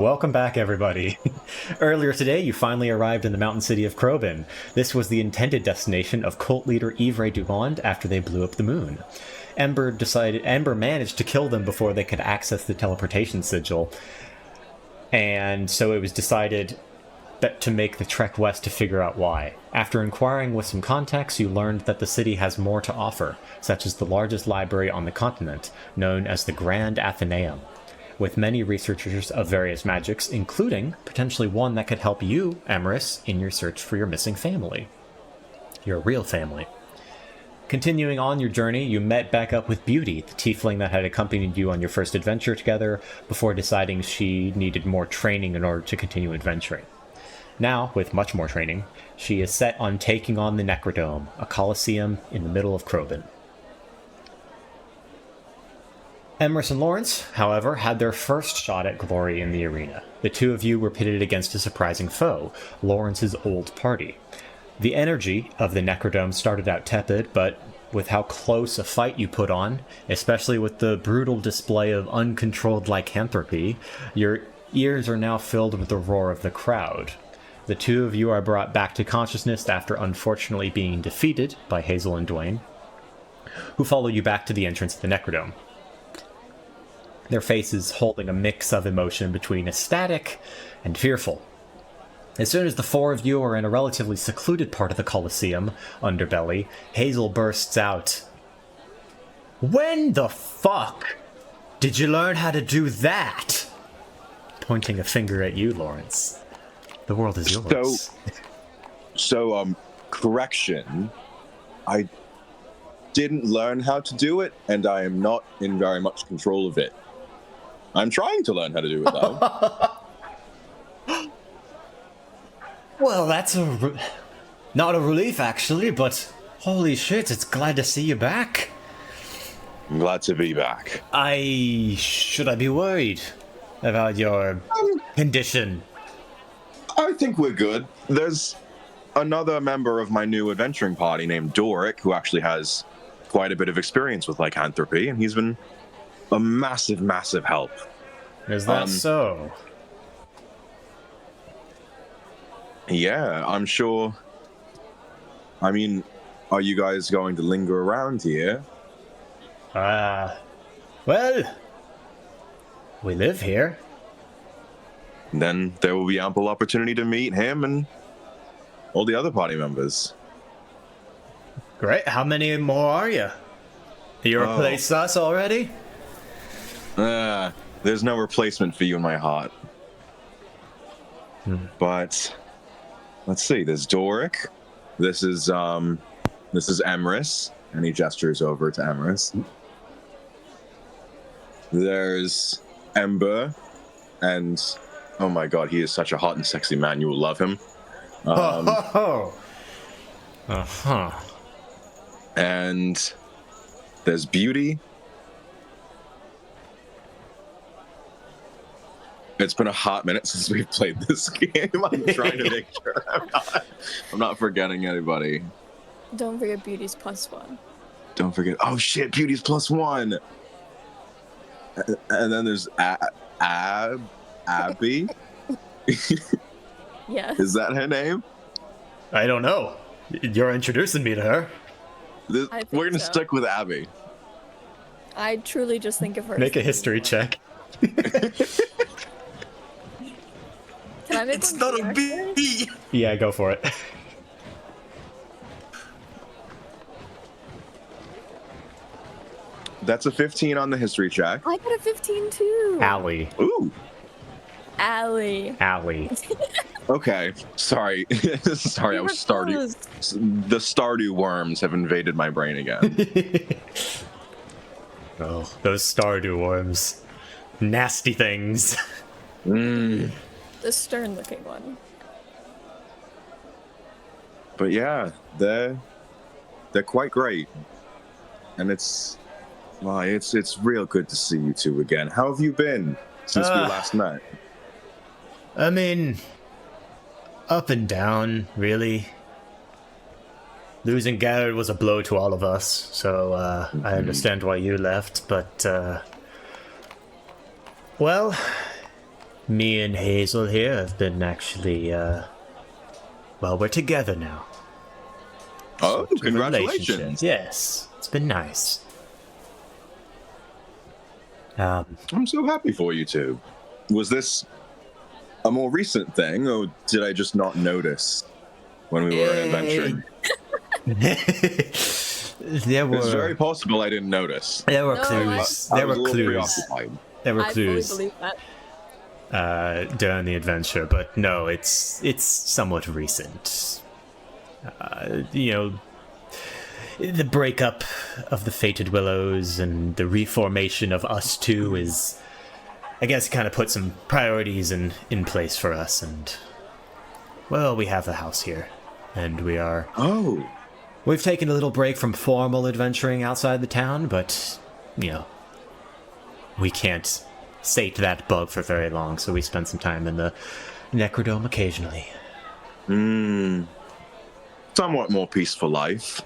Welcome back, everybody. Earlier today, you finally arrived in the mountain city of Krobin. This was the intended destination of cult leader Ivre Dumond after they blew up the moon. Ember managed to kill them before they could access the teleportation sigil, and so it was decided that to make the trek west to figure out why. After inquiring with some contacts, you learned that the city has more to offer, such as the largest library on the continent, known as the Grand Athenaeum, with many researchers of various magics, including potentially one that could help you, Emrys, in your search for your missing family. Your real family. Continuing on your journey, you met back up with Beauty, the tiefling that had accompanied you on your first adventure together, before deciding she needed more training in order to continue adventuring. Now, with much more training, she is set on taking on the Necrodome, a coliseum in the middle of Krobin. Emrys and Lawrence, however, had their first shot at glory in the arena. The two of you were pitted against a surprising foe, Lawrence's old party. The energy of the Necrodome started out tepid, but with how close a fight you put on, especially with the brutal display of uncontrolled lycanthropy, your ears are now filled with the roar of the crowd. The two of you are brought back to consciousness after unfortunately being defeated by Hazel and Dwayne, who follow you back to the entrance of the Necrodome. Their faces holding a mix of emotion between ecstatic and fearful. As soon as the four of you are in a relatively secluded part of the Coliseum, underbelly, Hazel bursts out, "When the fuck did you learn how to do that?" Pointing a finger at you, Lawrence. The world is yours. Correction. I didn't learn how to do it, and I am not in very much control of it. I'm trying to learn how to do it, though. Well, that's not a relief, actually, but holy shit, it's glad to see you back. I'm glad to be back. Should I be worried about your condition? I think we're good. There's another member of my new adventuring party named Doric, who actually has quite a bit of experience with lycanthropy, and he's been a massive, massive help. Is that so? Yeah, I'm sure. I mean, are you guys going to linger around here? Well, we live here. Then there will be ample opportunity to meet him and all the other party members. Great. How many more are you? You replaced us already? There's no replacement for you in my heart. But let's see. There's Doric. This is Emrys, and he gestures over to Emrys. There's Ember, and oh my god, he is such a hot and sexy man. You will love him. And there's Beauty. It's been a hot minute since we've played this game. I'm trying to make sure I'm not forgetting anybody. Don't forget Beauty's +1. Don't forget. Oh shit, Beauty's +1. And then there's Abby. Yeah. Is that her name? I don't know. You're introducing me to her. We're gonna stick with Abby. I truly just think of her. Make a history check. Can I make It's one not a character? B. Yeah, go for it. That's a 15 on the history check. I got a 15 too. Allie. Ooh. Allie. Okay. Sorry. Sorry, I was Stardew. The Stardew worms have invaded my brain again. Oh, those Stardew worms. Nasty things. Mm. The stern-looking one. But yeah, they're quite great. And it's real good to see you two again. How have you been since we last met? I mean, up and down, really. Losing Garrett was a blow to all of us, so I understand why you left, but well, me and Hazel here have been actually, well, we're together now. Oh, Sort of congratulations. relationship. Yes, it's been nice. I'm so happy for you two. Was this a more recent thing, or did I just not notice when we were adventuring? It's very possible I didn't notice. There were No, clues. I There was were a little clues. preoccupied. There were I fully clues believe that. during the adventure, but no, it's somewhat recent. You know, the breakup of the Fated Willows and the reformation of us two is, I guess, kind of put some priorities in place for us, and well, we have the house here, and we are. Oh. We've taken a little break from formal adventuring outside the town, but, you know, we can't sate that bug for very long, so we spend some time in the Necrodome occasionally. Somewhat more peaceful life.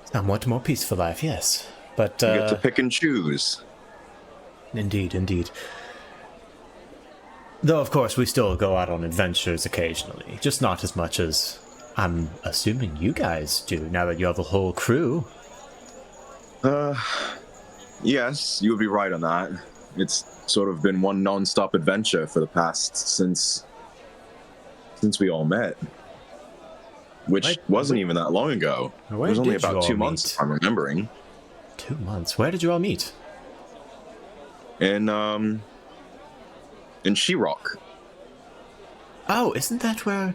Somewhat more peaceful life, yes. But, You get to pick and choose. Indeed, indeed. Though, of course, we still go out on adventures occasionally, just not as much as I'm assuming you guys do, now that you have a whole crew. Yes, you would be right on that. It's sort of been one non-stop adventure for the past since we all met. Which wasn't even that long ago. It was only did you about all 2 months, meet? if I'm remembering. 2 months? Where did you all meet? In She-Rock. Oh, isn't that where,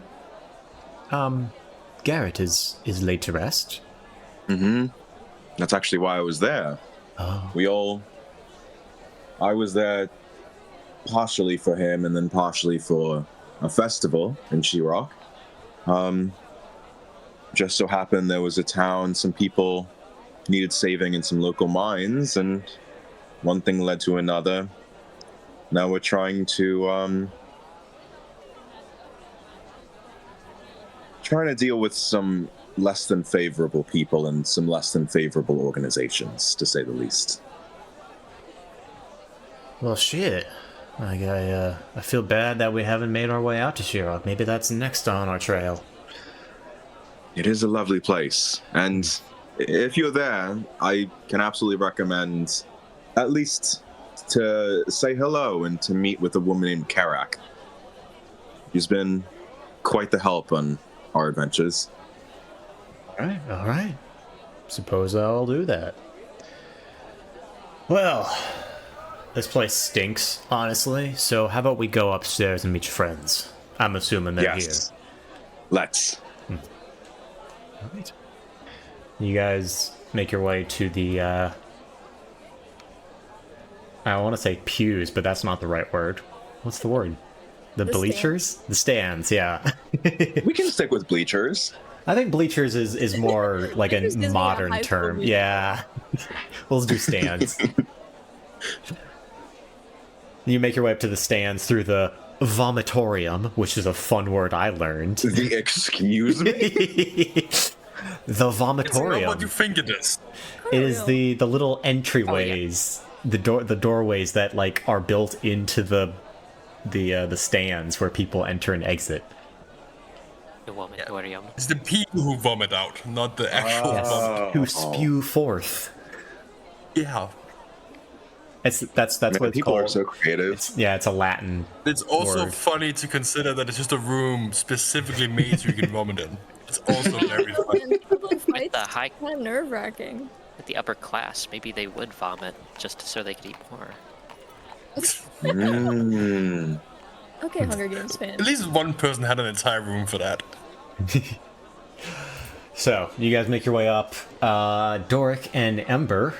Garrett is laid to rest? Mm-hmm. That's actually why I was there. Oh. I was there partially for him and then partially for a festival in She-Rock. Just so happened there was a town, some people needed saving in some local mines, and one thing led to another. Now we're trying to deal with some less than favorable people and some less than favorable organizations, to say the least. Well, shit. I feel bad that we haven't made our way out to Shirok. Maybe that's next on our trail. It is a lovely place, and if you're there, I can absolutely recommend at least to say hello and to meet with a woman named Karak. She's been quite the help on our adventures. All right. Suppose I'll do that. Well, this place stinks, honestly, so how about we go upstairs and meet your friends? I'm assuming they're Yes. Let's. here. All right. You guys make your way to the, I want to say pews, but that's not the right word. What's the word? The bleachers? Stands. The stands, yeah. We can stick with bleachers. I think bleachers is more like a Bleachers gives me a modern high school term. musical. Yeah. We'll just do stands. You make your way up to the stands through the vomitorium, which is a fun word I learned. The excuse me? The It's not vomitorium. what you think it is. It is the little entryways, the doorways that like are built into the stands where people enter and exit. The vomitorium. It's the people who vomit out, not the actual vomit. Who spew forth. Yeah. That's Man, what it's people called. are so creative. It's a Latin. It's also word. funny to consider that it's just a room specifically made so you can vomit in. It's also very funny. And people fight. The high, Kind of nerve-wracking. with the upper class, maybe they would vomit just so they could eat more. Mm. Okay, Hunger Games fan. At least one person had an entire room for that. So you guys make your way up. Doric and Ember.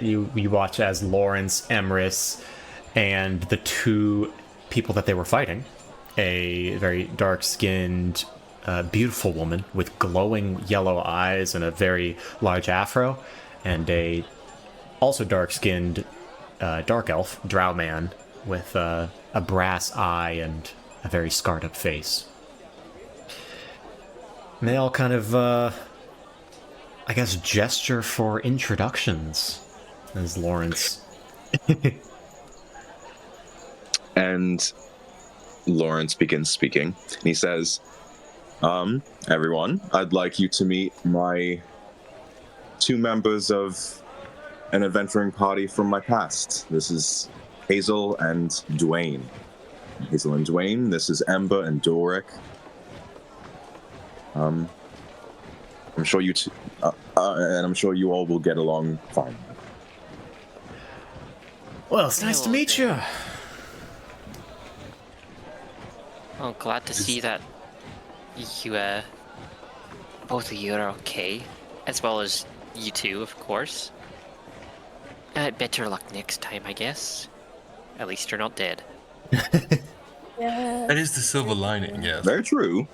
You watch as Lawrence, Emrys, and the two people that they were fighting, a very dark-skinned, beautiful woman with glowing yellow eyes and a very large afro, and a also dark-skinned dark elf, drow man, with a brass eye and a very scarred-up face. And they all kind of, I guess, gesture for introductions, as Lawrence And Lawrence begins speaking. And he says, everyone, I'd like you to meet my 2 members of an adventuring party from my past. This is Hazel and Dwayne. Hazel and Dwayne, this is Ember and Doric. I'm sure and I'm sure you all will get along fine. Well, it's nice to meet you. Oh, glad to see that you, both of you are okay. As well as you two, of course. Better luck next time, I guess. At least you're not dead. Yeah. That is the silver lining, yes. Very true.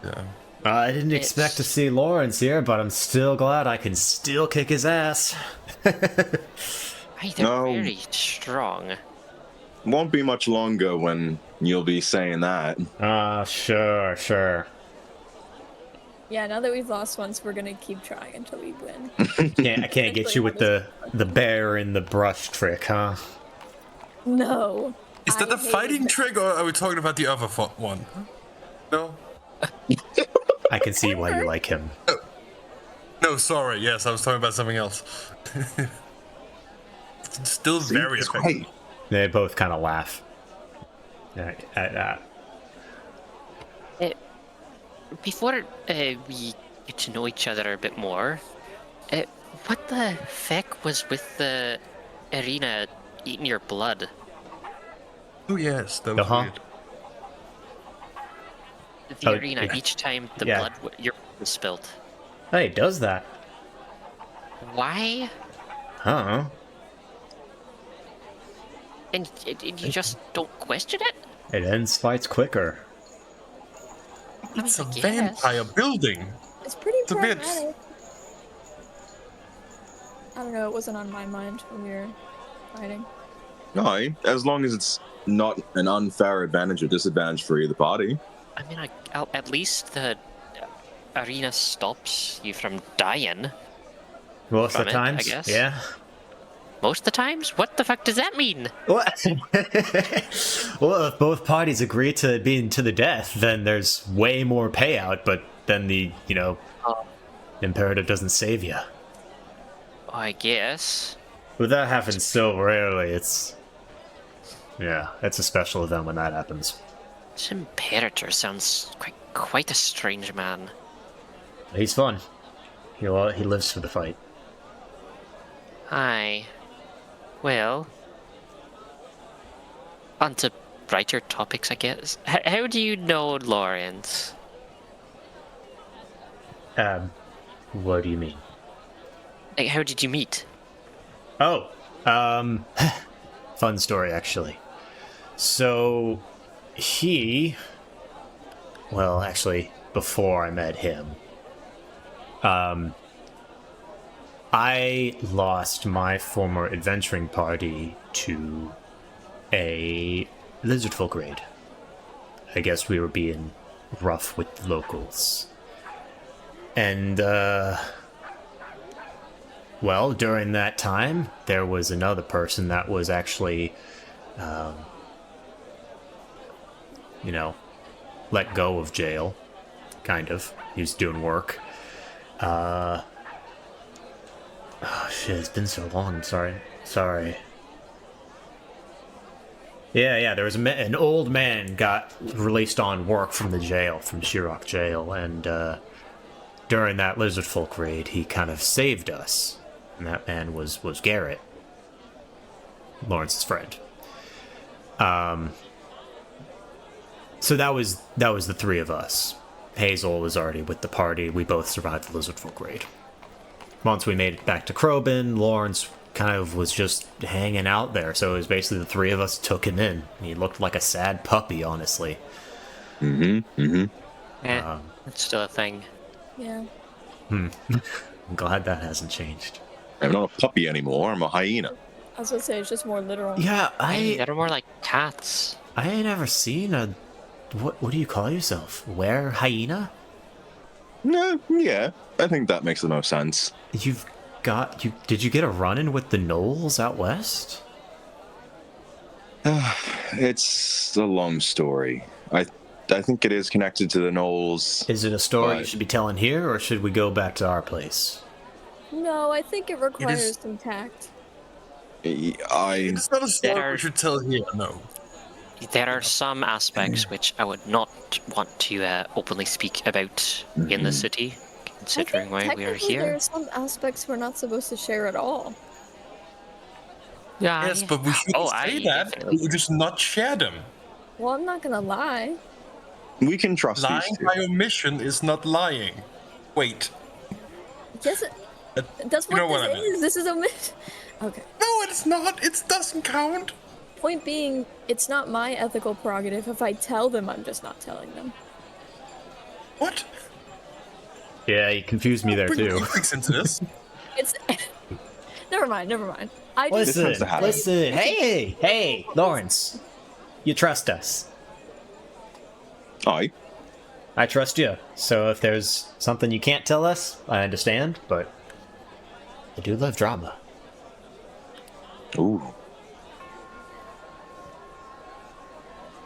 Yeah. I didn't expect to see Lawrence here, but I'm still glad I can still kick his ass. Hey, they're No. very strong. Won't be much longer when you'll be saying that. Sure. Yeah, now that we've lost once, we're gonna keep trying until we win. I can't get you with the bear in the brush trick, huh? No. Is that I the hate fighting it. trick, or are we talking about the other one? No? I can see why you like him. No, sorry. Yes, I was talking about something else. It's still See, very it's effective. great. They both kind of laugh. Before we get to know each other a bit more, what the heck was with the arena eating your blood? Oh yes, that was Uh-huh. weird. The Oh, arena, yeah. each time the Yeah. blood your blood was spilled. Hey, it does that. Why? Huh? And you just don't question it? It ends fights quicker. It's a I guess. vampire building. It's pretty It's a bit- pragmatic. I don't know, it wasn't on my mind when we were fighting. No, as long as it's not an unfair advantage or disadvantage for either party. I mean, at least the arena stops you from dying. Most of the From it, I times, guess. yeah. Most of the times? What the fuck does that mean? What? Well, if both parties agree to being to the death, then there's way more payout. But then the imperative doesn't save you. I guess. But that happens so rarely. It's a special event when that happens. This Imperator sounds quite a strange man. He's fun. He lives for the fight. Aye. Well, on to brighter topics, I guess. How do you know Lawrence? What do you mean? Like, how did you meet? Oh, fun story actually. So, actually, before I met him, I lost my former adventuring party to a lizard folk raid. I guess we were being rough with the locals. And, well, during that time, there was another person that was actually, let go of jail. Kind of. He was doing work. Oh shit, it's been so long, I'm sorry. Yeah, there was an old man got released on work from the jail, from Shirok jail, and during that lizard folk raid, he kind of saved us. And that man was Garrett, Lawrence's friend. So that was the 3 of us. Hazel was already with the party. We both survived the lizard folk raid. Once we made it back to Krobin, Lawrence kind of was just hanging out there. So it was basically the 3 of us took him in. He looked like a sad puppy, honestly. It's still a thing. Yeah. I'm glad that hasn't changed. I'm not a puppy anymore, I'm a hyena. I was gonna say, it's just more literal. Yeah, They're more like cats. I ain't ever seen a... What do you call yourself? Were hyena? No, yeah, I think that makes the most sense. Did you get a run-in with the gnolls out west? It's a long story. I think it is connected to the Knolls. Is it a story you But- should be telling here, or should we go back to our place? No, I think it requires some tact. It's not a story There- we should tell here, no. There are some aspects which I would not want to openly speak about in the city, considering why we are Technically, there here. are some aspects we're not supposed to share at all. Yeah. Yes, but we shouldn't say that. definitely- We'll just not share them. Well, I'm not gonna lie. We can trust Lying these two. by omission is not lying. Wait. Yes, that's You know what what I this meant. is. This is a myth. Okay. No, it's not. It doesn't count. Point being, it's not my ethical prerogative. If I tell them, I'm just not telling them. What? Yeah, you confused me there Bring too. ethics into this. It's. Never mind. I just. This tends to happen. Listen. Hey, Lawrence. You trust us. Aye. I trust you. So if there's something you can't tell us, I understand, but I do love drama. Ooh.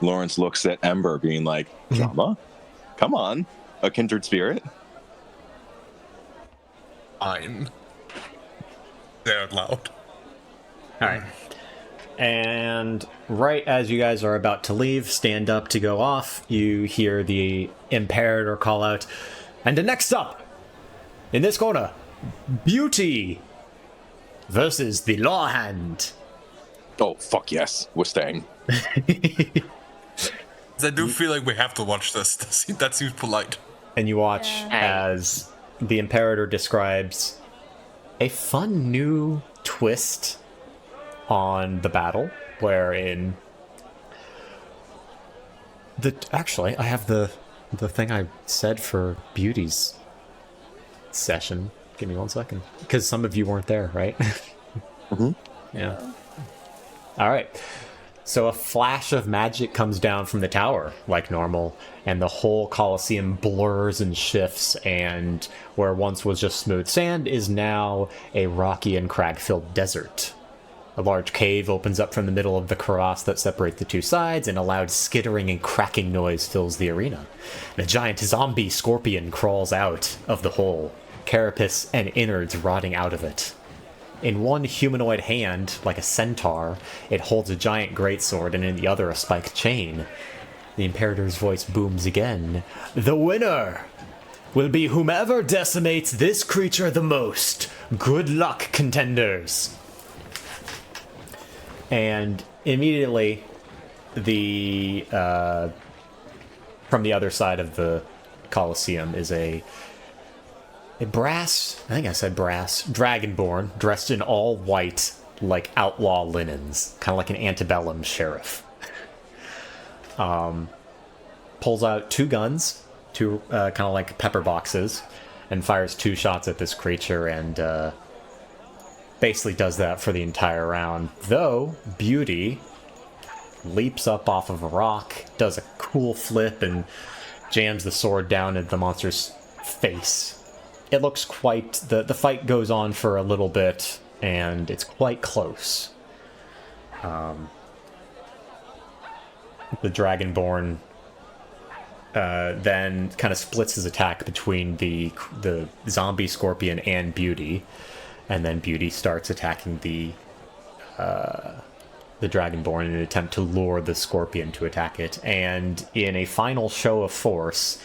Lawrence looks at Ember, being like, "Drama? Come on, a kindred spirit." Fine. They're out loud. All right. And right as you guys are about to leave, stand up to go off, you hear the Imperator call out, and the next up, in this corner, Beauty versus the Law Hand. Oh fuck yes, we're staying. I do feel like we have to watch this. That seems polite. And you watch Yeah. as the Imperator describes a fun new twist on the battle, wherein actually I have the thing I said for Beauty's session. Give me 1 second, because some of you weren't there, right? Yeah. All right. So a flash of magic comes down from the tower, like normal, and the whole Coliseum blurs and shifts, and where once was just smooth sand is now a rocky and crag-filled desert. A large cave opens up from the middle of the crevasse that separate the two sides, and a loud skittering and cracking noise fills the arena. And a giant zombie scorpion crawls out of the hole, carapace and innards rotting out of it. In one humanoid hand, like a centaur, it holds a giant greatsword, and in the other a spiked chain. The Imperator's voice booms again. The winner will be whomever decimates this creature the most. Good luck, contenders. And immediately, the from the other side of the Coliseum is a brass, I think I said brass, dragonborn, dressed in all white, like outlaw linens, kind of like an antebellum sheriff. Pulls out two guns, two kind of like pepper boxes, and fires 2 shots at this creature, and basically does that for the entire round. Though, Beauty leaps up off of a rock, does a cool flip, and jams the sword down into the monster's face. It looks quite... The fight goes on for a little bit, and it's quite close. The Dragonborn then kind of splits his attack between the zombie scorpion and Beauty, and then Beauty starts attacking the Dragonborn in an attempt to lure the scorpion to attack it. And in a final show of force,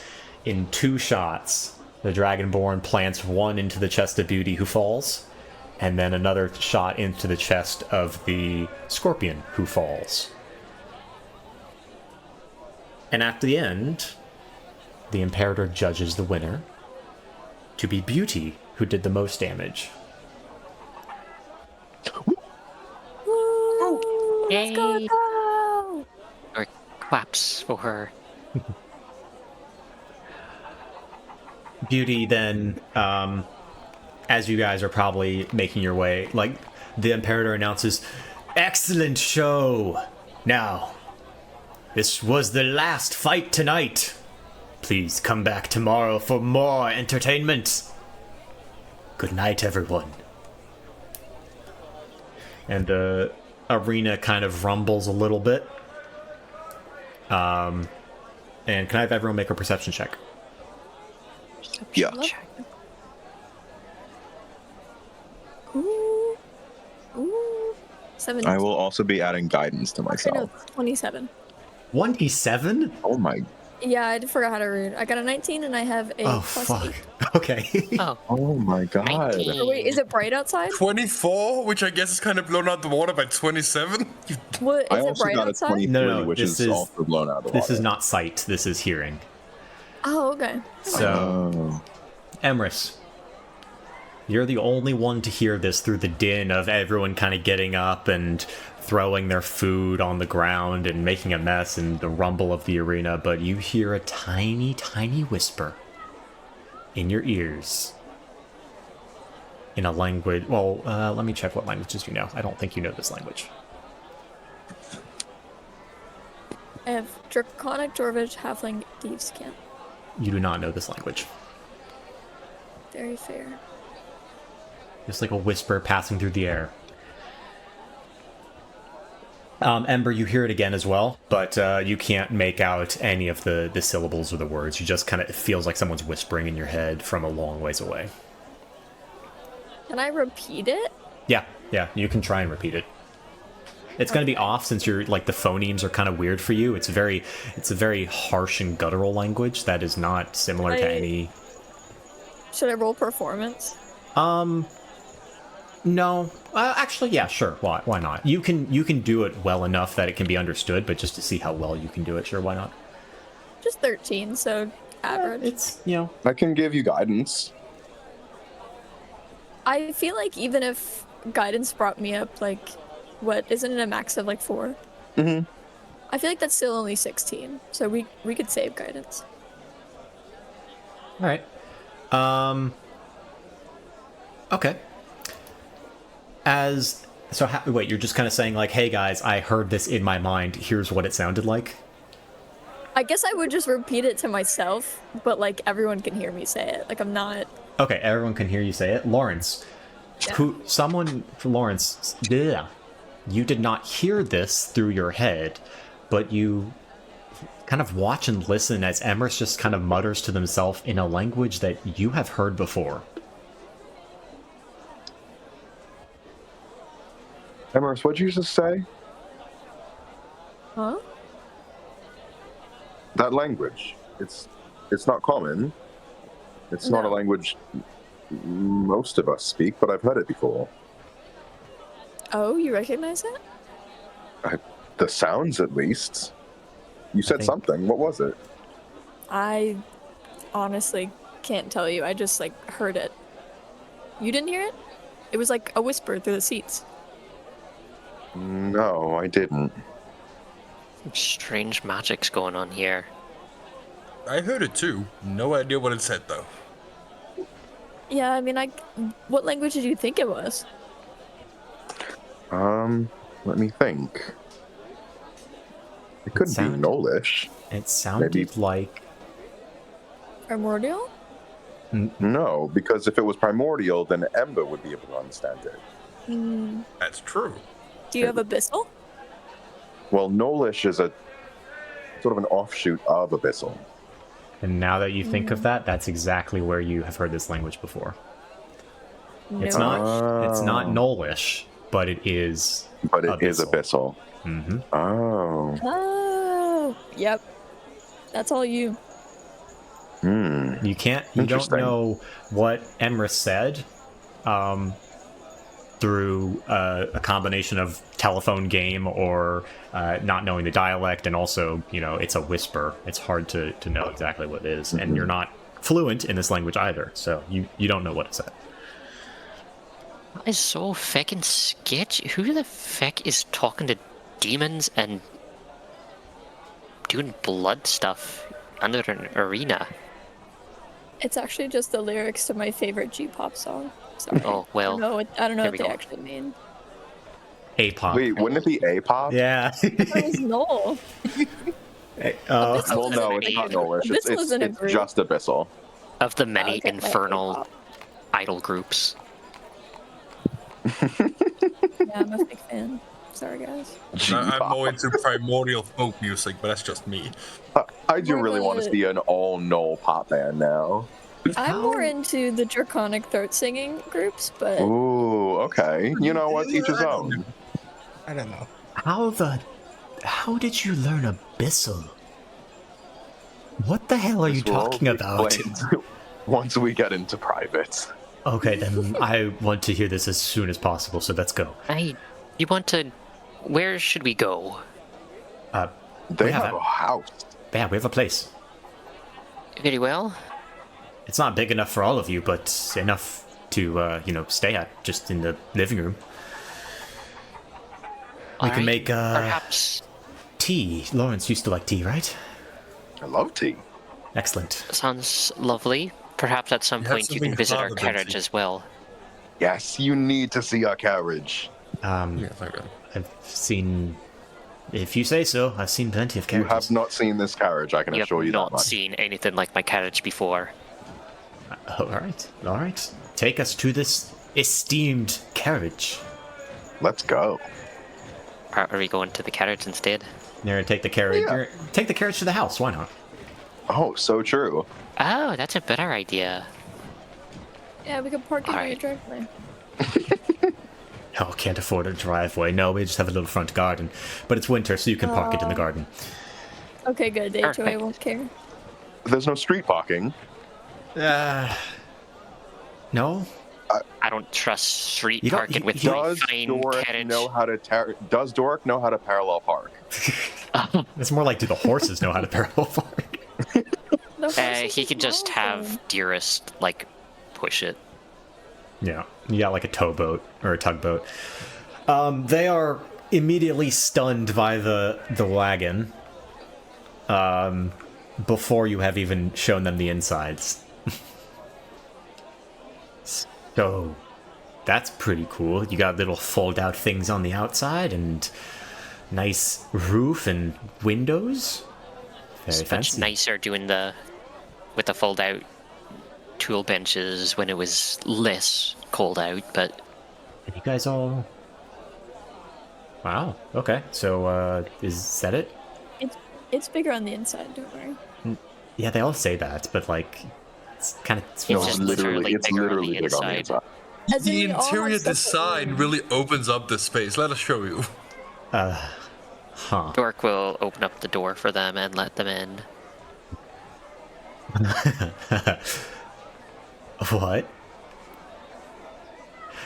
in 2 shots, the Dragonborn plants one into the chest of Beauty, who falls, and then another shot into the chest of the scorpion, who falls. And at the end, the Imperator judges the winner to be Beauty, who did the most damage. Woo! Let's go, Yay. go! Or claps for her. Beauty then, as you guys are probably making your way, like, the Imperator announces, "Excellent show! Now, this was the last fight tonight. Please come back tomorrow for more entertainment. Good night, everyone." And the arena kind of rumbles a little bit And can I have everyone make a perception check? Yeah. Ooh. Ooh. 17. I will also be adding guidance to Okay, myself. no, 27. 1d7? Oh my. Yeah, I forgot how to read. I got a 19 and I have a Oh, plus fuck. 8. Okay. Oh, Oh my god. 19. Oh, wait, is it bright outside? 24, which I guess is kind of blown out the water by 27. What, I is it also bright got a outside? 23, No, which this is is- also blown out of the water. This is not sight, this is hearing. Oh, okay. So, Oh. Emrys, you're the only one to hear this through the din of everyone kind of getting up and throwing their food on the ground and making a mess and the rumble of the arena, but you hear a tiny, tiny whisper in your ears. In a language... Well, let me check what languages you know. I don't think you know this language. I have Draconic, Dwarvish, Halfling, Thieves' Camp. You do not know this language. Very fair. Just like a whisper passing through the air. Ember, you hear it again as well, but you can't make out any of the syllables or the words. You just kind of... It feels like someone's whispering in your head from a long ways away. Can I repeat it? Yeah, you can try and repeat it. It's going to be off since you're like the phonemes are kind of weird for you. It's a very harsh and guttural language that is not similar to any. Should I roll performance? No, actually, yeah, sure. Why not? You can do it well enough that it can be understood, but just to see how well you can do it, sure, why not? Just 13, so average. It's I can give you guidance. I feel like even if guidance brought me up, like, what, isn't it a max of like 4? Mm-hmm. I feel like that's still only 16, so we could save guidance. all right. Okay. Wait, you're just kind of saying like, hey guys, I heard this in my mind. Here's what it sounded like. I guess I would just repeat it to myself, but like everyone can hear me say it. Like I'm not. Okay, everyone can hear you say it. Lawrence, Yeah. Lawrence, yeah, you did not hear this through your head, but you kind of watch and listen as Emrys just kind of mutters to himself in a language that you have heard before. Emrys, what'd you just say? Huh? That language. It's not common. It's not a No. language most of us speak, but I've heard it before. Oh, you recognize it? The sounds, at least. You said think- something. What was it? I honestly can't tell you. I just like heard it. You didn't hear it? It was like a whisper through the seats. No, I didn't. some strange magic's going on here. I heard it too. No idea what it said though. Yeah, I mean, what language did you think it was? Let me think. It could be Sound- Nolish. It sounded Maybe. like Primordial? No, because if it was primordial, then Ember would be able to understand it. That's true. Do you have Abyssal? Well, Nolish is a sort of an offshoot of Abyssal. And now that you think of that, that's exactly where you have heard this language before. It's No. not Nolish, but it is. But it is Abyssal. Abyssal. Mm-hmm. Oh. Oh, yep. That's all you. Hmm. You don't Interesting. know what Emrys said through a combination of telephone game or not knowing the dialect, and also, it's a whisper. It's hard to know exactly what it is, and you're not fluent in this language either, so you don't know what it said. That is so feckin' sketchy. Who the feck is talking to demons and doing blood stuff under an arena? It's actually just the lyrics to my favorite G-pop song. Sorry. Oh, well. I don't know there what we they go. actually mean. A-pop. Wait, wouldn't it be A-pop? Yeah. That was Noel. Abyssal Well, no, isn't it's not a group. Nolish. Abyssal isn't a It's group. just Abyssal. Of the many Okay, infernal K-pop. idol groups. Yeah, I'm a big fan. Sorry, guys. I'm more into primordial folk music, but that's just me. I do We're really want to gonna- see an all-no pop band now. I'm more into the draconic throat singing groups, but Ooh, okay. You know what? Each his own. I don't know. How did you learn Abyssal? What the hell are you This will all talking be about? explained once we get into privates. Okay, then I want to hear this as soon as possible, so let's go. You want to... Where should we go? They have have a- a house. Yeah, we have a place. Very well. It's not big enough for all of you, but enough to, stay at, just in the living room. We can Alright, make, Perhaps tea. Lawrence used to like tea, right? I love tea. Excellent. sounds lovely. Perhaps at some You have point you can something visit our harder than carriage tea. as well. Yes, you need to see our carriage. Yeah, thank God. I've seen... If you say so, I've seen plenty of You carriages. have not seen this carriage, I can You have assure you that not much. seen anything like my carriage before. Alright. Take us to this esteemed carriage. Let's go. Are we going to the carriage instead? There, take the carriage. Yeah. Take the carriage to the house. Why not? Oh, so true. Oh, that's a better idea. yeah, we could park in your Alright. driveway. Oh, can't afford a driveway. No, we just have a little front garden. But it's winter, so you can park it in the garden. Okay, good. The HOA Perfect. won't care. There's no street parking. No? I don't trust street You don't- parking with you- my Does fine Doric carriage. know how to Does Doric know how to parallel park? It's more like, do the horses know how to parallel park? The horses He is can just wrong have with Dearest, like, push it. Yeah, you got like a towboat or a tugboat. They are immediately stunned by the wagon. Before you have even shown them the insides. So, that's pretty cool. You got little fold-out things on the outside and nice roof and windows. Very It's much fancy. nicer doing with the fold out tool benches when it was less cold out, but You guys all... Wow, okay. So, is that it? It's bigger on the inside, don't worry. Yeah, they all say that, but like, it's kind of... It's No, just it's literally it's bigger on literally the big on the inside. inside. As in, The we all have interior separate design rooms. really opens up the space. Let us show you. Huh. Dork will open up the door for them and let them in. What?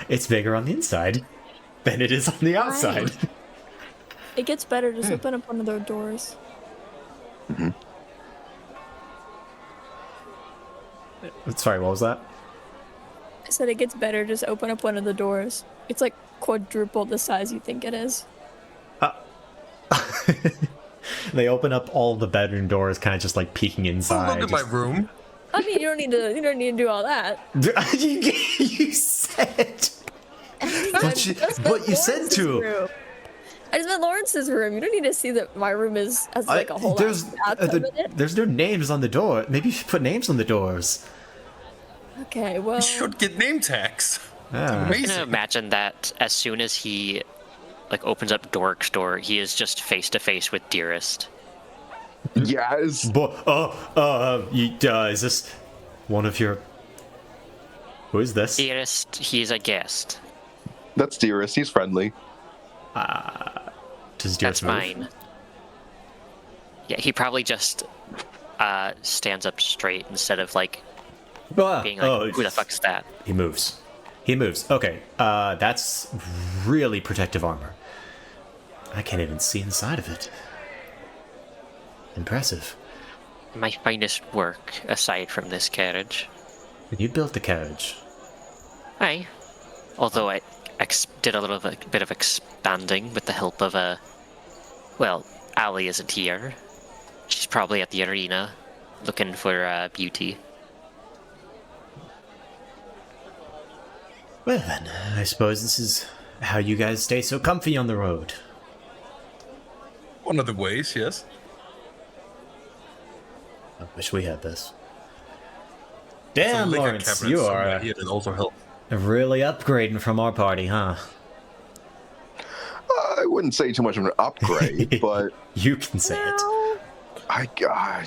It's bigger on the inside than it is on the outside. It gets better. Just open up one of those doors. Sorry, what was that? I said it gets better. Just open up one of the doors. It's like quadruple the size you think it is. They open up all the bedroom doors, kind of just like peeking Oh, inside. look at my room. I mean, you don't need to. You don't need to do all that. You said. But you said to. Room. I just meant Lawrence's room. You don't need to see that my room has like a whole There's bathtub in it. there's no names on the door. Maybe you should put names on the doors. Okay, well, You should get name tags. Ah. I'm gonna Amazing. imagine that as soon as he opens up Dork's door, he is just face to face with Dearest. Yes. Is this one of your? Who is this? Dearest, he's a guest. That's Dearest. He's friendly. Does That's Dearest move? mine. Yeah, he probably just stands up straight instead of being like, who the fuck's that? He moves. He moves. Okay. That's really protective armor. I can't even see inside of it. Impressive. My finest work aside from this carriage. You built the carriage. Aye. Although I did a little bit of expanding with the help of Ali isn't here. She's probably at the arena looking for beauty. Well then, I suppose this is how you guys stay so comfy on the road. One of the ways, yes. I wish we had this. Some Damn, liquor Lawrence, cabinets you somewhere are here that also help. really upgrading from our party, huh? wouldn't say too much of an upgrade, but You can say it. No,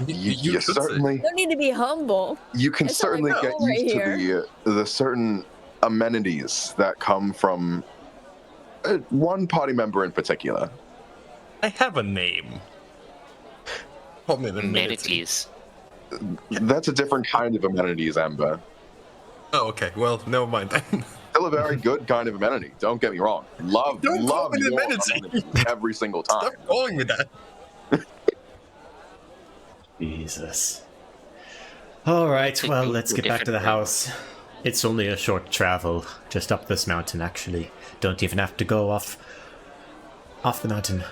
you could say. certainly no need to be humble. you can It's not like certainly we're get all right used here. to the certain amenities that come from one party member in particular. I have a name. Call me an amenity. Amenities. That's a different kind of amenities, Ember. Oh, okay. Well, never mind then. Still a very good kind of amenity. Don't get me wrong. Love Don't call me an your amenity. amenity every single time. Stop calling me that. Jesus. All right, well, let's get back to the house. It's only a short travel, just up this mountain, actually. Don't even have to go off the mountain.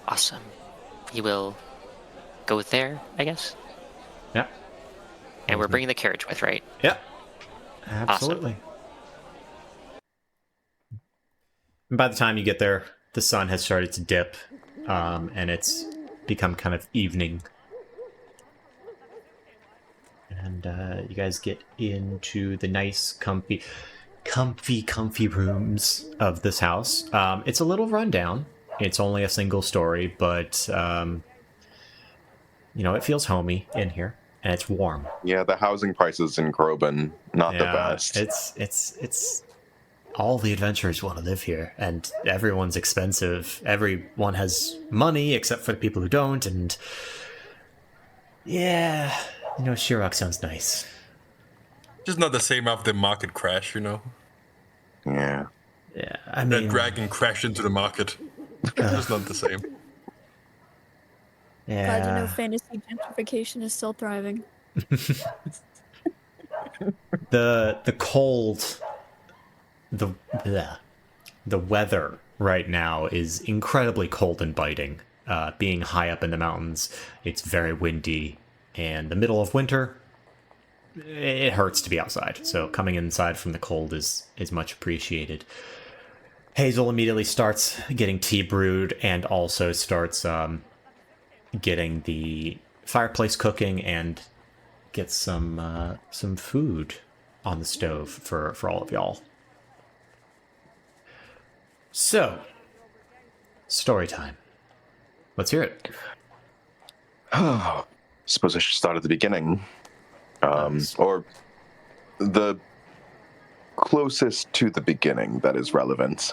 Awesome. We will go there, I guess. Yeah. And we're bringing the carriage with, right? Yeah. Absolutely. And by the time you get there, the sun has started to dip, and it's become kind of evening. And you guys get into the nice, comfy rooms of this house. It's a little rundown. It's only a single story, but it feels homey in here, and it's warm. Yeah, the housing prices in Groban, not the best. It's all the adventurers want to live here, and everyone's expensive. Everyone has money except for the people who don't, and yeah, Shirok sounds nice. Just not the same after the market crash, Yeah. Yeah, I mean, That dragon crashed into the market. Just not the same. yeah. Glad you know fantasy gentrification is still thriving. The cold, the weather right now is incredibly cold and biting. Being high up in the mountains, it's very windy, and the middle of winter, it hurts to be outside. So coming inside from the cold is much appreciated. Hazel immediately starts getting tea brewed, and also starts getting the fireplace cooking, and gets some food on the stove for all of y'all. So, story time. Let's hear it. Suppose I should start at the beginning. Or the closest to the beginning that is relevant.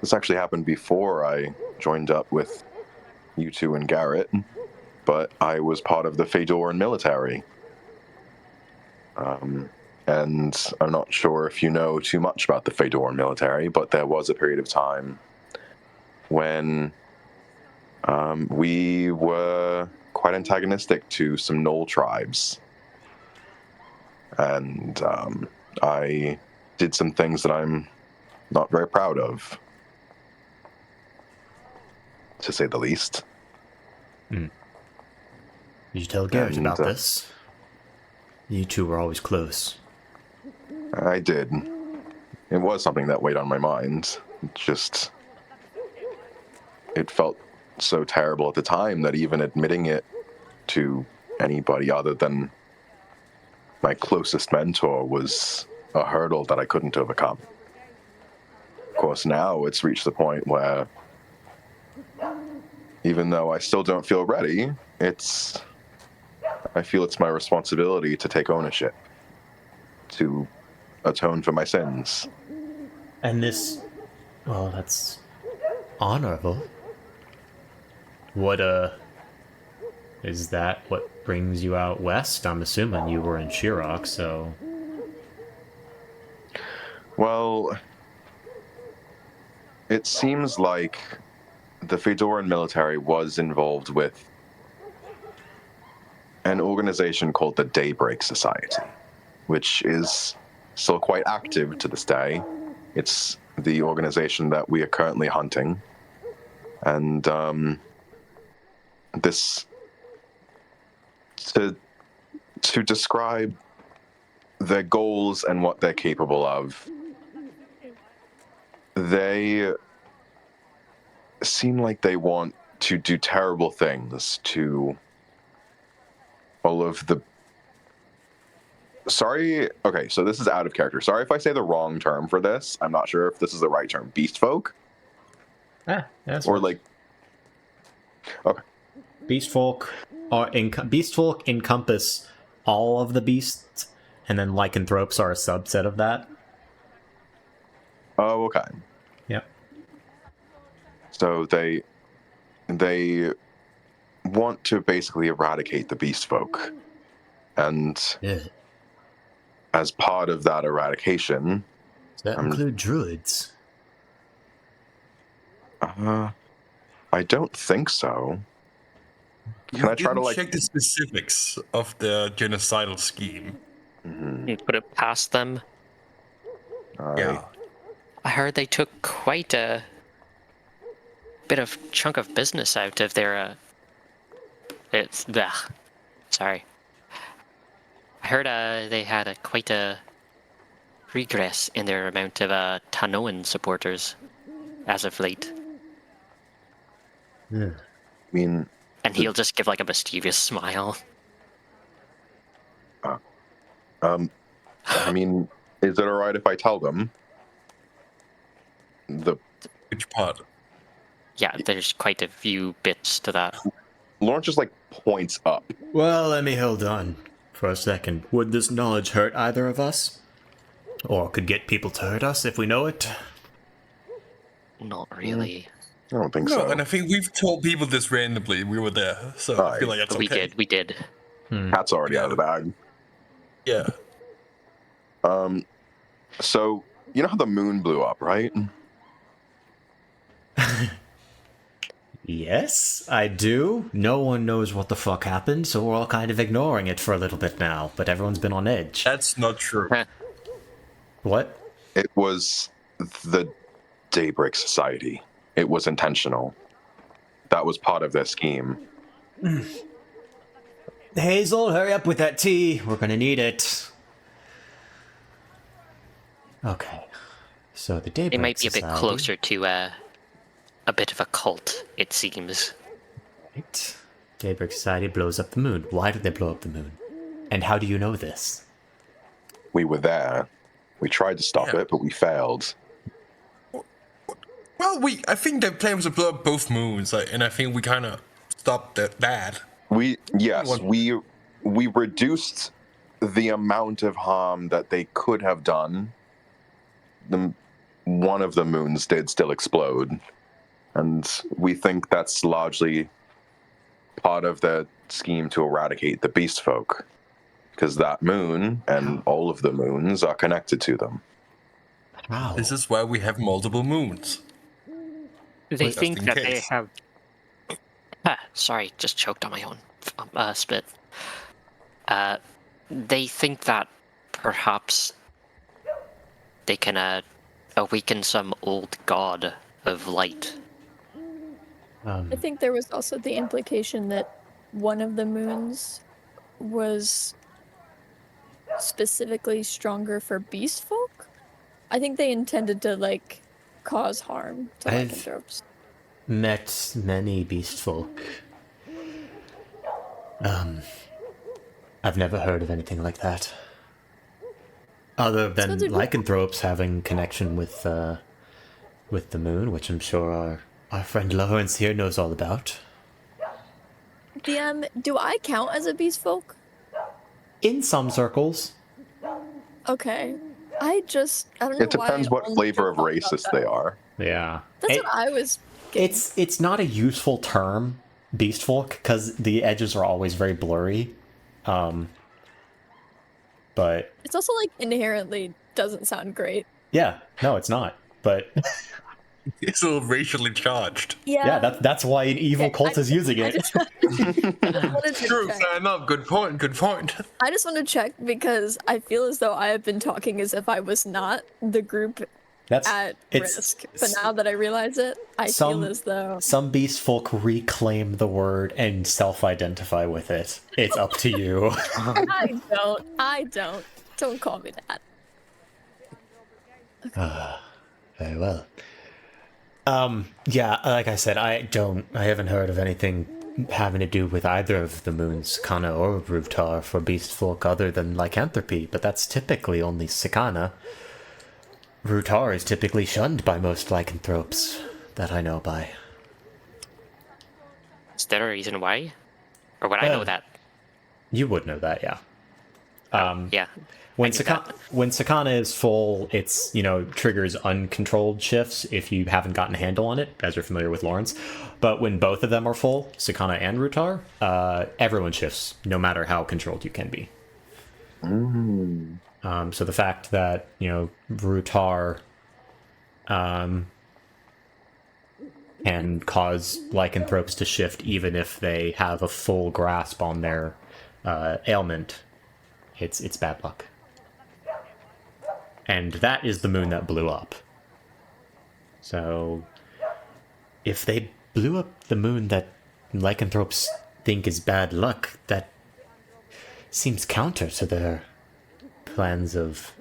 This actually happened before I joined up with you two and Garrett, but I was part of the Fedoran military. And I'm not sure if you know too much about the Fedoran military, but there was a period of time when we were quite antagonistic to some Knoll tribes. And I did some things that I'm not very proud of, to say the least. Did you tell Garrett about this? You two were always close. I did. It was something that weighed on my mind. It felt so terrible at the time that even admitting it to anybody other than my closest mentor was a hurdle that I couldn't overcome. Of course, now it's reached the point where, even though I still don't feel ready, I feel it's my responsibility to take ownership, to atone for my sins. And that's honorable. What, is that what brings you out west? I'm assuming you were in Shirok, so... Well, it seems like the Fedoran military was involved with an organization called the Daybreak Society, which is still quite active to this day. It's the organization that we are currently hunting. And to describe their goals and what they're capable of, they seem like they want to do terrible things to all of the sorry. Okay, so this is out of character. Sorry if I say the wrong term for this. I'm not sure if this is the right term. Beast folk, That's or like. Okay. beast folk beast folk encompass all of the beasts, and then lycanthropes are a subset of that. Oh, okay. Yep. So they want to basically eradicate the beast folk, and Yeah. as part of that eradication, Does that include druids? I don't think so. Can I try to like check the specifics of the genocidal scheme? You put it past them. Yeah. I heard they took quite a bit of chunk of business out of their. Sorry. I heard they had quite a regress in their amount of Tanoan supporters as of late. Yeah. I mean, And he'll just give like a mischievous smile. I mean, is it alright if I tell them the Which part? Yeah, there's quite a few bits to that. Lawrence just like points up? Well, let me hold on for a second. Would this knowledge hurt either of us? Or could get people to hurt us if we know it? Not really. I don't think No, so. and I think we've told people this randomly. We were there, so I feel like that's okay. We did. Cat's already out of the bag. Yeah. So you know how the moon blew up, right? Yes, I do. No one knows what the fuck happened, so we're all kind of ignoring it for a little bit now, but everyone's been on edge. That's not true. What? It was the Daybreak Society. It was intentional. That was part of their scheme. Hazel, hurry up with that tea. We're gonna need it. Okay. So the Daybreak They might be a bit Society- closer to a bit of a cult, it seems. Right. Daybreak Society blows up the moon. Why did they blow up the moon? And how do you know this? We were there. We tried to stop Yeah. it, but we failed. Well, I think their plan was to blow up both moons, and I think we kind of stopped that. We reduced the amount of harm that they could have done. One of the moons did still explode, and we think that's largely part of the scheme to eradicate the beast folk, because that moon and all of the moons are connected to them. How? This is why we have multiple moons. They Just think in that case. they have. Sorry, just choked on my own spit. They think that perhaps they can awaken some old god of light. I think there was also the implication that one of the moons was specifically stronger for beast folk. I think they intended to like cause harm to I've- lycanthropes. Met many beast folk. I've never heard of anything like that. Other than Sounds like- lycanthropes having connection with the moon, which I'm sure our friend Lawrence here knows all about. Do I count as a beast folk? In some circles. Okay. I don't know It depends why I what only flavor of thought about racist that. they are. Yeah. That's what I was getting. It's not a useful term, beast folk, because the edges are always very blurry. But It's also like inherently doesn't sound great. yeah, no, it's not. But It's all racially charged. yeah, that's why an evil Okay, cult is using I it. just wanted to True, check. fair enough. Good point. Good point. I just want to check because I feel as though I have been talking as if I was not the group That's at it's risk. But now that I realize it, I some- feel as though some beast folk reclaim the word and self-identify with it. It's up to you. I don't. Don't call me that. Very well. Yeah, like I said, I haven't heard of anything having to do with either of the moons, Sikana or Rutar, for beast folk other than lycanthropy, but that's typically only Sikana. Rutar is typically shunned by most lycanthropes that I know by. Is there a reason why? Or would I know that? You would know that, yeah. Yeah. When I knew that. when Sakana is full, it's, triggers uncontrolled shifts if you haven't gotten a handle on it, as you're familiar with Lawrence. But when both of them are full, Sakana and Rutar, everyone shifts, no matter how controlled you can be. So the fact that, Rutar can cause lycanthropes to shift even if they have a full grasp on their ailment, it's bad luck. And that is the moon that blew up. So, if they blew up the moon that lycanthropes think is bad luck, that seems counter to their plans of,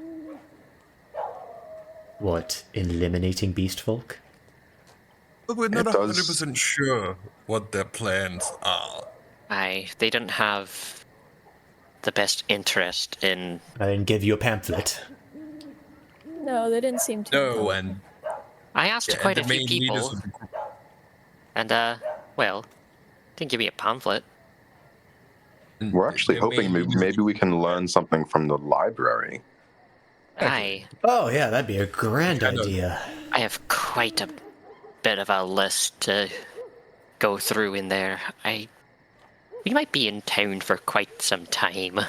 eliminating beast folk? But we're not It does- 100% sure what their plans are. They didn't have the best interest in. I didn't give you a pamphlet. No, they didn't seem to. No, and I asked yeah, quite and a the few main leaders people, of the group. and didn't give me a pamphlet. We're actually The hoping main leaders- maybe we can learn something from the library. Oh yeah, that'd be a grand Kind of. idea. I have quite a bit of a list to go through in there. We might be in town for quite some time.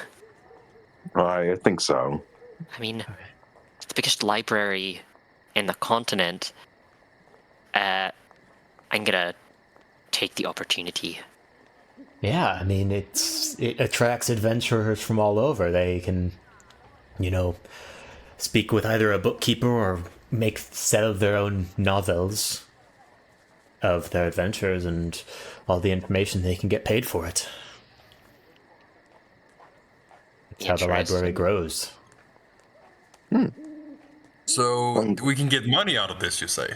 I think so. I mean, it's the biggest library in the continent. I'm gonna take the opportunity. Yeah, I mean, it attracts adventurers from all over. They can, speak with either a bookkeeper or sell their own novels of their adventures and all the information. They can get paid for it. That's how the library Interesting. grows. So we can get money out of this, you say?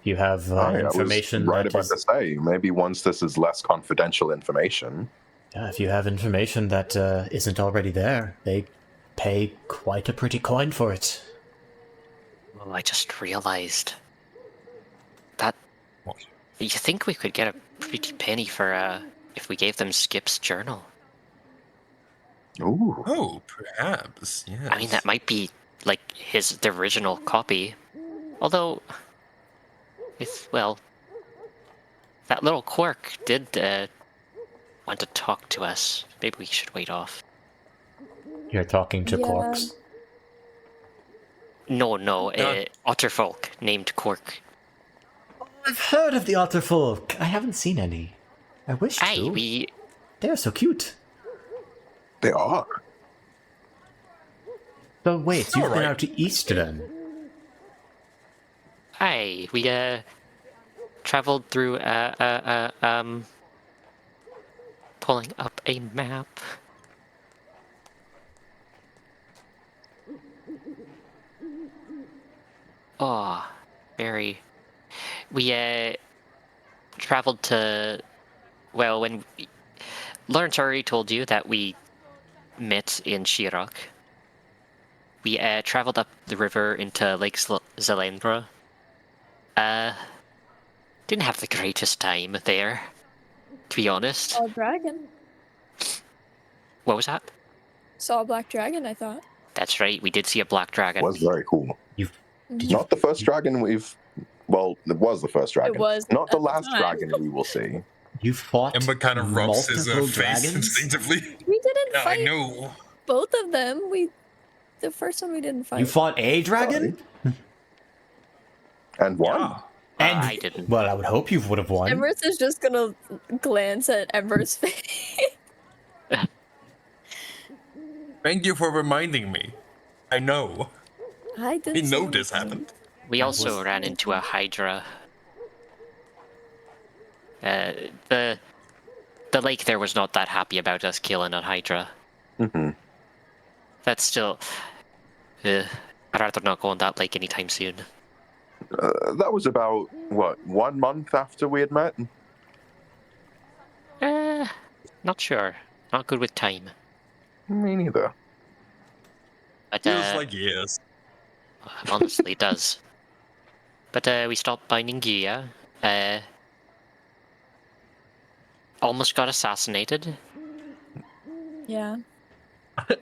You have I information was right that about is, to say, maybe once this is less confidential information. yeah, if you have information that isn't already there, they pay quite a pretty coin for it. Oh, I just realized that. What? You think we could get a pretty penny for if we gave them Skip's journal? Ooh. Oh, perhaps, yes. I mean, that might be like the original copy. Although, that little quirk did want to talk to us. Maybe we should wait off. You're talking to Yeah. Quarks. No, Yeah. Otterfolk named Quark. I've heard of the Otterfolk. I haven't seen any. I wish to. They're so cute. They are. So wait, you've been Alright. out to East then? We traveled through pulling up a map. Oh, very. We traveled to. Well, Lawrence already told you that we met in Shirok. We traveled up the river into Lake Zelendra. Didn't have the greatest time there, to be honest. Saw a dragon. What was that? Saw a black dragon, I thought. That's right, we did see a black dragon. Was very cool. Did Not the first dragon we've. Well, it was the first dragon. It was Not the at the last time. dragon we will see. You fought Ember kind of rubs his multiple face dragons? instinctively. We didn't Yeah, I fight know. both of them. The first one we didn't fight. You fought a dragon? And one. Yeah. And I didn't. Well, I would hope you would have won. Emrys is just gonna glance at Ember's face. Thank you for reminding me. I know. I didn't. We know see this anything. happened. We also ran into a Hydra. The lake there was not that happy about us killing a Hydra. Mm-hmm. That's still. I'd rather not go on that lake anytime soon. That was about, 1 month after we had met? Not sure. Not good with time. Me neither. But Feels like years. honestly, it does. But we stopped by Ningia. Almost got assassinated. Yeah.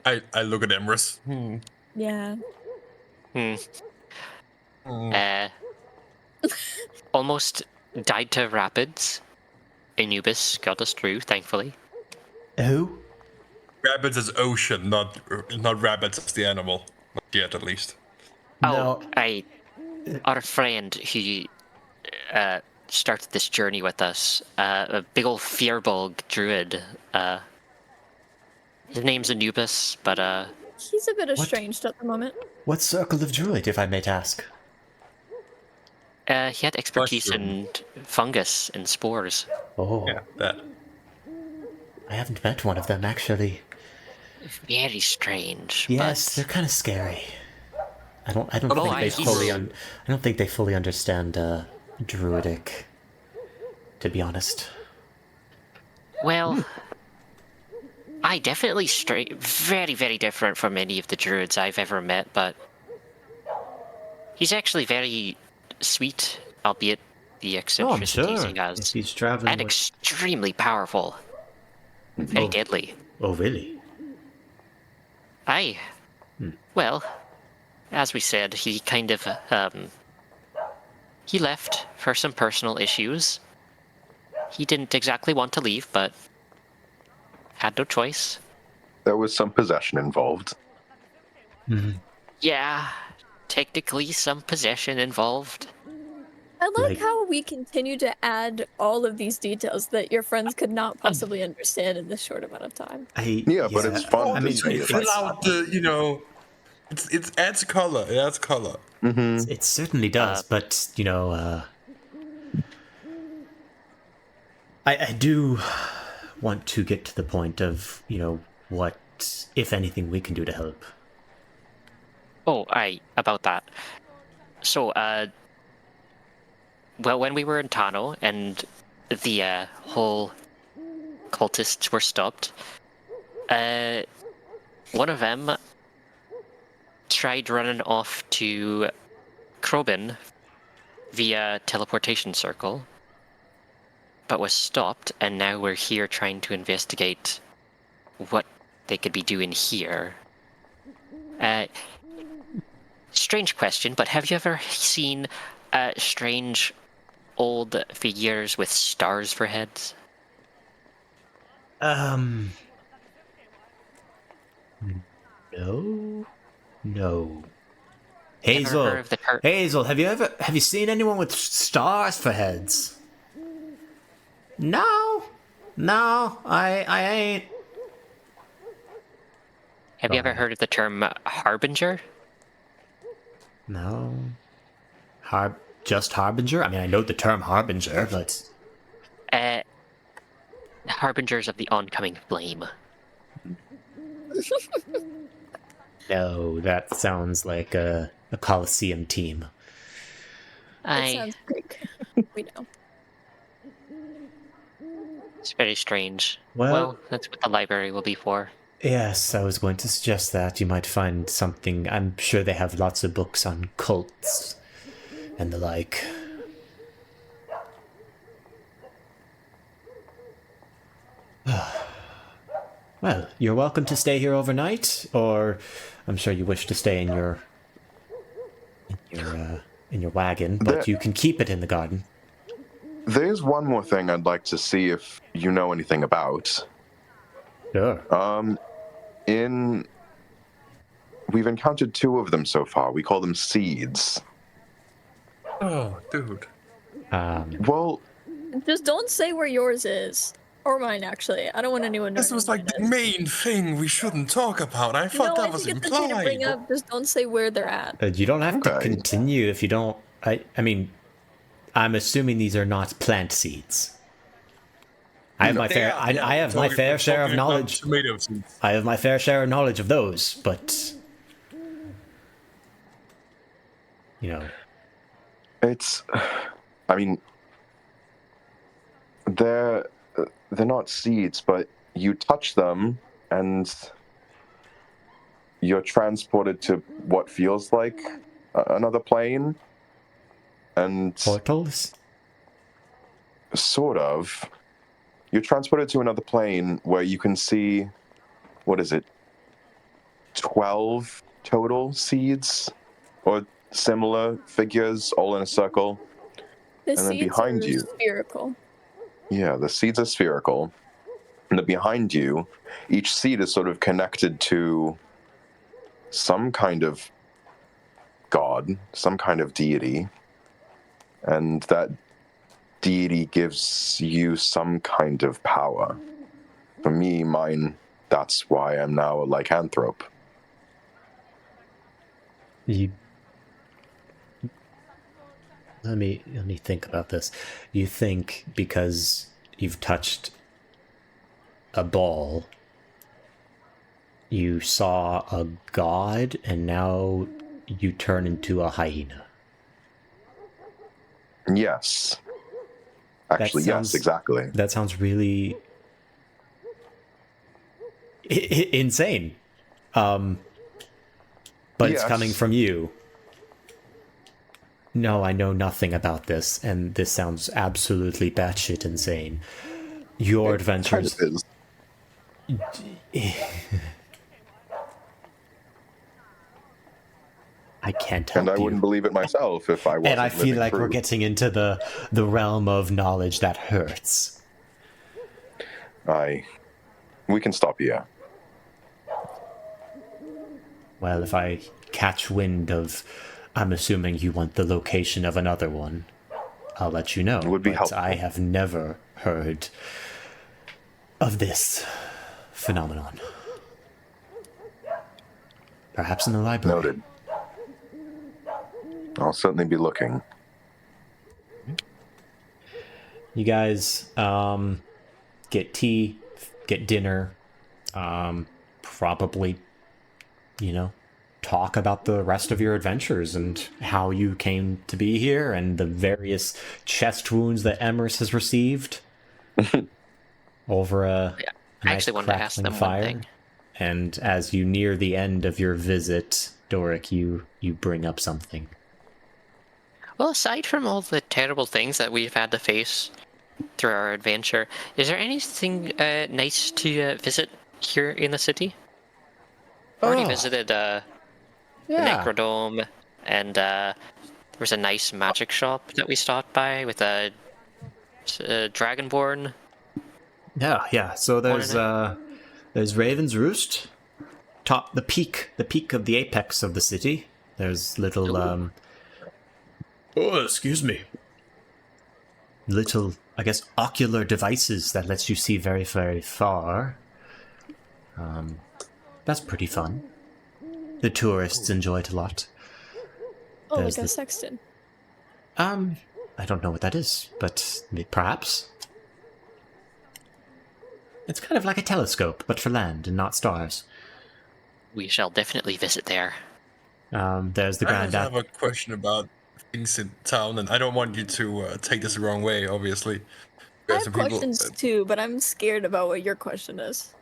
I look at Emrys. Yeah. Hmm. Hmm. Almost died to rapids. Anubis got us through, thankfully. Who? Rabbits is ocean, not rabbits as the animal. Not yet, at least. No. Our friend who started this journey with us, a big old fearbog druid. His name's Anubis, but He's a bit What? estranged at the moment. What circle of druid, if I may ask? he had expertise Mushroom. in fungus and spores. Oh, Yeah, that. I haven't met one of them actually. Very strange. Yes, but they're kind of scary. I don't think they he's- fully I don't think they fully understand druidic. To be honest. Well, I definitely very, very different from any of the druids I've ever met, but he's actually very sweet, albeit the eccentricities he has. If he's traveling And extremely powerful. Very deadly. Oh, really? Aye. Well, as we said, he kind of, he left for some personal issues. He didn't exactly want to leave, but had no choice. There was some possession involved. Yeah, technically some possession involved. I like Like- how we continue to add all of these details that your friends could not possibly understand in this short amount of time. Yeah, but it's fun I to mean, see it's, it. Fill out the, it adds color. It adds color. it certainly does, but I do want to get to the point of what, if anything, we can do to help. Oh, aye, about that. So, well, when we were in Tano and the whole cultists were stopped, one of them tried running off to Krobin via teleportation circle, but was stopped, and now we're here trying to investigate what they could be doing here. Strange question, but have you ever seen strange old figures with stars for heads? No. Ever Hazel, heard of the Hazel, have you seen anyone with stars for heads? No, I ain't. Have you ever heard of the term harbinger? No. Just harbinger? I mean, I know the term harbinger, but Harbingers of the oncoming flame. no, that sounds like a Coliseum team. That sounds Greek. We know. It's very strange. Well, that's what the library will be for. Yes, I was going to suggest that. You might find something. I'm sure they have lots of books on cults and the like. Well, you're welcome to stay here overnight, or I'm sure you wish to stay in your wagon, but you can keep it in the garden. There's one more thing I'd like to see if you know anything about. Sure. We've encountered two of them so far. We call them seeds. Oh, dude. Well, Just don't say where yours is. Or mine, actually. I don't want anyone to This know was where like mine the is. main thing we shouldn't talk about. I thought No, that I was think it's okay to bring implied. up. Just don't say where they're at. You don't have to Okay. continue if you don't. I mean, I'm assuming these are not plant seeds. I have my fair. I have my fair share of knowledge. Tomato seeds. I have my fair share of knowledge of those, but it's. I mean, they're not seeds, but you touch them, and you're transported to what feels like another plane, and Portals? sort of. You're transported to another plane where you can see, what is it, 12 total seeds or similar figures all in a circle. The And then seeds behind are you- spherical. Yeah, the seeds are spherical. And then behind you, each seed is sort of connected to some kind of god, some kind of deity. And that deity gives you some kind of power. For me, mine, that's why I'm now a lycanthrope. You... Let me think about this. You think because you've touched a ball, you saw a god, and now you turn into a hyena. Yes. Actually, sounds- yes, exactly. That sounds really insane. But it's Yes. coming from you. No, I know nothing about this, and this sounds absolutely batshit insane. Your adventures. Kind of is. I can't help And I you. wouldn't believe it myself if I wasn't. And I feel living like we're proof. getting into the realm of knowledge that hurts. We can stop here. Well, if I catch wind of, I'm assuming you want the location of another one, I'll let you know. It would be but helpful. I have never heard of this phenomenon. Perhaps in the library. Noted. I'll certainly be looking. You guys get tea, get dinner, probably, talk about the rest of your adventures and how you came to be here and the various chest wounds that Emrys has received over a I nice actually wanted to ask crackling them fire. one thing. And as you near the end of your visit, Doric, you bring up something. Well, aside from all the terrible things that we've had to face through our adventure, is there anything nice to visit here in the city? Already visited the Necrodome, and there was a nice magic shop that we stopped by with a Dragonborn. Yeah. So there's Raven's Roost, the peak of the apex of the city. There's little excuse me. Little, I guess, ocular devices that lets you see very, very far. That's pretty fun. The tourists enjoy it a lot. Oh, There's like a the- sexton. I don't know what that is, but perhaps. It's kind of like a telescope, but for land and not stars. We shall definitely visit there. There's the I Grand also have a question about things in town, and I don't want you to take this the wrong way, obviously. I There are have some people- questions too, but I'm scared about what your question is.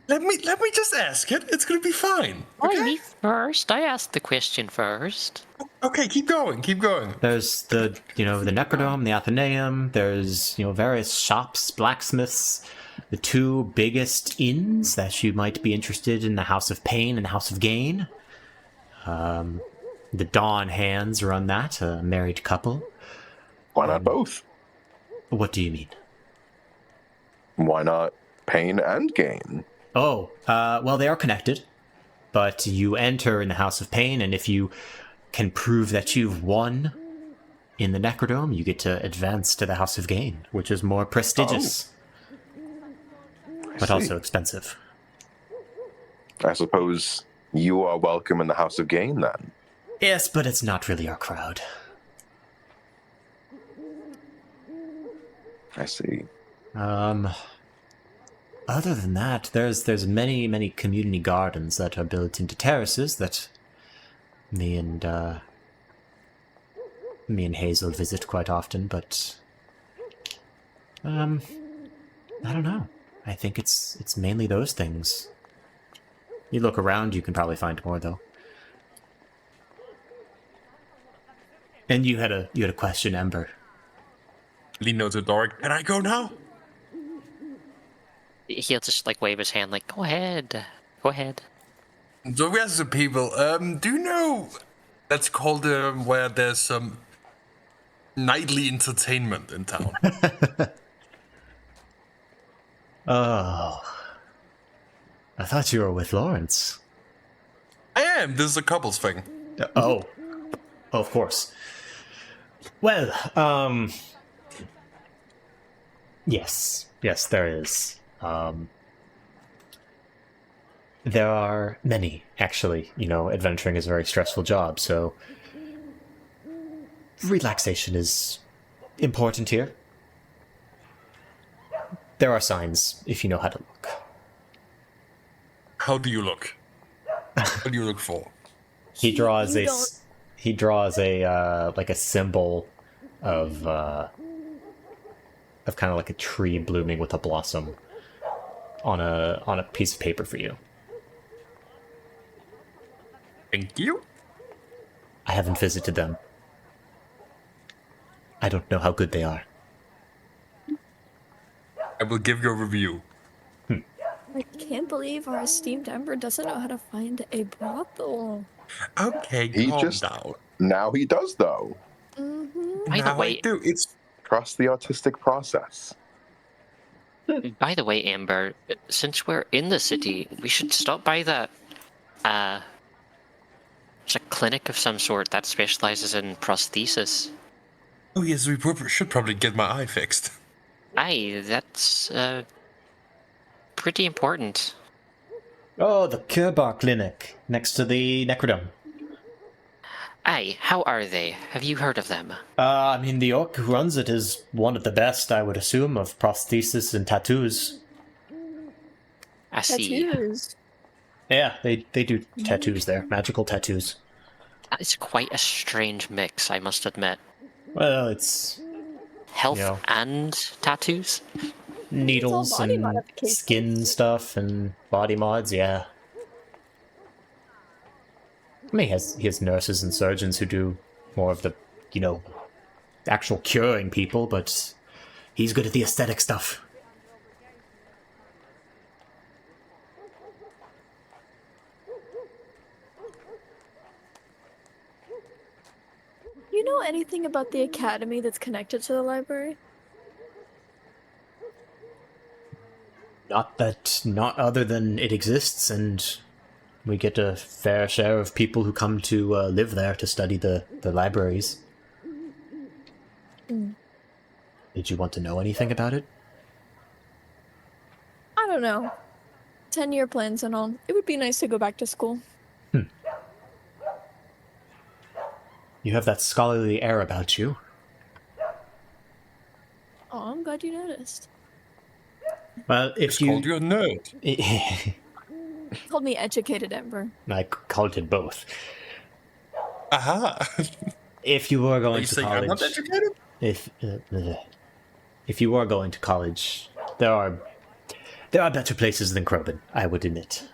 Let me just ask it. It's gonna be fine. Why Okay. me first? I asked the question first. Okay, keep going. Keep going. There's the Necrodome, the Athenaeum. There's various shops, blacksmiths, the two biggest inns that you might be interested in: the House of Pain and the House of Gain. The Dawn Hands run that, a married couple. Why not both? What do you mean? Why not pain and gain? Oh, well, they are connected, but you enter in the House of Pain, and if you can prove that you've won in the Necrodome, you get to advance to the House of Gain, which is more prestigious, but see. also expensive. I suppose you are welcome in the House of Gain then. Yes, but it's not really our crowd. I see. Other than that, there's many community gardens that are built into terraces that me and Hazel visit quite often, but I don't know. I think it's mainly those things. You look around, you can probably find more though. And you had a question, Ember. Lean over to Doric. Can I go now? He'll just like wave his hand, like, "Go ahead, go ahead." So we ask the people. Do you know? Let's call them where there's some nightly entertainment in town. Oh, I thought you were with Lawrence. I am. This is a couples thing. Oh, of course. Well, yes, there is. There are many, actually. You know, adventuring is a very stressful job, so relaxation is important here. There are signs if you know how to look. How do you look? What do you look for? He draws You a don't- he draws a like a symbol of kind of like a tree blooming with a blossom on a piece of paper for you. Thank you. I haven't visited them. I don't know how good they are. I will give you a review. I can't believe our esteemed Ember doesn't know how to find a brothel. Okay, He calm just- down. Now he does, though. Mm-hmm. By the Now way- I do. It's Trust the artistic process. By the way, Amber, since we're in the city, we should stop by that. It's a clinic of some sort that specializes in prosthesis. oh yes, we should probably get my eye fixed. Aye, that's pretty important. Oh, the Kerbar Clinic next to the Necrodome. Aye, how are they? Have you heard of them? I mean, the orc who runs it is one of the best, I would assume, of prosthesis and tattoos. I see. Tattoos. Yeah, they do tattoos there, magical tattoos. That is quite a strange mix, I must admit. Well, it's Health Yeah. and tattoos? needles body and modifications. skin stuff and body mods, yeah. I mean, he has nurses and surgeons who do more of the, you know, actual curing people, but he's good at the aesthetic stuff. You know anything about the academy that's connected to the library? Not other than it exists, and we get a fair share of people who come to live there to study the libraries. Did you want to know anything about it? I don't know. 10-year plans and all. It would be nice to go back to school. You have that scholarly air about you. Oh, I'm glad you noticed. Well, if Called you a nerd. Called me educated, Ember. I called it both. Aha. If you were Are going you to saying I'm not college, educated? if you were going to college, there are better places than Crobin, I would admit.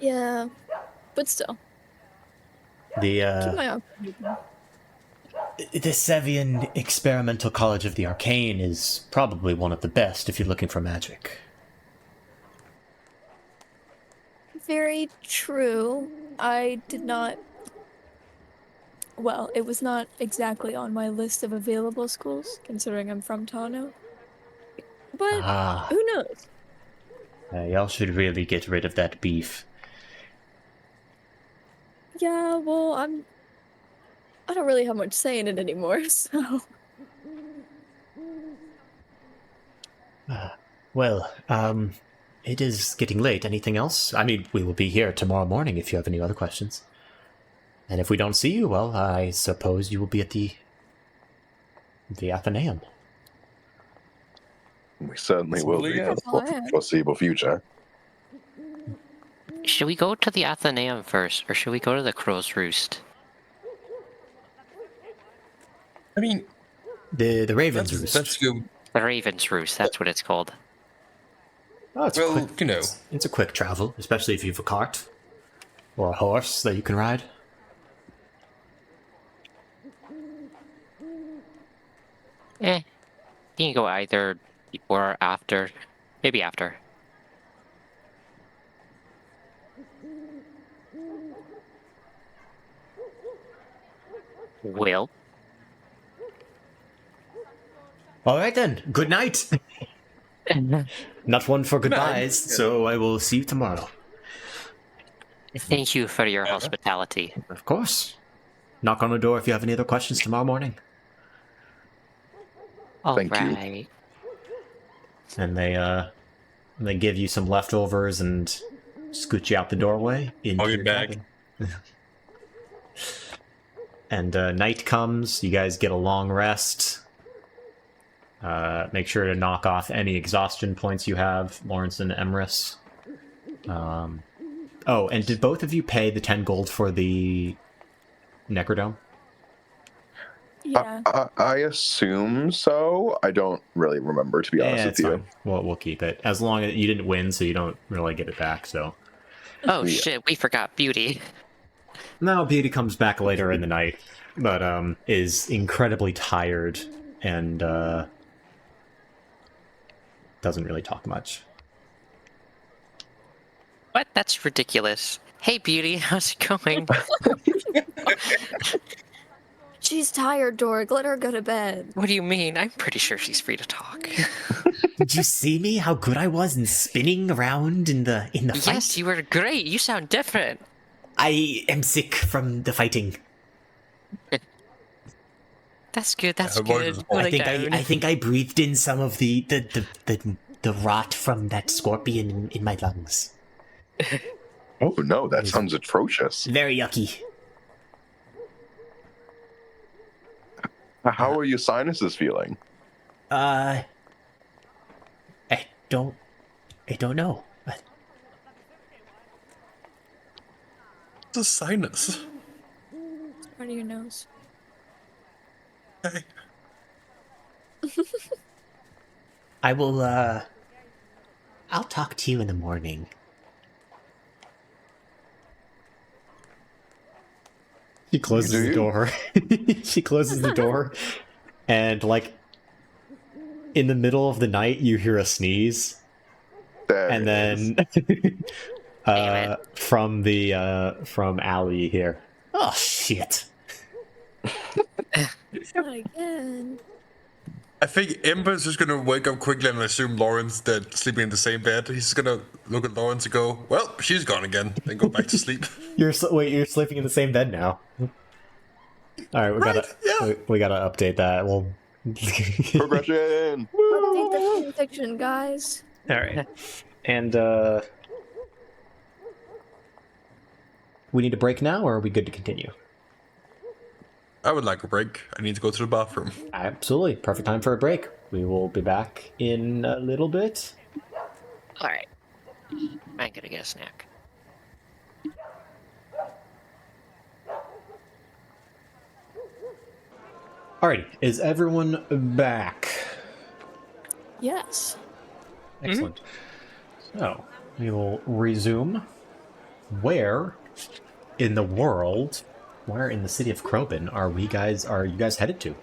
Yeah, but still. Keep The my option open. Sevian Experimental College of the Arcane is probably one of the best if you're looking for magic. Very true. I did not. Well, it was not exactly on my list of available schools, considering I'm from Tano. But Ah, who knows? y'all should really get rid of that beef. Yeah, well, I don't really have much say in it anymore, so. Well, it is getting late. Anything else? I mean, we will be here tomorrow morning if you have any other questions. And if we don't see you, well, I suppose you will be at the Athenaeum. We certainly will be Yeah. for the foreseeable future. Should we go to the Athenaeum first, or should we go to the Crow's Roost? I mean, The Raven's let's Roost. go. The Raven's Roost, that's what it's called. Oh, it's Well, quick. you know. It's a quick travel, especially if you have a cart or a horse that you can ride. You can go either before or after. Maybe after. Will. All right then. Good night. Not one for goodbyes, so I will see you tomorrow. Thank you for your hospitality. Of course. Knock on the door if you have any other questions tomorrow morning. Thank you. Alright. And they give you some leftovers and scoot you out the doorway into I'll your get back. cabin. And night comes. You guys get a long rest. Make sure to knock off any exhaustion points you have, Lawrence and Emrys. Oh, and did both of you pay the 10 gold for the Necrodome? Yeah. I assume so. I don't really remember, to be honest with it's you. fine. We'll keep it. As long as you didn't win, so you don't really get it back, so... Oh shit, we forgot Beauty. No, Beauty comes back later in the night, but is incredibly tired and doesn't really talk much. What? That's ridiculous. Hey Beauty, how's it going? She's tired, Dorg. Let her go to bed. What do you mean? I'm pretty sure she's free to talk. Did you see me? How good I was in spinning around in the fight? Yes, you were great. You sound different. I am sick from the fighting. That's good. That's her voice good. is Put it I down. think I breathed in some of the rot from that scorpion in my lungs. Oh no, that sounds atrocious. Very yucky. How are your sinuses feeling? I don't know. It's a sinus. Part of your nose. Okay. I will, I'll talk to you in the morning. She closes Do the you? door. She closes the door, and, like, in the middle of the night, you hear a sneeze, There and it then, Damn from Allie here. Oh, shit. Not again. I think Emrys just gonna wake up quickly and assume Lawrence that sleeping in the same bed. He's gonna look at Lawrence and go, "Well, she's gone again," then go back to sleep. You're you're sleeping in the same bed now. All right, we gotta update that. We'll Progression. Update the fan fiction, guys. All right, and we need a break now, or are we good to continue? I would like a break. I need to go to the bathroom. Absolutely, perfect time for a break. We will be back in a little bit. Alright. I'm gonna get a snack. Alrighty, is everyone back? Yes. Excellent. So we will resume. Where in the world, where in the city of Krobin are you guys headed to?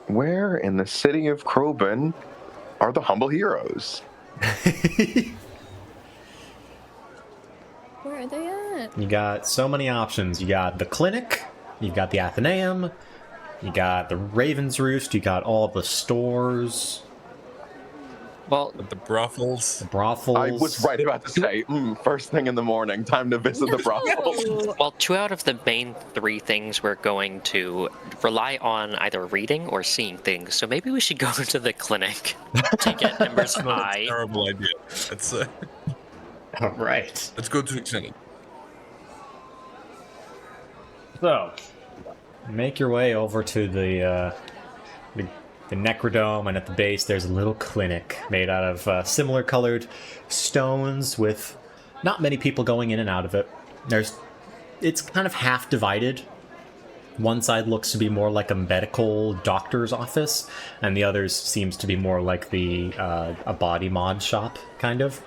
Where in the city of Krobin are the humble heroes? Where are they at? You got so many options. You got the clinic, you've got the Athenaeum, you got the Raven's Roost, you got all the stores, Well, But the brothels. the brothels. I was right about to say, first thing in the morning, time to visit the brothel. well, 2 out of the main 3 things we're going to rely on either reading or seeing things. So maybe we should go to the clinic to get Ember's eye. Terrible idea. Let's All right. let's go to the clinic. So, make your way over to the Necrodome, and at the base there's a little clinic made out of similar colored stones with not many people going in and out of it. It's kind of half divided. One side looks to be more like a medical doctor's office, and the other seems to be more like a body mod shop, kind of.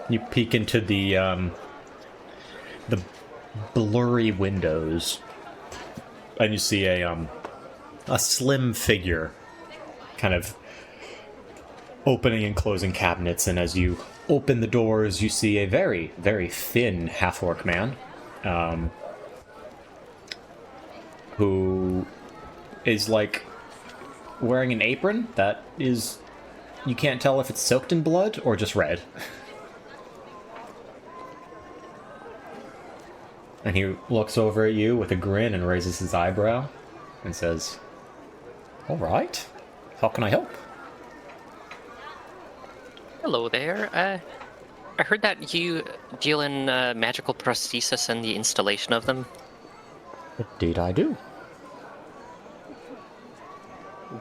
You peek into the blurry windows, and you see a slim figure kind of opening and closing cabinets, and as you open the doors, you see a very, very thin half-orc man, who is, like, wearing an apron that is... You can't tell if it's soaked in blood or just red. And he looks over at you with a grin and raises his eyebrow and says, "All right, how can I help?" Hello there. I heard that you deal in magical prosthesis and the installation of them. Indeed I do.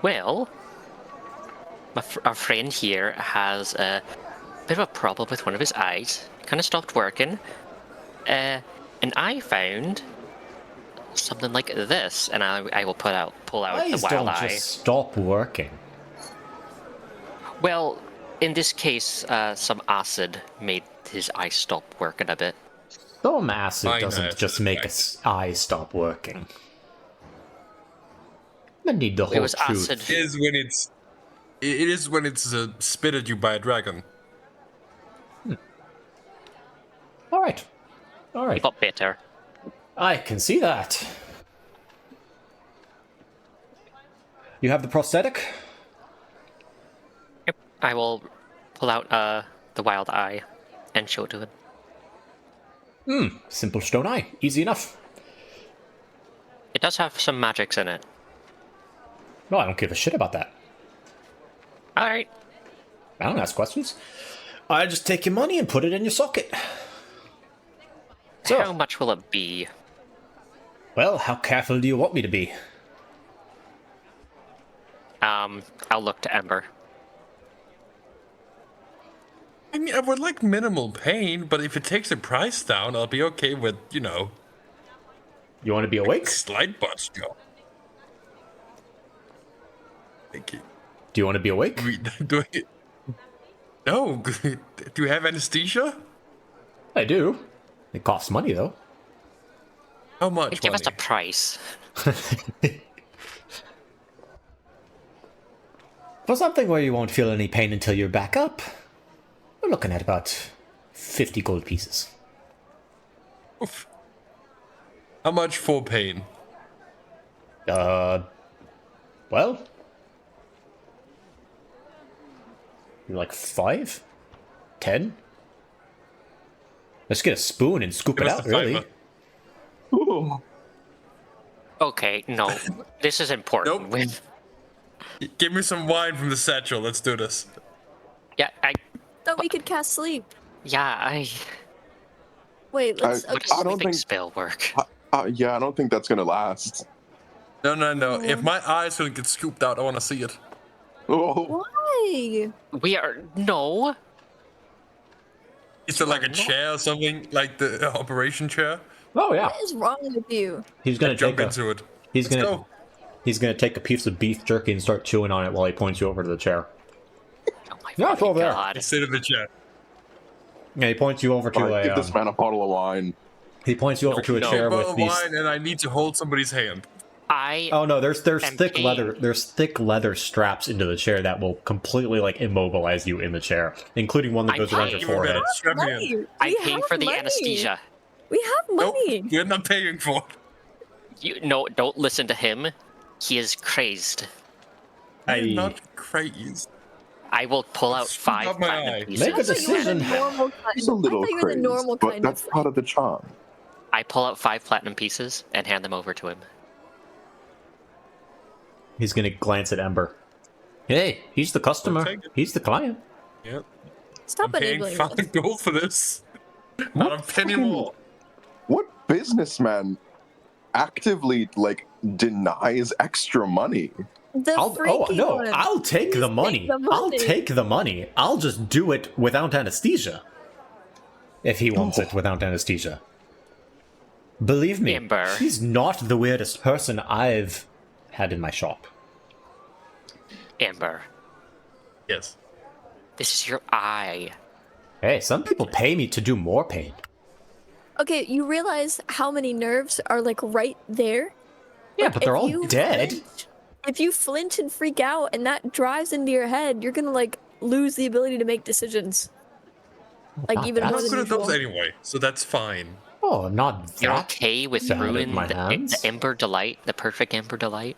Well, our friend here has a bit of a problem with one of his eyes. Kind of stopped working. And I found something like this, and I will pull out Eyes the wild don't eye. just stop working. Well, in this case, some acid made his eye stop working a bit. Some acid I know, doesn't it's just make effective. an eye stop working. I need the whole It was truth. acid. It is when it's spit at you by a dragon. All right. All right. It got better. I can see that. You have the prosthetic? Yep. I will pull out the wild eye and show it to him. Simple stone eye. Easy enough. It does have some magics in it. No, I don't give a shit about that. Alright. I don't ask questions. I just take your money and put it in your socket. So, How much will it be? well, how careful do you want me to be? I'll look to Ember. I mean, I would like minimal pain, but if it takes the price down, I'll be okay with, You want to be awake? slight butt job. Thank you. Do you want to be awake? No. Do you have anesthesia? I do. It costs money, though. How much Give us a money? price. For something where you won't feel any pain until you're back up, we're looking at about 50 gold pieces. Oof. How much for pain? Well... like 5? 10? Let's get a spoon and scoop Give it us out, the really. fiver. Ooh. Okay, no. This is important. Nope. With Give me some wine from the satchel. Let's do this. yeah, Thought we could cast sleep. Wait, let's. I Okay. don't sleeping think- spell work. Yeah, I don't think that's gonna last. No. If my eye's gonna get scooped out, I want to see it. Oh, Why? We are no. Is there like a chair or something, like the operation chair? Oh, yeah. What is wrong with you? He's gonna Jump take into it. He's Let's gonna go. he's gonna take a piece of beef jerky and start chewing on it while he points you over to the chair. Oh my Yeah, it's fucking over there. god. Sit in the chair. Yeah, he points you over to I give this a man a bottle of wine. he points you over to a no. chair Bottle with of these. wine, and I need to hold somebody's hand. Oh no, there's I'm thick paying. leather. There's thick leather straps into the chair that will completely like immobilize you in the chair, including one that I'm goes around your paying. forehead. Strap me in. Money. I'm We paying have for the money. anesthesia. We have Nope, money. we're not paying for it. Don't listen to him. He is crazed. We're not crazy. I will pull out Scoop 5 out my platinum eye. pieces. Make a I thought you were the decision. normal kind. He's a little I thought you were the normal crazy, but kind that's of. part of the charm. I pull out 5 platinum pieces and hand them over to him. He's gonna glance at Ember. Hey, he's the customer. take it. He's the client. Yep. Stop I'm paying enabling 5 this. gold for this. Not a penny more. What businessman actively denies extra money? The freaky one. I'll take Please the money. take the I'll money. take the money. I'll just do it without anesthesia. If he wants it without anesthesia. Believe me, Amber. she's not the weirdest person I've had in my shop. Amber, Yes. this is your eye. Hey, some people pay me to do more pain. Okay, you realize how many nerves are like right there? Yeah, Like, but they're if all you dead. If you flinch and freak out and that drives into your head, you're gonna like lose the ability to make decisions. Like Not even that more I'm than good at those usual. anyway, so that's fine. Oh, not You're that. okay with bad at ruining my the hands. Ember Delight, the perfect Ember Delight?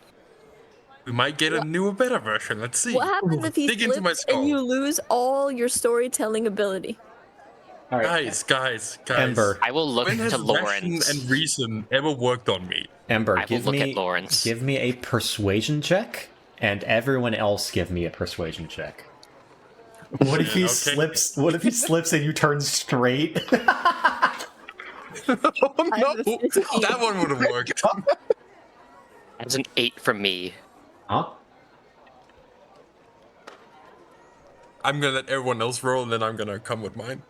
We might get a newer, better version. Let's see. What happens if he Dig into my slips and you skull. lose all your storytelling ability? All right, Guys. Ember. I will look When has to ration Lawrence. and reason ever worked on me? Ember, I will look at Lawrence. give me a persuasion check, and everyone else give me a persuasion check. What if he Okay. slips? What if he slips and you turn straight? Oh no! I have a 15. That one would have worked. That's an 8 from me. Huh? I'm gonna let everyone else roll, and then I'm gonna come with mine.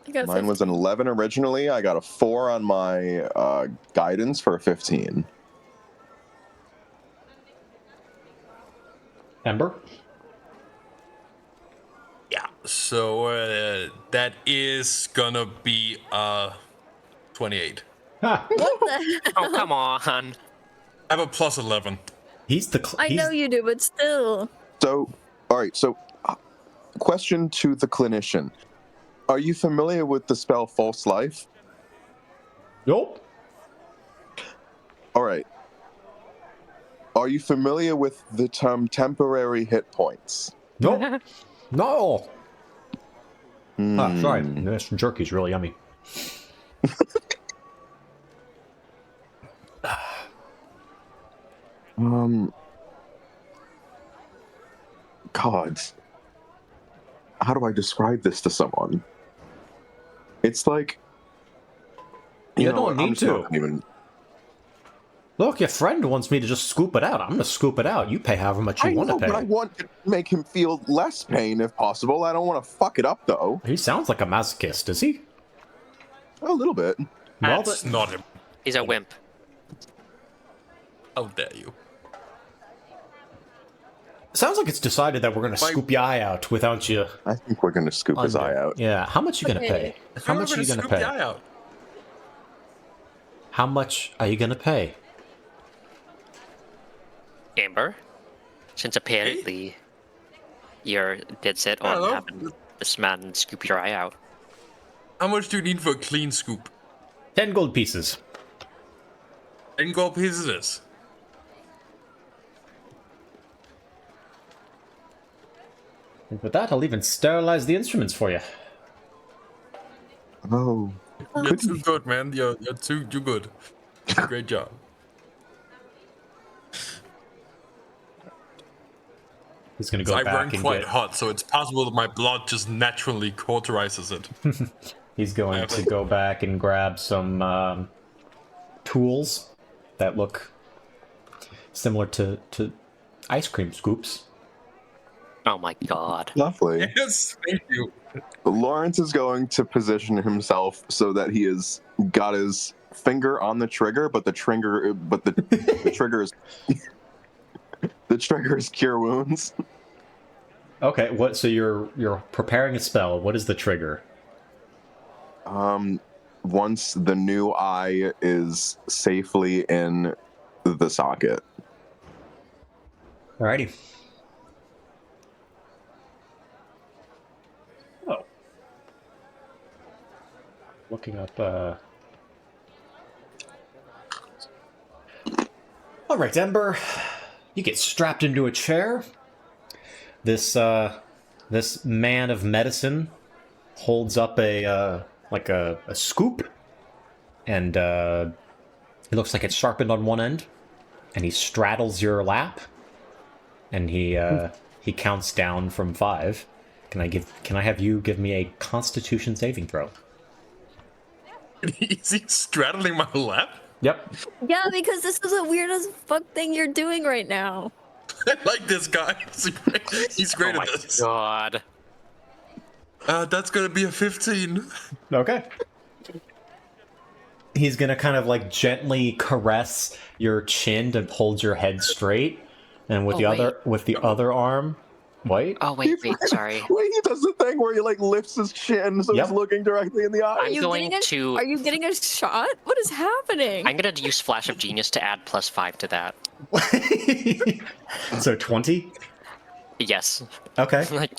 I got a Mine was an 11 originally. I got a 4 on my guidance for a 15. Ember? Yeah. So that is gonna be 28. Ha! What the Oh, come on. I have a plus 11. He's the. I know you do, but still. So, all right. So, question to the clinician: are you familiar with the spell False Life? Nope. All right. Are you familiar with the term temporary hit points? Nope. No. Ah, sorry. This jerky's really yummy. God, how do I describe this to someone? It's like You know don't what, I'm need just not to. Even, Look, your friend wants me to just scoop it out. I'm gonna scoop it out. You pay however much you I want know, to but I pay. want to make him feel less pain if possible. I don't want to fuck it up though. He sounds like a masochist, does he? A little bit. Well, That's but- not him. He's a wimp. How dare you? Sounds like it's decided that we're gonna Like- scoop your eye out without you. I think we're gonna scoop his eye out. Yeah. How much you gonna pay? How We're much are you gonna scoop the pay? eye out. How much are you gonna pay? Amber, since apparently you're dead set on Hello? having this man scoop your eye out. How much do you need for a clean scoop? 10 gold pieces. 10 gold pieces it is. And with that, I'll even sterilize the instruments for you. Oh, You're too good, man. You're too good. Great job. He's gonna go I back run and quite get. hot, so it's possible that my blood just naturally cauterizes it. He's going to go back and grab some tools that look similar to ice cream scoops. Oh my god. lovely. Yes, thank you. Lawrence is going to position himself so that he has got his finger on the trigger, but the trigger is the trigger is cure wounds. Okay, what? So you're preparing a spell. What is the trigger? Once the new eye is safely in the socket. Alrighty. Oh. Looking up, Alright, Ember. You get strapped into a chair. This man of medicine holds up a scoop, and it looks like it's sharpened on one end, and he straddles your lap, and he counts down from 5. Can I have you give me a Constitution saving throw? Is he straddling my lap? Yep. Yeah, because this is a weird as fuck thing you're doing right now. I like this guy. He's great Oh at my this. god. That's gonna be a 15. Okay. he's gonna kind of like gently caress your chin to hold your head straight, and with the other arm, wait. Oh wait, sorry. Wait, he does the thing where he like lifts his chin so he's looking directly in the eye. I'm going to. Are you getting a shot? What is happening? I'm gonna use Flash of Genius to add +5 to that. So 20. Yes. Okay. Like,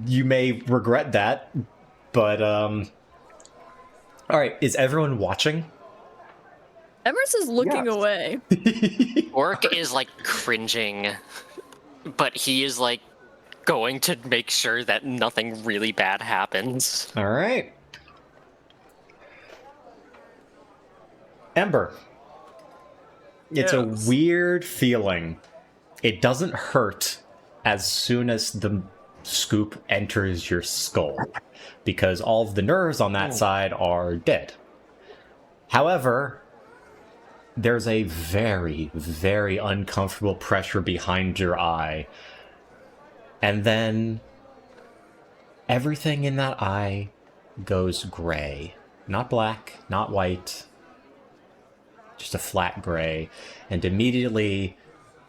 You may regret that, but all right. Is everyone watching? Emrys is looking away. Orc is like cringing, but he is like going to make sure that nothing really bad happens. All right. Ember. It's a weird feeling. It doesn't hurt as soon as the scoop enters your skull, because all of the nerves on that side are dead. However, there's a very, very uncomfortable pressure behind your eye. And then everything in that eye goes gray. Not black, not white, just a flat gray. And immediately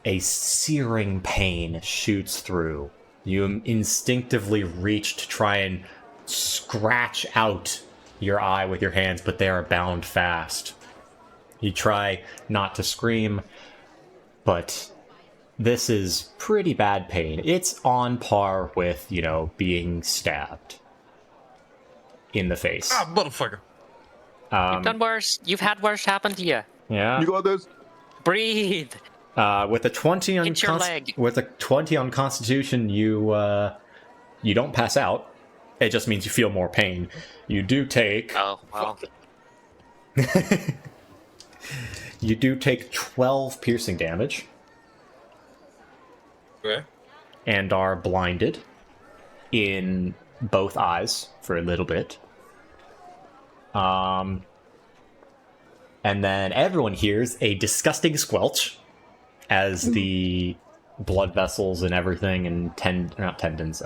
a searing pain shoots through. You instinctively reach to try and scratch out your eye with your hands, but they are bound fast. You try not to scream, but this is pretty bad pain. It's on par with, being stabbed in the face. Ah, motherfucker. You've done worse. You've had worse happen to you. Yeah. You got this. Breathe. With a 20 on Hit your leg. With a 20 on Constitution, you don't pass out. It just means you feel more pain. You do take. Oh well. You do take 12 piercing damage Okay. and are blinded in both eyes for a little bit. And then everyone hears a disgusting squelch as the blood vessels and everything and not tendons,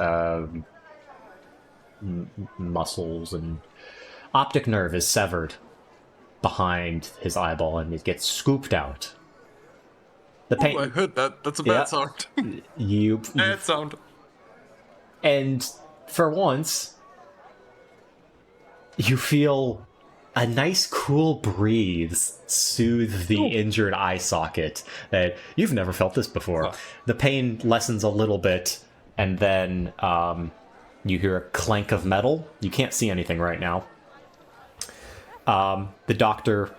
muscles and optic nerve is severed behind his eyeball and it gets scooped out. The pain. Oh, I heard that. That's a bad sound. Bad sound. And for once, you feel a nice cool breeze soothe the injured eye socket. That you've never felt this before. Oh. The pain lessens a little bit, and then you hear a clank of metal. You can't see anything right now. The doctor,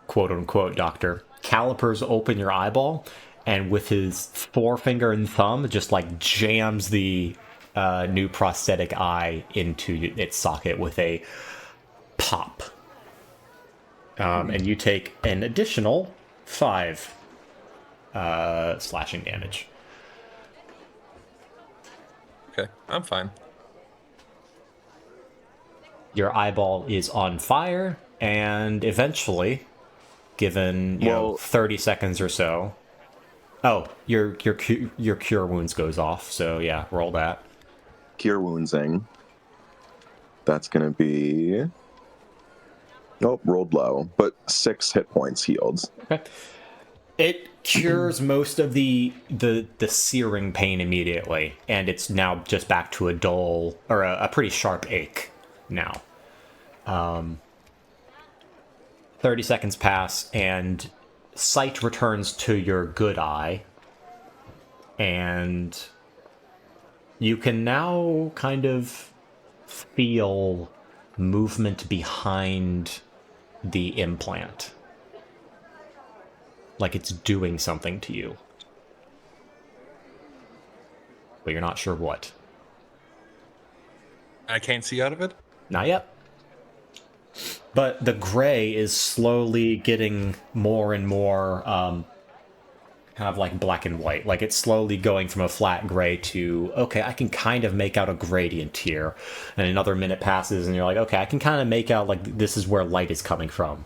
quote unquote doctor, calipers open your eyeball, and with his forefinger and thumb just like jams the new prosthetic eye into its socket with a pop. And you take an additional 5 slashing damage. Okay, I'm fine. Your eyeball is on fire, and eventually, given 30 seconds or so, your cure wounds goes off. So yeah, roll that. Cure woundsing. That's gonna be. Nope, rolled low, but 6 hit points healed. Okay. It cures most of the searing pain immediately, and it's now just back to a dull or a pretty sharp ache now. 30 seconds pass, and sight returns to your good eye, and you can now kind of feel movement behind the implant. Like it's doing something to you. But you're not sure what. I can't see out of it? Not yet. But the gray is slowly getting more and more kind of like black and white. Like it's slowly going from a flat gray to, okay, I can kind of make out a gradient here. And another minute passes and you're like, okay, I can kind of make out like this is where light is coming from.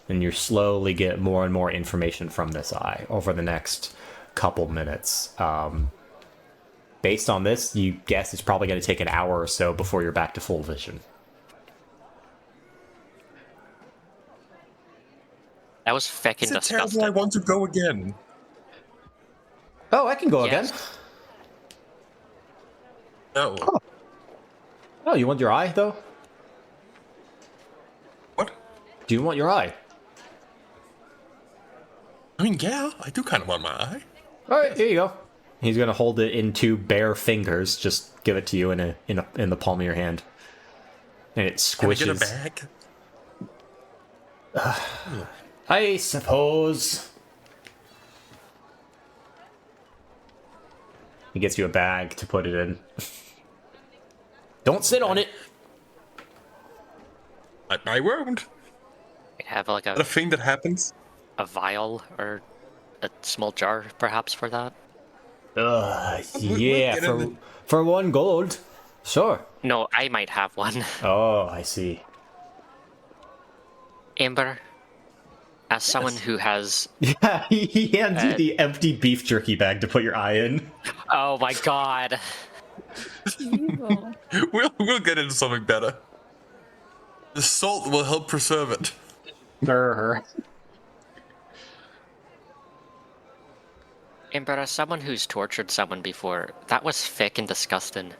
And you slowly get more and more information from this eye over the next couple minutes. Based on this, you guess it's probably going to take an hour or so before you're back to full vision. That was fucking Is it disgusting. terrible? I want to go again. Oh, I can go Yes. again. No. Oh, you want your eye, though? What? Do you want your eye? I mean, yeah, I do kind of want my eye. All right, here you go. He's gonna hold it in two bare fingers. Just give it to you in the palm of your hand, and it Can I get a squishes. bag? I suppose. He gets you a bag to put it in. Don't sit on it. I won't. We have like Is that a thing that happens? a vial or a small jar, perhaps, for that. We'll Yeah, get in for 1 gold. Sure. No, I might have one. Oh, I see. Amber, as someone who has... Yeah, he hands you the empty beef jerky bag to put your eye in. Oh my god. Evil. We'll get into something better. The salt will help preserve it. Amber, as someone who's tortured someone before, that was thick and disgusting.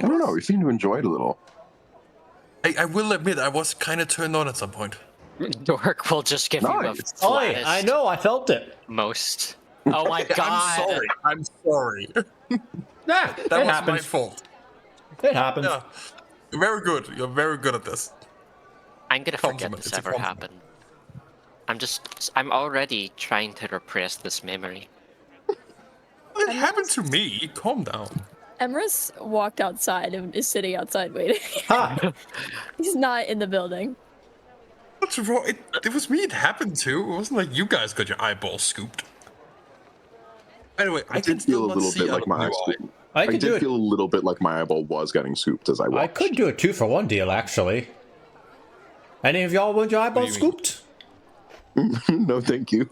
I don't know. You seem to enjoy it a little. I will admit, I was kind of turned on at some point. Dork will just give you a Nice. Oi, flattest I know, I felt it. most. Oh my god. I'm sorry. Yeah, That it was happens. my fault. It happens. Yeah. You're very good. You're very good at this. I'm gonna forget Compliment. this It's a ever compliment. happened. I'm already trying to repress this memory. It happened to me. Calm down. Emrys walked outside and is sitting outside waiting. Ha! He's not in the building. What's wrong? It was me it happened to. It wasn't like you guys got your eyeballs scooped. Anyway, I can did feel still a not little see bit out like of my blue eye. eye. I I could do did it. feel a little bit like my eyeball was getting scooped as I watched. I could do a 2-for-1 deal, actually. Any of y'all want your eyeball do you mean? scooped? No, thank you.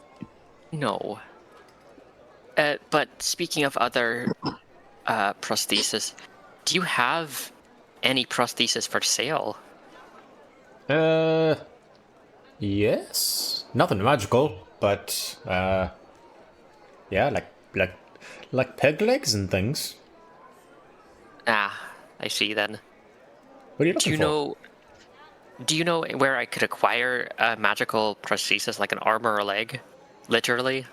No. But speaking of other prosthesis, do you have any prosthesis for sale? Yes. Nothing magical, but yeah, like peg legs and things. Ah, I see then. What are you looking for? Do you know where I could acquire a magical prosthesis, like an arm or a leg? Literally.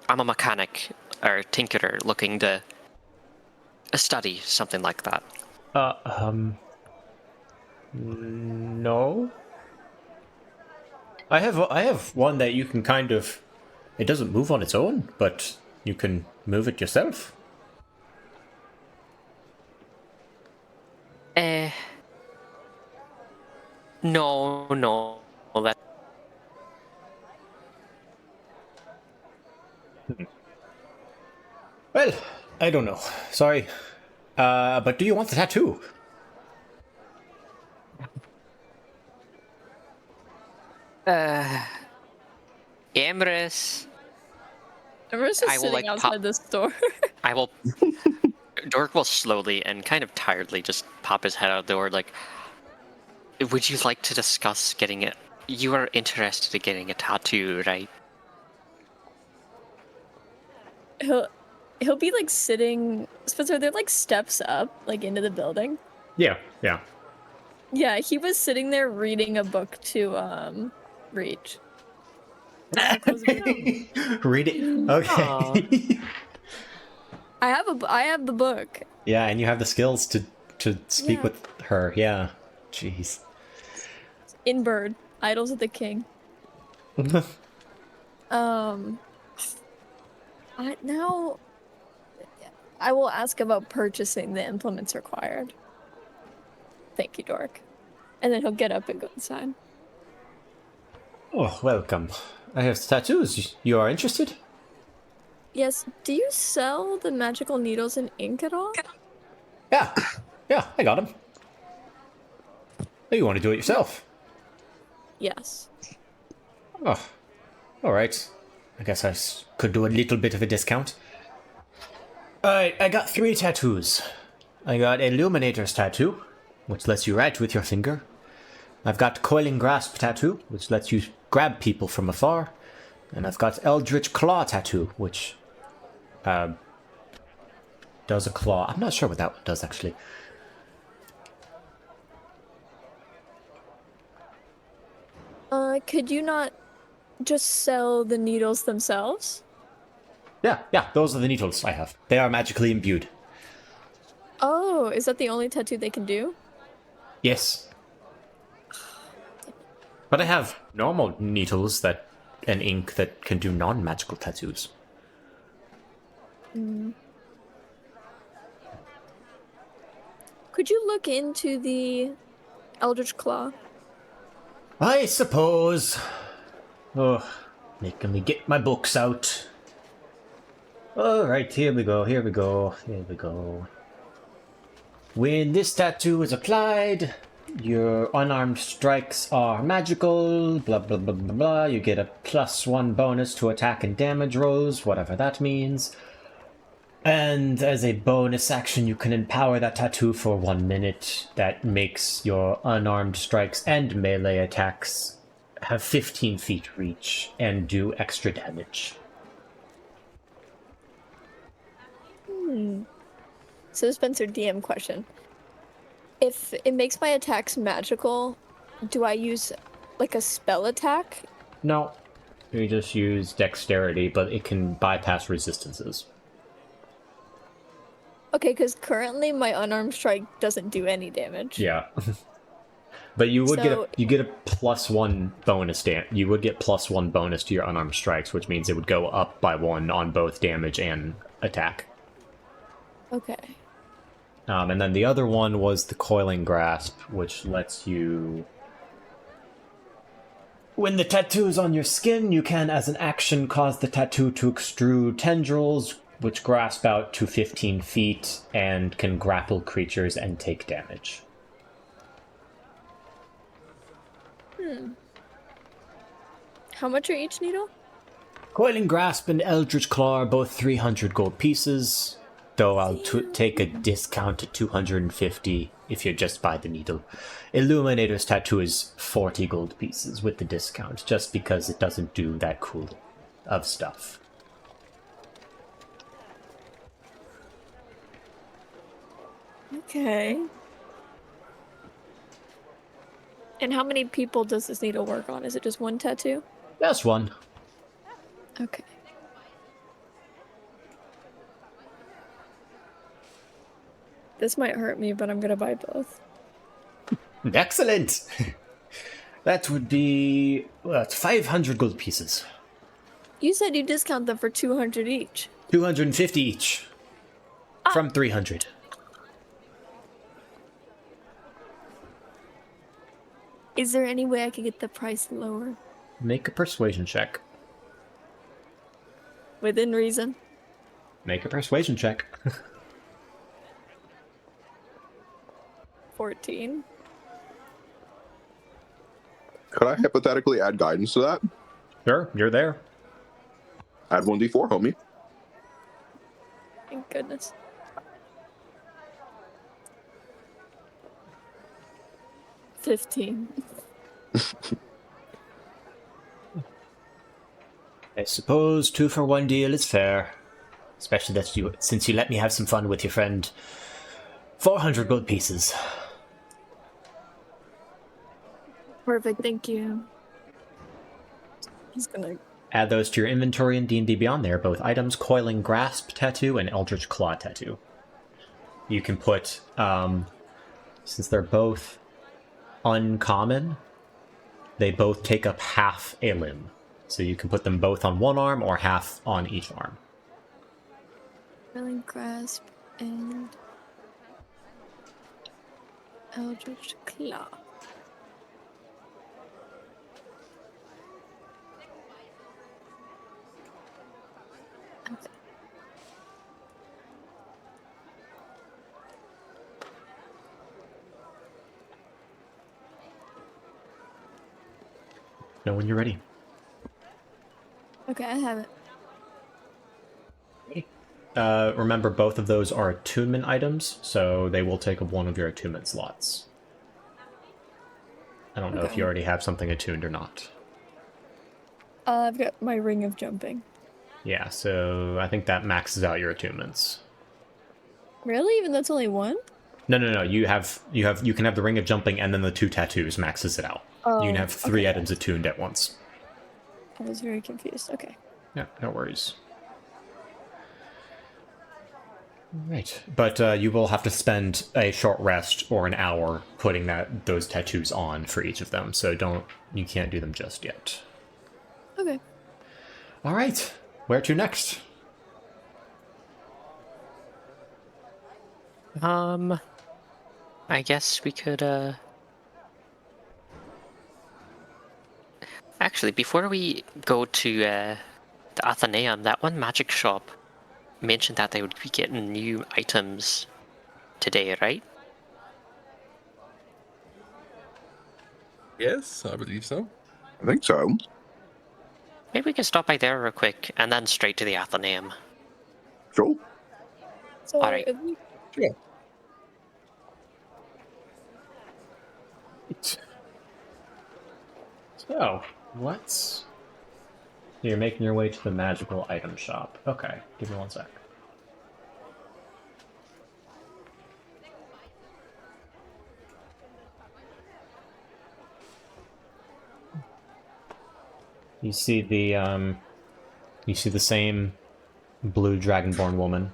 I'm a mechanic or tinkerer looking to study something like that. No. I have one that you can kind of. It doesn't move on its own, but you can move it yourself. No. That Well, I don't know. Sorry. But do you want the tattoo? Emrys, Emrys is I will, sitting like, outside pop- the store. I will. Dork will slowly and kind of tiredly just pop his head out the door, like, would you like to discuss getting it? You are interested in getting a tattoo, right? He'll be like sitting. Spencer, they're like steps up, like into the building. Yeah. Yeah, he was sitting there reading a book to reach. Read it. Okay. I have the book. Yeah, and you have the skills to speak Yeah. with her. Yeah. Jeez. In Bird, Idols of the King. I will ask about purchasing the implements required. Thank you, Dork. And then he'll get up and go inside. Oh, welcome. I have tattoos. You are interested? Yes, do you sell the magical needles and ink at all? Yeah, I got them. Oh, you want to do it yourself? Yes. Oh, all right. I guess could do a little bit of a discount. Alright, I got 3 tattoos. I got Illuminator's tattoo, which lets you write with your finger. I've got Coiling Grasp tattoo, which lets you grab people from afar. And I've got Eldritch Claw tattoo, which does a claw. I'm not sure what that one does, actually. Could you not just sell the needles themselves? Yeah, those are the needles I have. They are magically imbued. Oh, is that the only tattoo they can do? Yes. But I have normal needles and ink that can do non-magical tattoos. Could you look into the Eldritch Claw? I suppose. Oh, making me get my books out. Alright, here we go. When this tattoo is applied, your unarmed strikes are magical, blah blah blah blah blah. You get a +1 bonus to attack and damage rolls, whatever that means. And as a bonus action, you can empower that tattoo for 1 minute. That makes your unarmed strikes and melee attacks have 15 feet reach and do extra damage. So Spencer, DM question. If it makes my attacks magical, do I use like a spell attack? No, you just use dexterity, but it can bypass resistances. Okay, because currently my unarmed strike doesn't do any damage. Yeah. But you would So- get a +1 bonus you would get +1 bonus to your unarmed strikes, which means it would go up by 1 on both damage and attack. Okay. And then the other one was the Coiling Grasp, which lets you... When the tattoo is on your skin, you can, as an action, cause the tattoo to extrude tendrils, which grasp out to 15 feet and can grapple creatures and take damage. How much are each needle? Coiling Grasp and Eldritch Claw are both 300 gold pieces, though I'll take a discount to 250 if you just buy the needle. Illuminator's tattoo is 40 gold pieces with the discount, just because it doesn't do that cool of stuff. Okay. And how many people does this needle work on? Is it just one tattoo? Just one. Okay. This might hurt me, but I'm gonna buy both. Excellent! That would be... well, that's 500 gold pieces. You said you discount them for 200 each. 250 each. From 300. Is there any way I could get the price lower? Make a persuasion check. Within reason? Make a persuasion check. 14. Could I hypothetically add guidance to that? Sure, you're there. Add 1d4, homie. Thank goodness. $15. I suppose 2 for 1 deal is fair. Especially since you let me have some fun with your friend. 400 gold pieces. Perfect, thank you. He's gonna... Add those to your inventory in D&D Beyond. They are both items, Coiling Grasp tattoo and Eldritch Claw tattoo. You can put, since they're both uncommon, they both take up half a limb. So you can put them both on one arm or half on each arm. Really grasp and... Eldritch Claw. Okay. Know when you're ready. Okay, I have it. Remember, both of those are attunement items, so they will take up one of your attunement slots. I don't know if you already have something attuned or not. I've got my ring of jumping. Yeah, so I think that maxes out your attunements. Really? Even though it's only one? No. You can have the ring of jumping and then the 2 tattoos maxes it out. You can Oh, have 3 okay. items attuned at once. I was very confused. Okay. Yeah, no worries. Right, but you will have to spend a short rest or an hour putting those tattoos on for each of them. So you can't do them just yet. Okay. All right, where to next? I guess we could, Actually, before we go to, the Athenaeum, that one magic shop mentioned that they would be getting new items today, right? Yes, I believe so. I think so. Maybe we can stop by there real quick, and then straight to the Athenaeum. Sure. So, Alright. Sure. So, you're making your way to the magical item shop. Okay, give me 1 sec. You see the same blue dragonborn woman.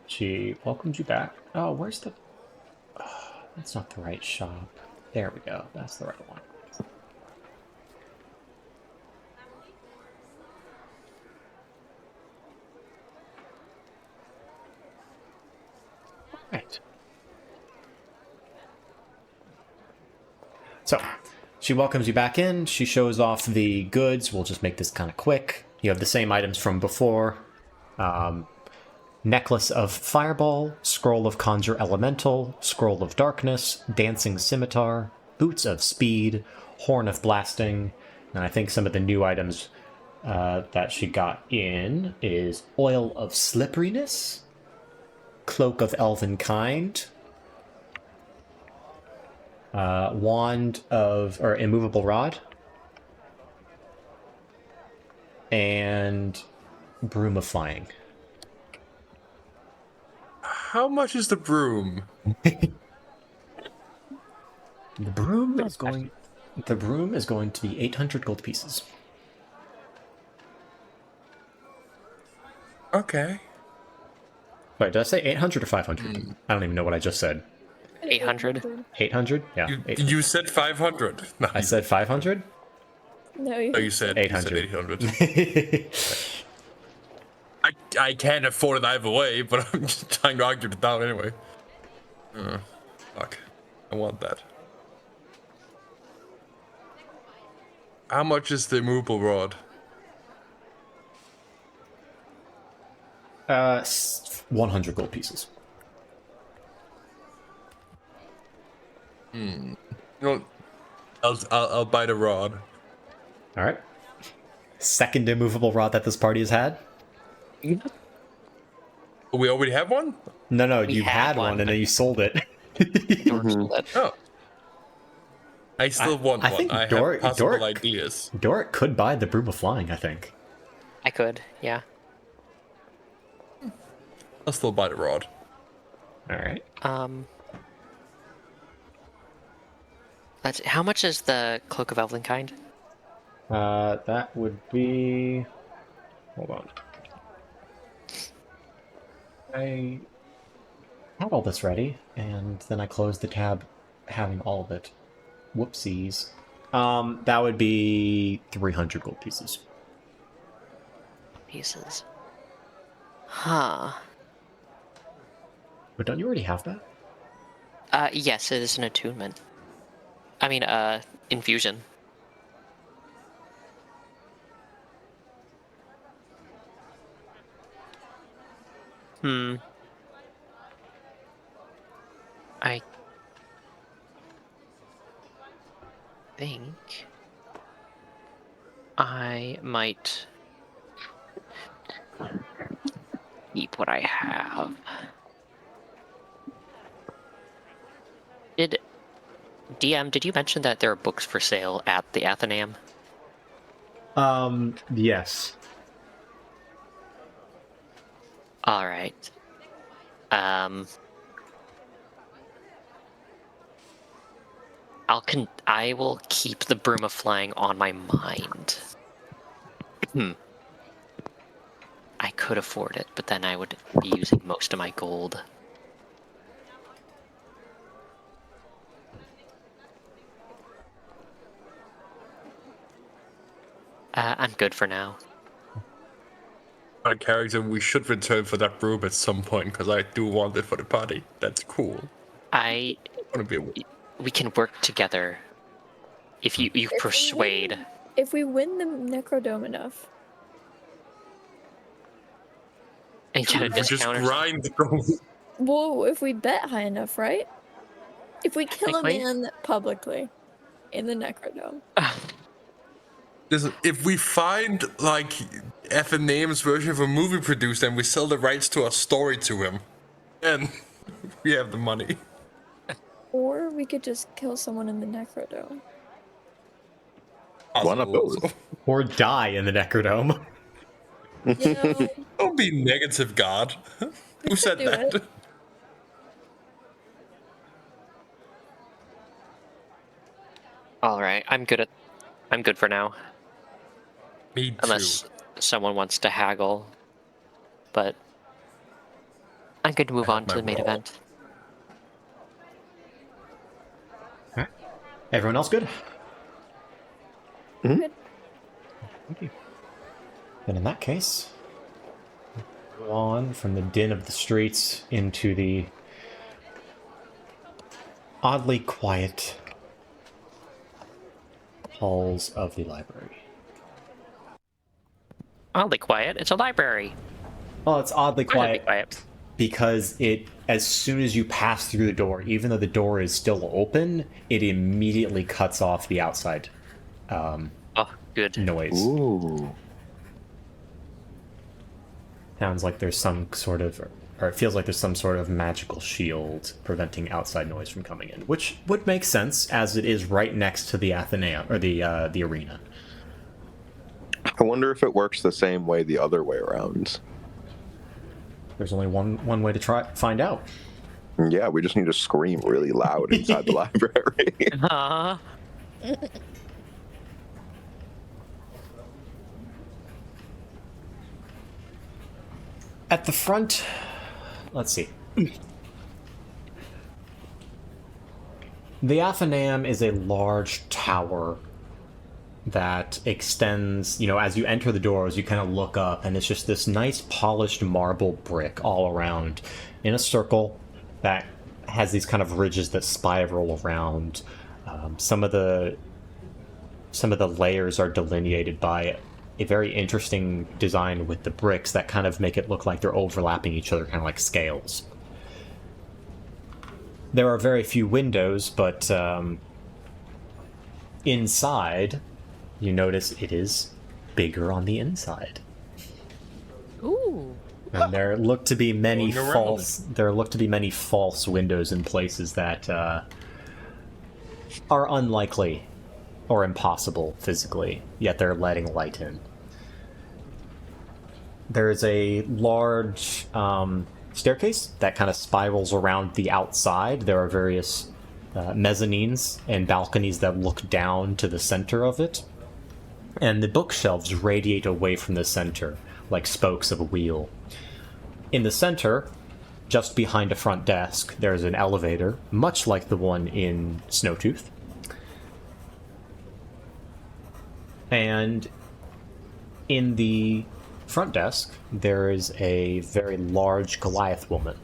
She welcomes you back. Oh, where's the... Oh, that's not the right shop. There we go. That's the right one. Right. So, she welcomes you back in. She shows off the goods. We'll just make this kind of quick. You have the same items from before. Necklace of Fireball, Scroll of Conjure Elemental, Scroll of Darkness, Dancing Scimitar, Boots of Speed, Horn of Blasting, and I think some of the new items that she got in is Oil of Slipperiness, Cloak of Elven Kind, Immovable Rod, and Broom of Flying. How much is the broom? The broom is going to be 800 gold pieces. Okay. Wait, did I say 800 or 500? I don't even know what I just said. 800? 800? Yeah. You said 500. No, I said 500? No, you said 800. 800. I can't afford it either way, but I'm just trying to argue it down anyway. Fuck. I want that. How much is the immovable rod? 100 gold pieces. You know, I'll buy the rod. All right. Second immovable rod that this party has had? We already have one? No, We you had had one one, and then you sold it. Oh. I still want I one. think I have Doric- possible Doric- ideas. Doric could buy the Broom of Flying, I think. I could, yeah. I'll still buy the rod. All right. How much is the Cloak of Elven Kind? That would be... Hold on. I had all this ready, and then I closed the tab having all of it. Whoopsies. That would be 300 gold pieces. Pieces. Huh. But don't you already have that? Yes, it is an attunement. I mean, infusion. I think I might keep what I have. DM, did you mention that there are books for sale at the Athenaeum? Yes. All right. I will keep the Broom of Flying on my mind. I could afford it, but then I would be using most of my gold. I'm good for now. My character, we should return for that broom at some point, because I do want it for the party. That's cool. I want to be. We can work together if you persuade. If we win the Necrodome enough. And get a Just discount. grind the gold. Well, if we bet high enough, right? If we kill a man publicly in the Necrodome. Listen, if we find, like, Athenaeum's version of a movie produced and we sell the rights to our story to him, then we have the money. Or we could just kill someone in the Necrodome. One of those. Or die in the Necrodome. You know, Don't be negative, God. Who said do that? it. All right, I'm good for now. Me too. Unless someone wants to haggle, but I'm going to move on to the main event. Everyone else good? Good. Thank you. Then in that case, go on from the din of the streets into the oddly quiet halls of the library. Oddly quiet. It's a library. Well, it's oddly Why not be quiet quiet? because as soon as you pass through the door, even though the door is still open, it immediately cuts off the outside Oh, good. noise. Ooh. Sounds like there's some sort of, or it feels like there's some sort of magical shield preventing outside noise from coming in, which would make sense as it is right next to the Athenaeum, or the arena. I wonder if it works the same way the other way around. There's only one way to find out. Yeah, we just need to scream really loud inside the library. At the front, let's see. The Athenaeum is a large tower that extends, as you enter the doors, you kind of look up, and it's just this nice polished marble brick all around in a circle that has these kind of ridges that spiral around. Some of the layers are delineated by a very interesting design with the bricks that kind of make it look like they're overlapping each other, kind of like scales. There are very few windows, but inside, you notice it is bigger on the inside. Ooh. And there look to be many Going around. false windows in places that are unlikely or impossible physically, yet they're letting light in. There's a large staircase that kind of spirals around the outside. There are various mezzanines and balconies that look down to the center of it. And the bookshelves radiate away from the center, like spokes of a wheel. In the center, just behind a front desk, there's an elevator, much like the one in Snowtooth. And in the front desk, there is a very large Goliath woman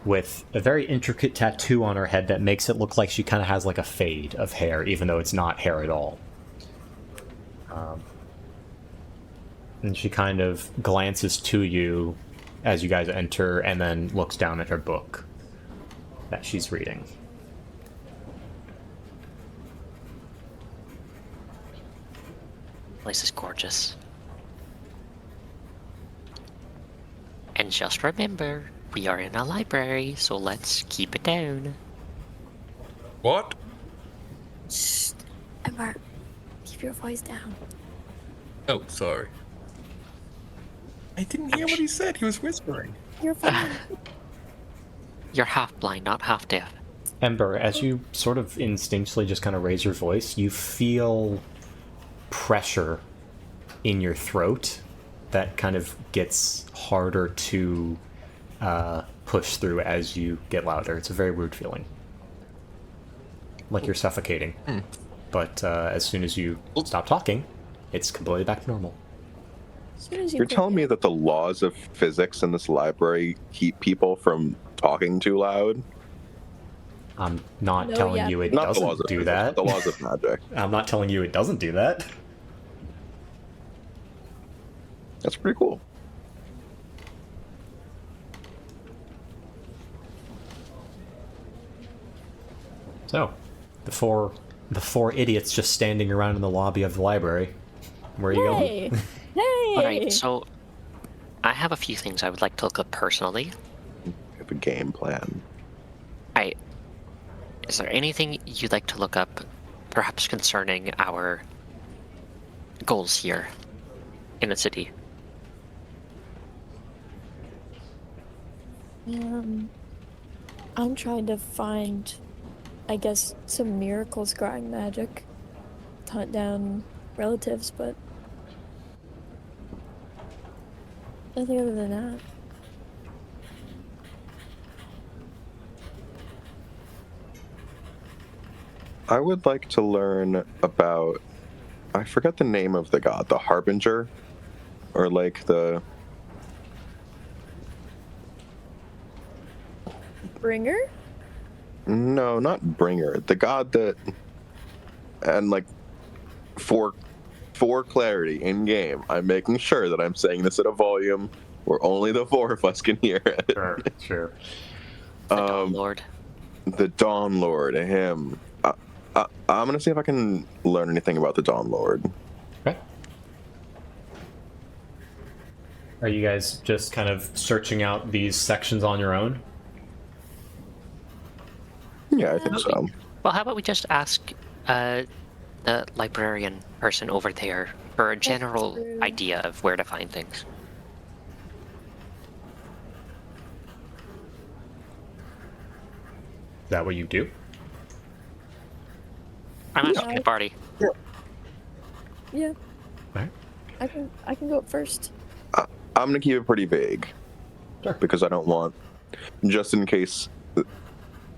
with a very intricate tattoo on her head that makes it look like she kind of has like a fade of hair, even though it's not hair at all. And she kind of glances to you as you guys enter and then looks down at her book that she's reading. Place is gorgeous. And just remember, we are in a library, so let's keep it down. What? Shh. Ember, keep your voice down. Oh, sorry. I didn't hear what he said. He was whispering. You're fine. You're half blind, not half deaf. Ember, as you sort of instinctually just kind of raise your voice, you feel pressure in your throat that kind of gets harder to push through as you get louder. It's a very weird feeling. Like you're suffocating. But as soon as you stop talking, it's completely back to normal. As soon as You're quit- telling me that the laws of physics in this library keep people from talking too loud? I'm not No, telling yeah. you it Not the laws doesn't of do physics, that. but the laws of magic. I'm not telling you it doesn't do that. That's pretty cool. So, the four idiots just standing around in the lobby of the library. Where are you Hey! going? Hey! Alright, so I have a few things I would like to look up personally. You have a game plan. Is there anything you'd like to look up, perhaps concerning our goals here in the city? I'm trying to find, I guess, some miracle scrying magic to hunt down relatives, but nothing other than that. I would like to learn about. I forgot the name of the god, the Harbinger? Or like the. Bringer? No, not Bringer. The god that. And like. For clarity in game, I'm making sure that I'm saying this at a volume where only the four of us can hear it. Sure. The Dawn Lord. The Dawn Lord, him. I'm gonna see if I can learn anything about the Dawn Lord. Okay. Are you guys just kind of searching out these sections on your own? Yeah, I think so. Well, how about we just ask the librarian person over there for a general true. idea of where to find things? Is that what you do? I'm asking the party. Yeah, Alright. I can go up first. I'm gonna keep it pretty vague. Sure. Because I don't want, just in case,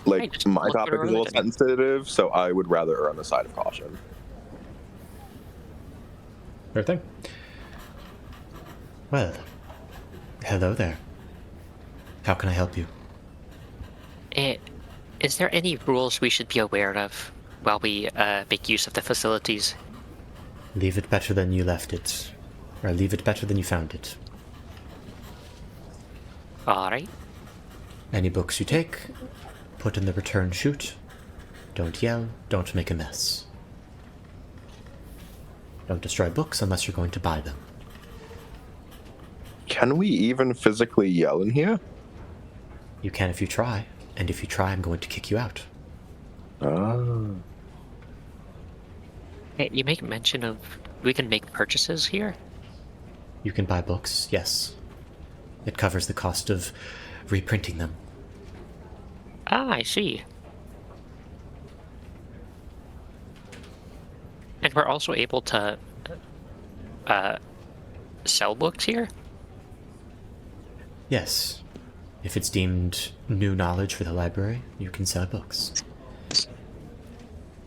like, Hey, just my look topic for is a little religion. sensitive, so I would rather err on the side of caution. Fair thing. Well, hello there. How can I help you? Is there any rules we should be aware of while we make use of the facilities? Leave it better than you left it. Or leave it better than you found it. Alright. Any books you take, put in the return chute. Don't yell, don't make a mess. Don't destroy books unless you're going to buy them. Can we even physically yell in here? You can if you try, and if you try, I'm going to kick you out. Oh. Hey, you make mention of we can make purchases here? You can buy books, yes. It covers the cost of reprinting them. Ah, I see. And we're also able to sell books here? Yes. If it's deemed new knowledge for the library, you can sell books.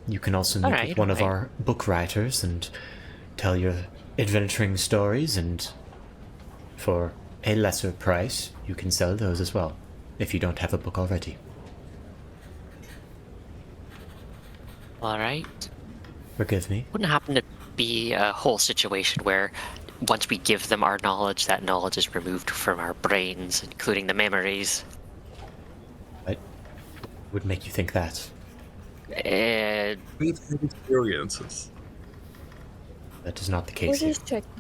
You can also meet Alright, with one of alright. our book writers and tell your adventuring stories, and for a lesser price, you can sell those as well, if you don't have a book already. Alright. Forgive me. Wouldn't happen to be a whole situation where once we give them our knowledge, that knowledge is removed from our brains, including the memories? What would make you think that? We've had experiences. That is not the We're case here. just checking.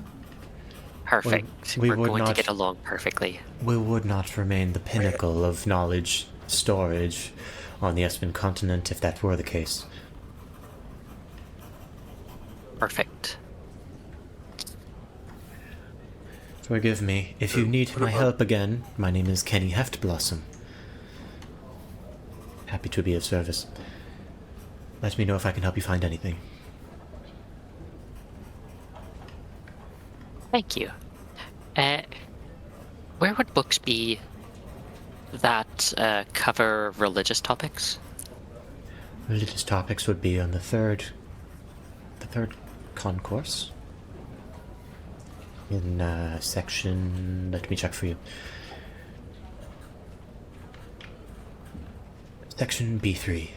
Perfect. we We're would going to not- get along perfectly. We would not remain the pinnacle of knowledge storage on the Espen continent if that were the case. Perfect. Forgive me. If you need my help again, my name is Kenny Heftblossom. Happy to be of service. Let me know if I can help you find anything. Thank you. Where would books be that cover religious topics? Religious topics would be on the third concourse. In section... let me check for you. Section B3.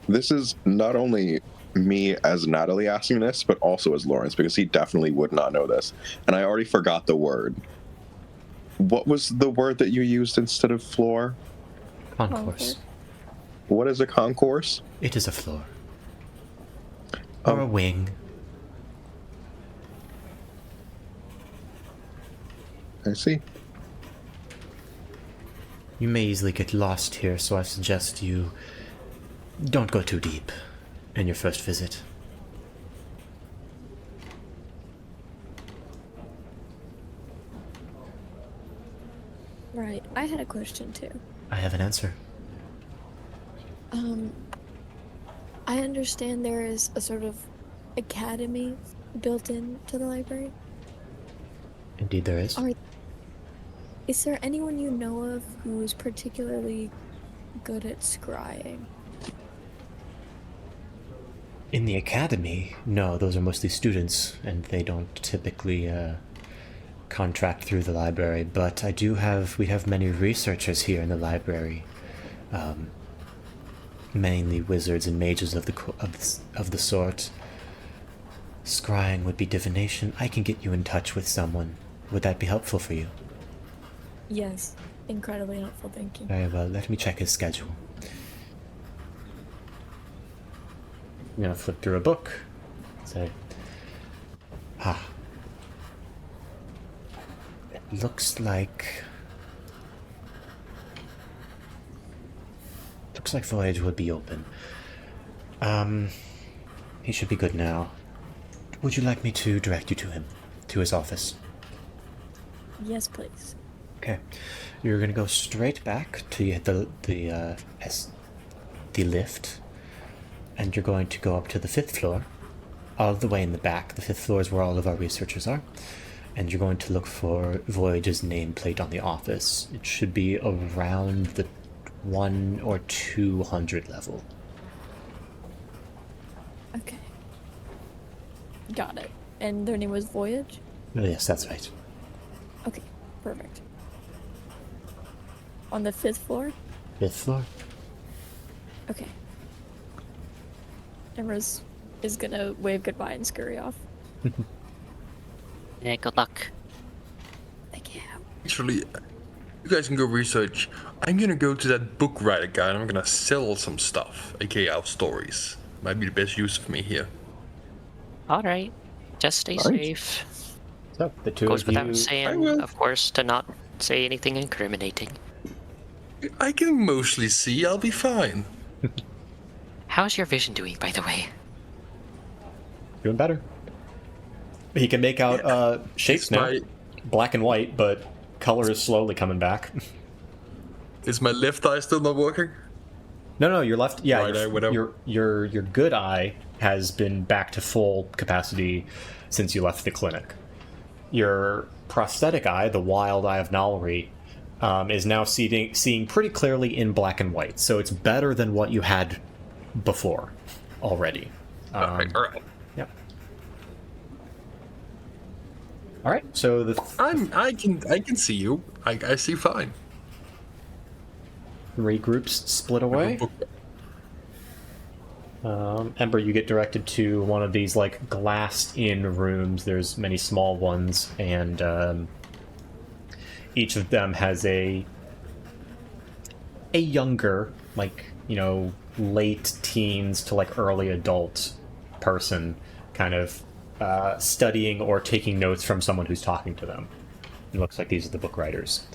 This is not only me as Natalie asking this, but also as Lawrence, because he definitely would not know this. And I already forgot the word. What was the word that you used instead of floor? Concourse. What is a concourse? It is a floor. Or a wing. I see. You may easily get lost here, so I suggest you don't go too deep in your first visit. Right. I had a question too. I have an answer. I understand there is a sort of academy built into the library. Indeed there is. Is there anyone you know of who is particularly good at scrying? In the academy, no, those are mostly students, and they don't typically contract through the library. But we have many researchers here in the library, mainly wizards and mages of the sort. Scrying would be divination. I can get you in touch with someone. Would that be helpful for you? Yes, incredibly helpful, thank you. Very well. Let me check his schedule. I'm gonna flip through a book. Say, it looks like Voyage would be open. He should be good now. Would you like me to direct you to him, to his office? Yes, please. Okay, you're gonna go straight back to the lift, and you're going to go up to the 5th floor, all the way in the back. The 5th floor is where all of our researchers are, and you're going to look for Voyage's nameplate on the office. It should be around the 100 or 200 level. Okay. Got it. And their name was Voyage? Oh, yes, that's right. Okay, perfect. On the 5th floor? 5th floor? Okay. Emrys is gonna wave goodbye and scurry off. Yeah, good luck. Thank you. Actually, you guys can go research. I'm gonna go to that book writer guy and I'm gonna sell some stuff, aka our stories. Might be the best use of me here. Alright. Just stay safe. So, the two Goes of you... without I saying, will. of course, to not say anything incriminating. I can mostly see, I'll be fine. How's your vision doing, by the way? Doing better. He can make out shapes It's now. Black and white, but color is slowly coming back. Is my left eye still not working? No, your left... Yeah, Right eye, whatever. your good eye has been back to full capacity since you left the clinic. Your prosthetic eye, the wild eye of Nalri, is now seeing pretty clearly in black and white. So it's better than what you had before already. Alright. Yep. All right. So I can see you. I see fine. 3 groups split away. Ember, you get directed to one of these like glassed-in rooms. There's many small ones, and each of them has a younger, like, late teens to like early adult person, kind of studying or taking notes from someone who's talking to them. It looks like these are the book writers.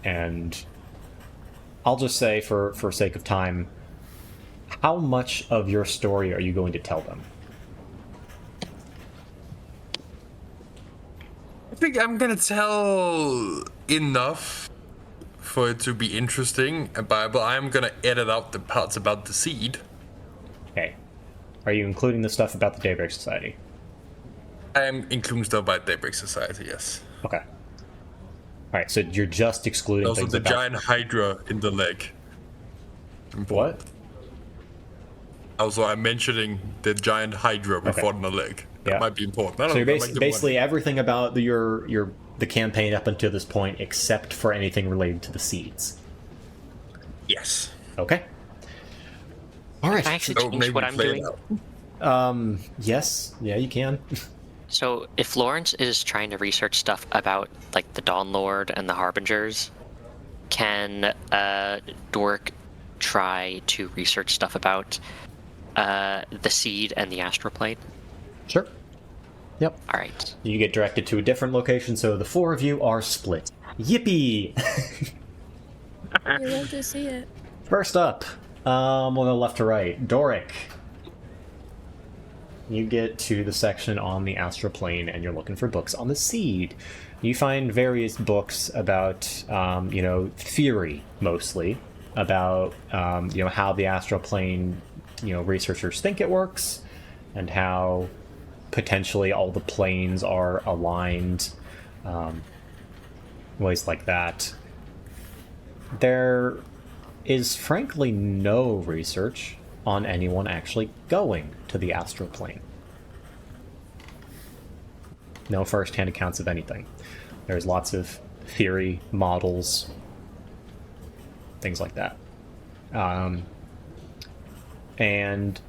And I'll just say, for sake of time, how much of your story are you going to tell them? I think I'm gonna tell enough for it to be interesting, but I'm gonna edit out the parts about the seed. Okay. Are you including the stuff about the Daybreak Society? I am including stuff about Daybreak Society, yes. Okay. All right, so you're just excluding Also, things the about... giant hydra in the leg. What? Also, I'm mentioning the giant hydra with Okay. one in the leg. That Yeah. might be important. I don't So you're know, I like the basically one. everything about the campaign up until this point, except for anything related to the seeds. Yes. Okay. All right. Can I actually So change maybe what I'm play it doing? out. Yes. Yeah, you can. So if Lawrence is trying to research stuff about like the Dawn Lord and the Harbingers, can Dork try to research stuff about the Seed and the Astral Plane? Sure. Yep. All right. You get directed to a different location, so the four of you are split. Yippee! You love to see it. First up, we'll go left to right. Doric. You get to the section on the astral plane, and you're looking for books on the seed. You find various books about, theory mostly about, how the astral plane, researchers think it works, and how potentially all the planes are aligned, ways like that. There is frankly no research on anyone actually going to the astral plane. No first-hand accounts of anything. There's lots of theory, models, things like that. And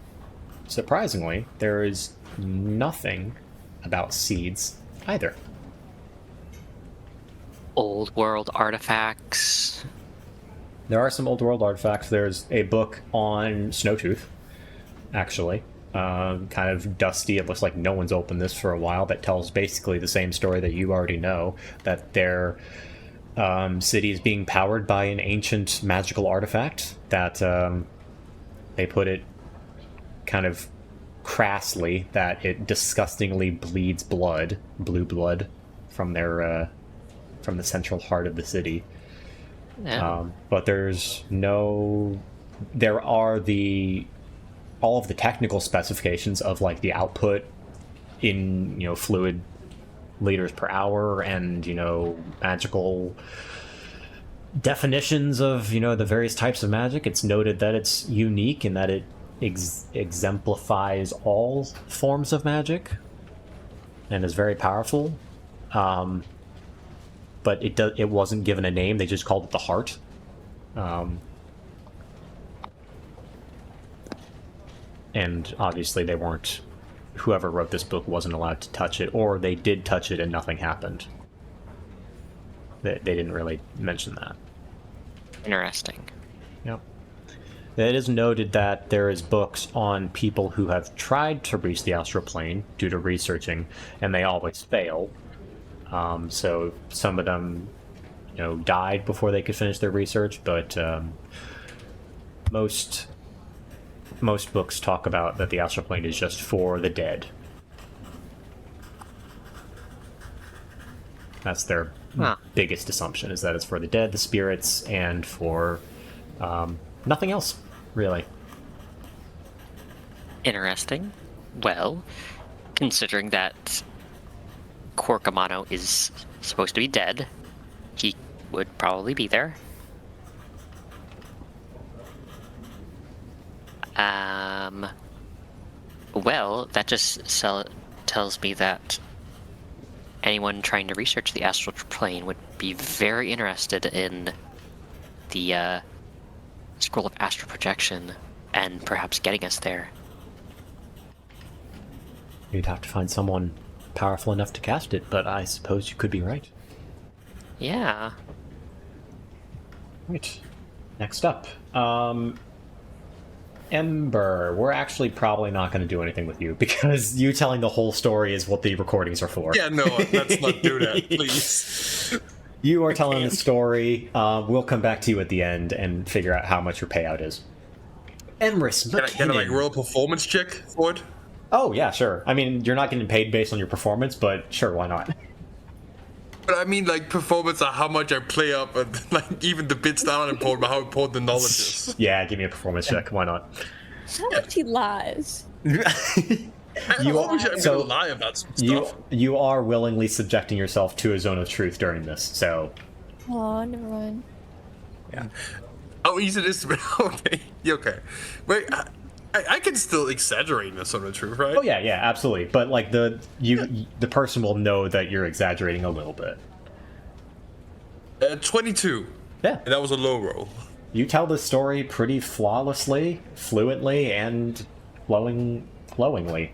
surprisingly, there is nothing about seeds either. Old world artifacts. There are some old world artifacts. There's a book on Snowtooth, actually. Kind of dusty. It looks like no one's opened this for a while. That tells basically the same story that you already know, that their city is being powered by an ancient magical artifact that they put it kind of crassly that it disgustingly bleeds blood, blue blood, from their from the central heart of the city. Yeah. But there's no... There are all of the technical specifications of like the output in, fluid liters per hour and, magical definitions of, the various types of magic. It's noted that it's unique and that it exemplifies all forms of magic and is very powerful. But it wasn't given a name. They just called it the Heart. And obviously they weren't... Whoever wrote this book wasn't allowed to touch it, or they did touch it and nothing happened. They didn't really mention that. Interesting. Yep. It is noted that there is books on people who have tried to reach the astral plane due to researching, and they always fail. So some of them, died before they could finish their research, but most books talk about that the astral plane is just for the dead. That's their biggest assumption, is that it's for the dead, the spirits, and for nothing else, really. Interesting. Well, considering that Corcomano is supposed to be dead, he would probably be there. Well, that just tells me that anyone trying to research the astral plane would be very interested in the scroll of astral projection and perhaps getting us there. You'd have to find someone powerful enough to cast it, but I suppose you could be right. Yeah. Right. Next up, Ember. We're actually probably not going to do anything with you because you telling the whole story is what the recordings are for. Yeah, no, let's not do that, please. You are telling the story. We'll come back to you at the end and figure out how much your payout is. Emrys McKinnon. Can I like roll a performance check for it? Oh, yeah, sure. I mean, you're not getting paid based on your performance, but sure, why not? But I mean, like, performance are how much I play up, and like even the bits that aren't important, but how important the knowledge is. Yeah, give me a performance check. Why not? How much he lies. You I'm gonna lie about some stuff. You are willingly subjecting yourself to a zone of truth during this, so Oh, never mind. yeah. Oh, easy it is. Okay, okay. Wait, I can still exaggerate this on the truth, right? Oh yeah, absolutely. But like the person will know that you're exaggerating a little bit. 22. Yeah. And that was a low roll. You tell the story pretty flawlessly, fluently, and flowingly.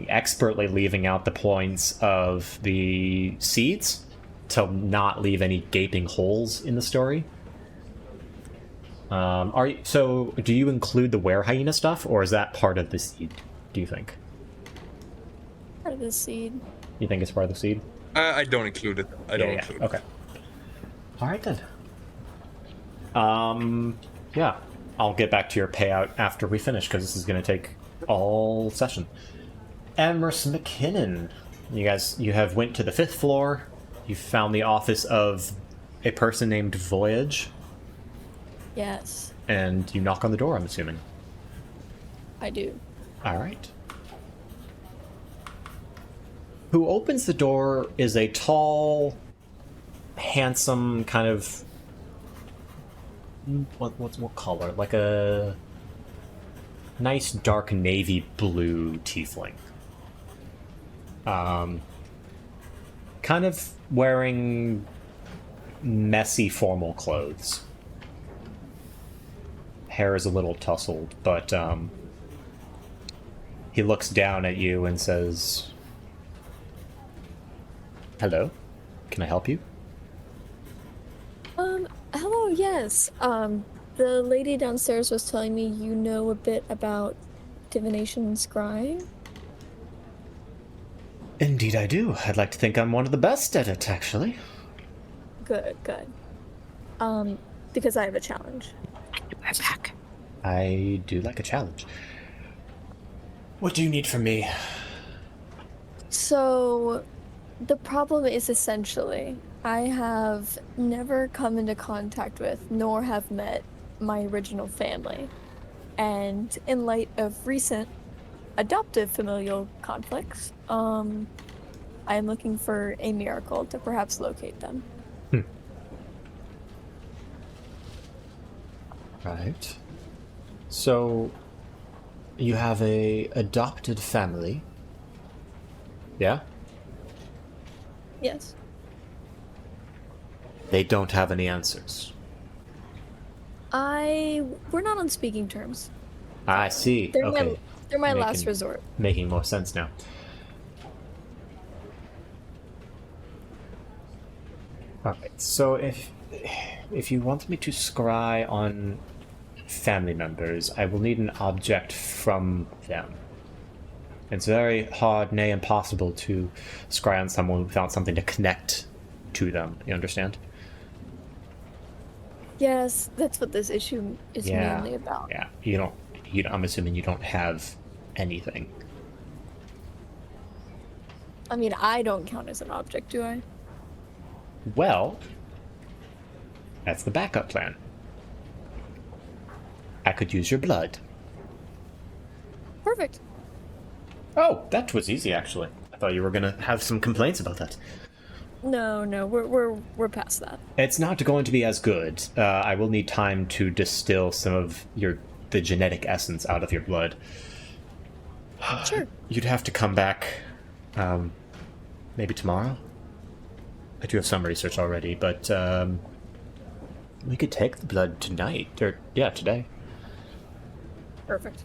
Expertly leaving out the points of the seeds to not leave any gaping holes in the story. Do you include the were hyena stuff, or is that part of the seed, do you think? Part of the seed. You think it's part of the seed? I don't include it. I don't include it. Okay. Alright then. Yeah. I'll get back to your payout after we finish, because this is going to take all session. Emrys McKinnon. You have went to the 5th floor. You found the office of a person named Voyage. Yes, And you knock on the door, I'm assuming. I do. Alright. Who opens the door is a tall, handsome, kind of... What color? Like a nice dark navy blue tiefling. Kind of wearing messy formal clothes. Hair is a little tousled, but he looks down at you and says, "Hello, can I help you?" Hello, yes. The lady downstairs was telling me you know a bit about divination and scrying. Indeed I do. I'd like to think I'm one of the best at it, actually. Good. Because I have a challenge. We're back. I do like a challenge. What do you need from me? So, the problem is essentially, I have never come into contact with, nor have met, my original family. And in light of recent adoptive familial conflicts, I am looking for a miracle to perhaps locate them. Right. So, you have a adopted family. Yeah? Yes. They don't have any answers. We're not on speaking terms. I see. They're Okay. my last resort. Making more sense now. Alright, so if you want me to scry on family members, I will need an object from them. It's very hard, nay impossible, to scry on someone without something to connect to them. You understand? Yes, that's what this issue is mainly about. Yeah. You don't. I'm assuming you don't have anything. I mean, I don't count as an object, do I? Well, that's the backup plan. I could use your blood. Perfect. Oh, that was easy, actually. I thought you were gonna have some complaints about that. No, we're past that. It's not going to be as good. I will need time to distill some of the genetic essence out of your blood. Sure. You'd have to come back, maybe tomorrow? I do have some research already, but, we could take the blood tonight, or, yeah, today. Perfect.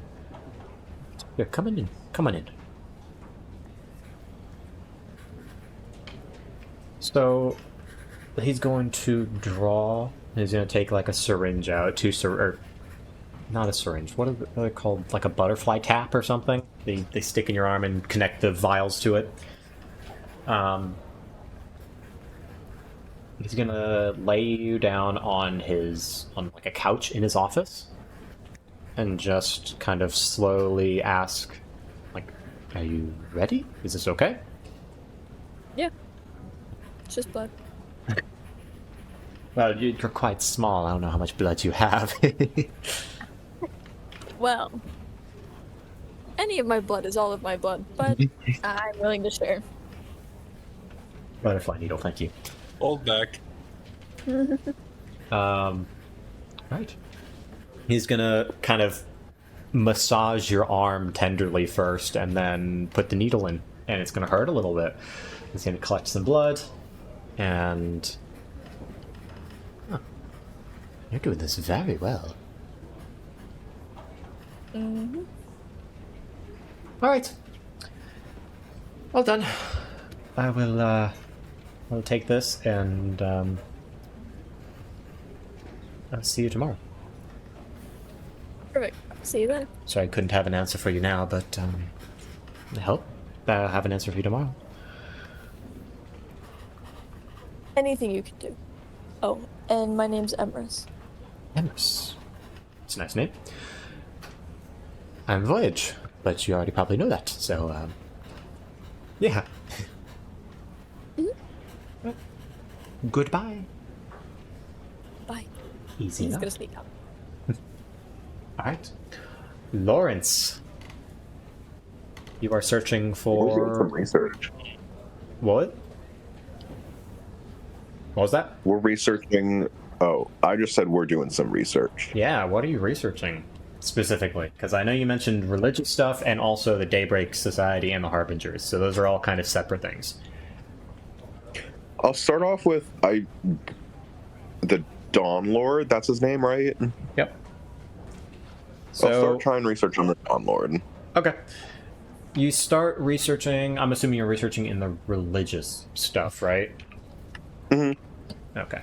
Yeah, come on in. So, he's going to draw, he's going to take, like, a syringe out, or not a syringe, what are they called, like a butterfly tap or something? They stick in your arm and connect the vials to it. He's gonna lay you down on like a couch in his office, and just kind of slowly ask, like, "Are you ready? Is this okay?" Yeah. It's just blood. Well, you're quite small. I don't know how much blood you have. Well, any of my blood is all of my blood, but I'm willing to share. Butterfly needle, thank you. Hold back. Right. He's gonna kind of massage your arm tenderly first, and then put the needle in, and it's gonna hurt a little bit. He's gonna collect some blood, and you're doing this very well. Mm-hmm. All right. Well done. I will. I'll take this, and I'll see you tomorrow. Perfect. See you then. Sorry, I couldn't have an answer for you now, but I hope I'll have an answer for you tomorrow. Anything you can do. Oh, and my name's Emrys. Emrys. It's a nice name. I'm Voyage, but you already probably know that, so, yeah. Well, goodbye. Bye. Easy He's enough. gonna sneak up. Alright. Lawrence. You are searching We're doing some for... research. What? What was that? We're researching. Oh, I just said we're doing some research. Yeah, what are you researching specifically? Because I know you mentioned religious stuff and also the Daybreak Society and the Harbingers, so those are all kind of separate things. I'll start off with the Dawn Lord. That's his name, right? Yep. I'll So, start trying research on the Dawn Lord. okay. You start researching, I'm assuming you're researching in the religious stuff, right? Mm-hmm. Okay.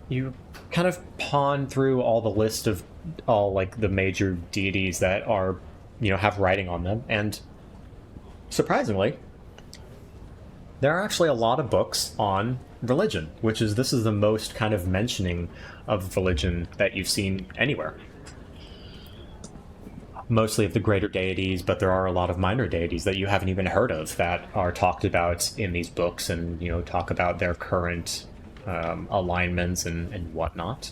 You kind of pawn through all the list of all, like, the major deities that are, have writing on them, and surprisingly, there are actually a lot of books on religion, this is the most kind of mentioning of religion that you've seen anywhere. Mostly of the greater deities, but there are a lot of minor deities that you haven't even heard of that are talked about in these books, and talk about their current alignments and whatnot.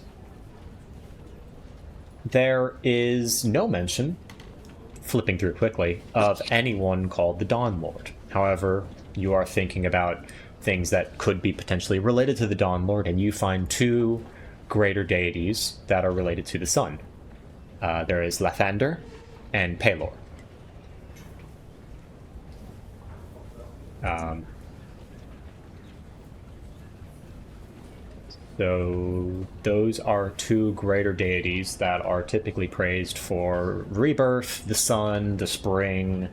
There is no mention, flipping through quickly, of anyone called the Dawn Lord. However, you are thinking about things that could be potentially related to the Dawn Lord, and you find two greater deities that are related to the sun. There is Lathander and Pelor. So those are two greater deities that are typically praised for rebirth, the sun, the spring.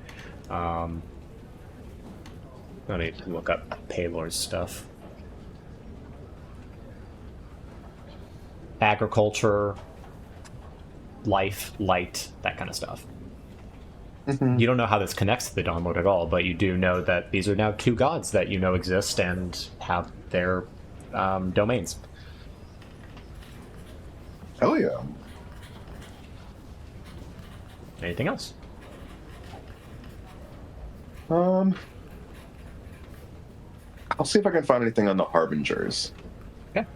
Let me look up Pelor's stuff. Agriculture, life, light, that kind of stuff. Mm-hmm. You don't know how this connects to the Dawn Lord at all, but you do know that these are now two gods that exist and have their domains. Hell yeah. Anything else? I'll see if I can find anything on the Harbingers. Okay.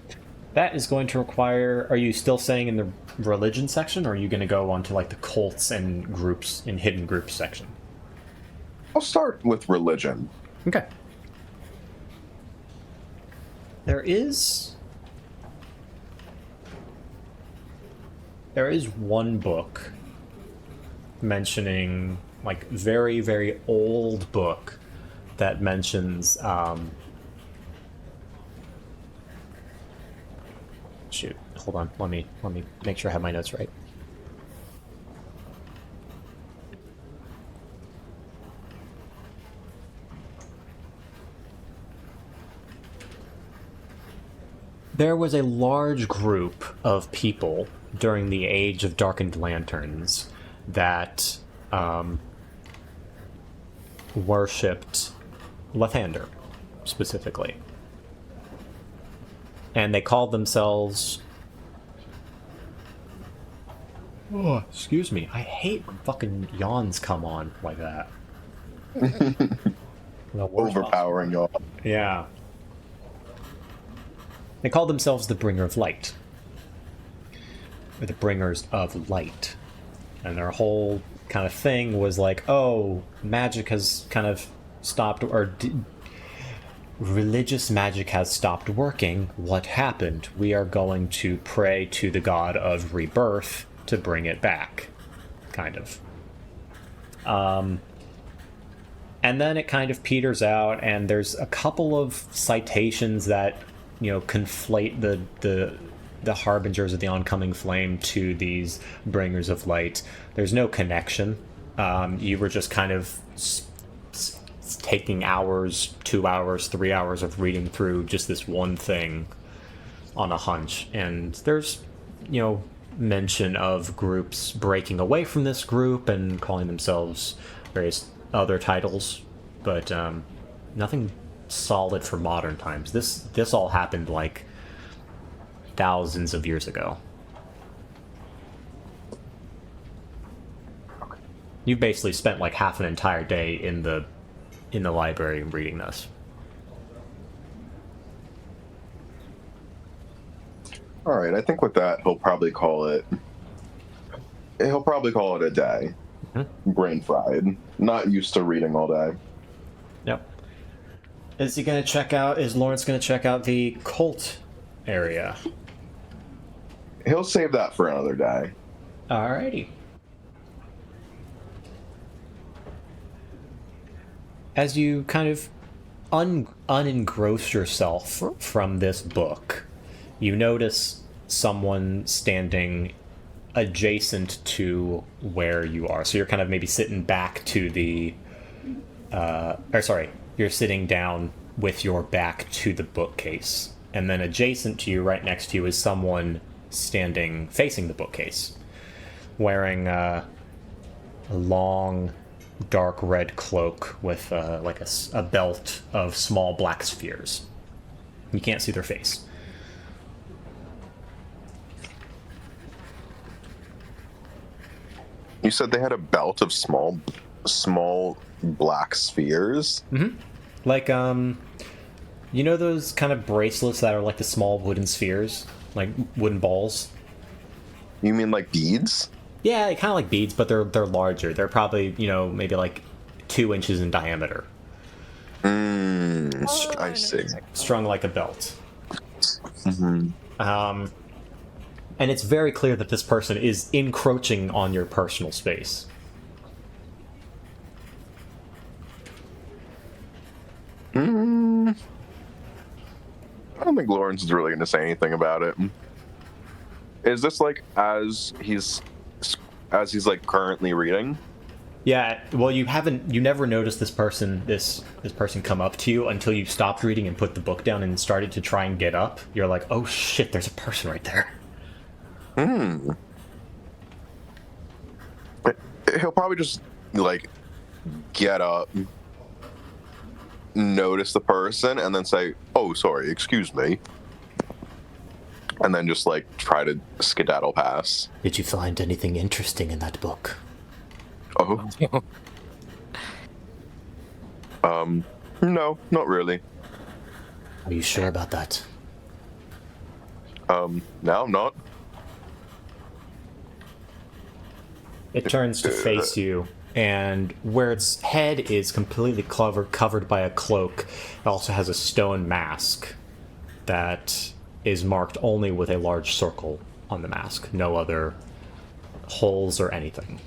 That is going to require... Are you still saying in the religion section, or are you going to go on to, like, the cults and groups, and hidden groups section? I'll start with religion. Okay. There is one book mentioning, like, very, very old book that mentions, shoot, hold on, let me make sure I have my notes right. There was a large group of people during the Age of Darkened Lanterns that worshipped Lathander. specifically. And they called themselves... Oh, excuse me. I hate when fucking yawns come on like that. The worst Overpowering y'all. Yeah. They called themselves the Bringer of Light. Or the Bringers of Light. And their whole kind of thing was like, oh, magic has kind of stopped, or religious magic has stopped working. What happened? We are going to pray to the god of rebirth to bring it back. Kind of. And then it kind of peters out, and there's a couple of citations that, you know, conflate the harbingers of the oncoming flame to these bringers of light. There's no connection. You were just kind of taking hours, 2 hours, 3 hours of reading through just this one thing on a hunch. And there's, you know, mention of groups breaking away from this group and calling themselves various other titles, but nothing solid for modern times. This all happened like thousands of years ago. You basically spent like half an entire day in the library reading this. All right, I think with that he'll probably call it a day. Mm-hmm. Brain fried. Not used to reading all day. Yep. Is Lawrence gonna check out the cult area? He'll save that for another day. Alrighty. As you kind of unengross yourself from this book, you notice someone standing adjacent to where you are. So you're kind of maybe sitting back to the... you're sitting down with your back to the bookcase. And then adjacent to you, right next to you, is someone standing facing the bookcase, wearing a long, dark red cloak with like a belt of small black spheres. You can't see their face. You said they had a belt of small black spheres? Mm-hmm. Like, you know those kind of bracelets that are like the small wooden spheres? Like wooden balls? You mean like beads? Yeah, kind of like beads, but they're larger. They're probably, you know, maybe like 2 inches in diameter. I see. Strung like a belt. Mm-hmm. And it's very clear that this person is encroaching on your personal space. I don't think Lawrence is really going to say anything about it. Is this like as he's like currently reading? Yeah, well, you never noticed this person come up to you until you stopped reading and put the book down and started to try and get up. You're like, oh shit, there's a person right there. He'll probably just like get up, notice the person, and then say, "Oh, sorry, excuse me," and then just like try to skedaddle past. Did you find anything interesting in that book? Oh. No, not really. Are you sure about that? No, I'm not. It turns to face you, and where its head is completely covered by a cloak, it also has a stone mask that is marked only with a large circle on the mask. No other holes or anything.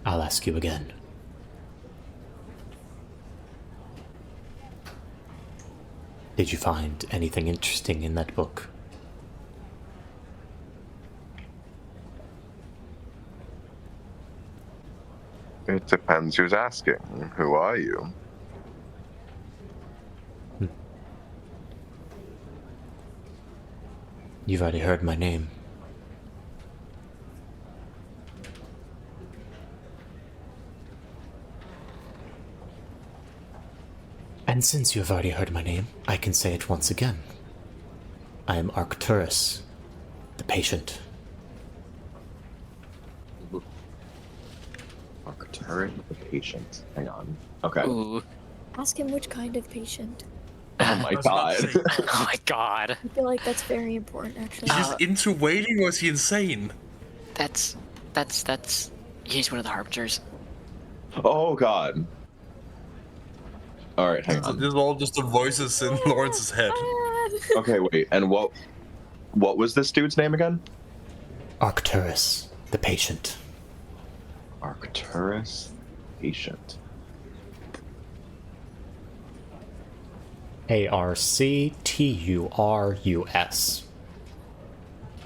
I'll ask you again. Did you find anything interesting in that book? It depends who's asking. Who are you? You've already heard my name. And since you have already heard my name, I can say it once again. I am Arcturus, the patient. Arcturus, the patient. Hang on. Okay. Ooh. Ask him which kind of patient. Oh my was about god. to say, Oh my god. I feel like that's very important, actually. Is this into waiting or is he insane? That's he's one of the harbingers. Oh god. Alright, hang on. This is all just the voices in Lawrence's head. Okay, wait, and what was this dude's name again? Arcturus, the patient. Arcturus, patient. Arcturus.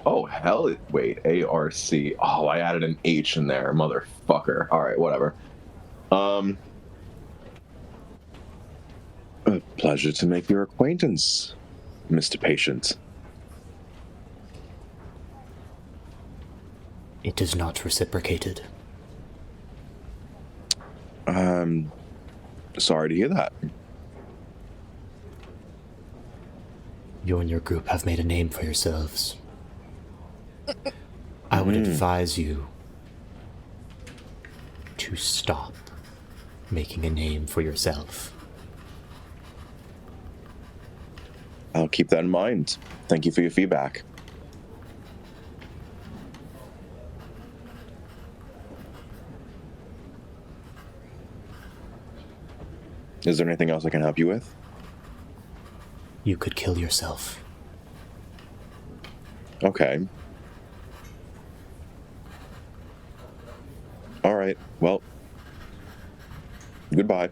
Oh, hell, wait, ARC. Oh, I added an H in there, motherfucker. Alright, whatever. A pleasure to make your acquaintance, Mr. Patient. It is not reciprocated. Sorry to hear that. You and your group have made a name for yourselves. I would advise you to stop making a name for yourself. I'll keep that in mind. Thank you for your feedback. Is there anything else I can help you with? You could kill yourself. Okay. All right. Well, goodbye.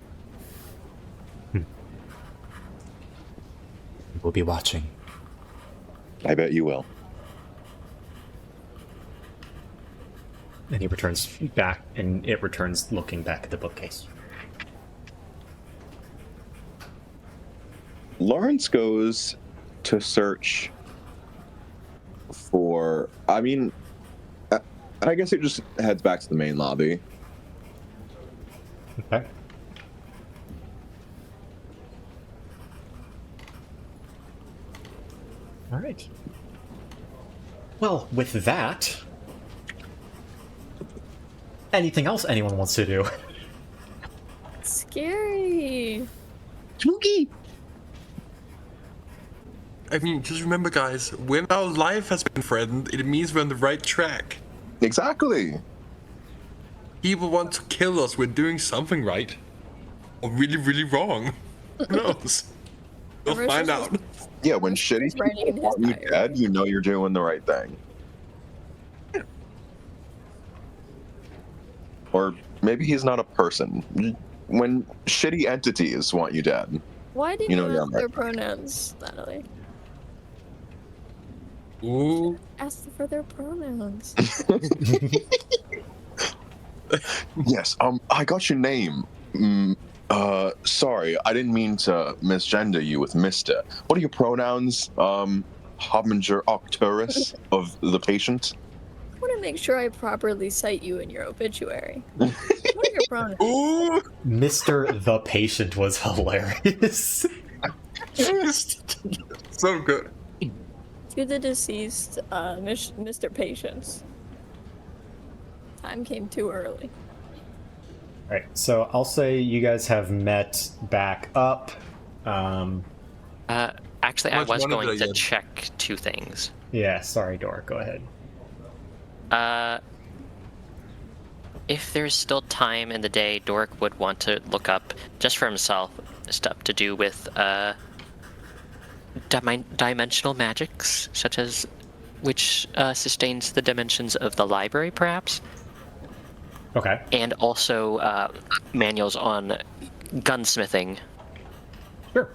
We'll be watching. I bet you will. And he returns back, and it returns looking back at the bookcase. Lawrence goes to search for... I mean, I guess he just heads back to the main lobby. Okay. All right. Well, with that, anything else anyone wants to do? Scary. Spooky! I mean, just remember, guys, when our life has been threatened, it means we're on the right track. Exactly. People want to kill us, we're doing something right. Or really, really wrong. Who knows? We'll Emrys find is out. Yeah, when shitty writing in people his want you diary. dead, you know you're doing the right thing. Or maybe he's not a person. When shitty entities want you dead. Why didn't You you, know, ask yeah, their right. pronouns, Natalie? Ooh. Ask for their pronouns. Yes, I got your name. Sorry, I didn't mean to misgender you with Mr. What are your pronouns? Harbinger Arcturus of the patient? I want to make sure I properly cite you in your obituary. What are your pronouns? Ooh. Mr. the Patient was hilarious. So good. To the deceased, Mr. Patience. Time came too early. All right, so I'll say you guys have met back up. Actually, How I much was money going did I to get? check two things. Yeah, sorry, Dor, go ahead. If there's still time in the day, Doric would want to look up, just for himself, stuff to do with dimensional magics, such as which sustains the dimensions of the library, perhaps, Okay. and also manuals on gunsmithing. Sure.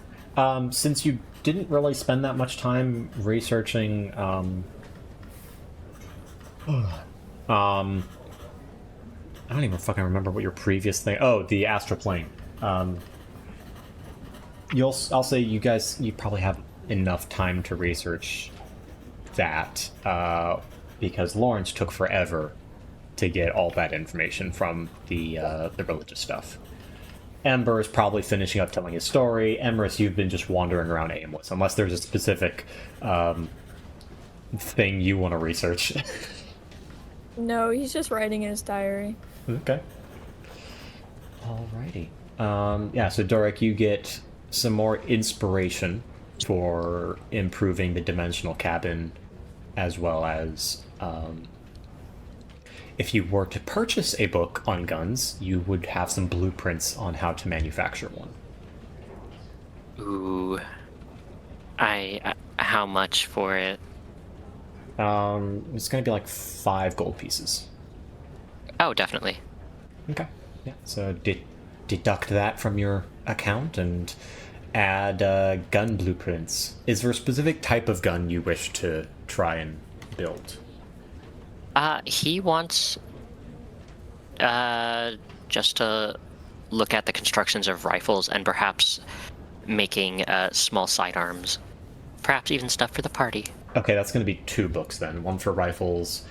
Since you didn't really spend that much time researching, I don't even fucking remember what your previous thing. Oh, the astral plane. I'll say you probably have enough time to research that, because Lawrence took forever to get all that information from the religious stuff. Ember is probably finishing up telling his story. Emrys, you've been just wandering around aimless, unless there's a specific thing you want to research. No, he's just writing in his diary. Okay. Alrighty. Yeah, so Doric, you get some more inspiration for improving the dimensional cabin, as well as if you were to purchase a book on guns, you would have some blueprints on how to manufacture one. Ooh. How much for it? It's going to be like 5 gold pieces. Oh, definitely. Okay. Yeah. So deduct that from your account and add gun blueprints. Is there a specific type of gun you wish to try and build? He wants just to look at the constructions of rifles and perhaps making small sidearms. Perhaps even stuff for the party. Okay, that's going to be 2 books then. One for rifles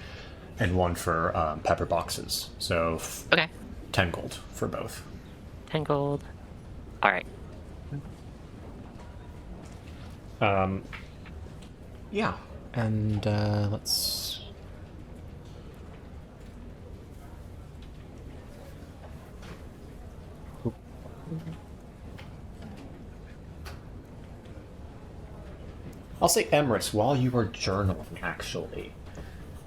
and one for pepper boxes. So Okay. 10 gold for both. 10 gold. Alright. Yeah. And let's... I'll say Emrys, while you are journaling, actually,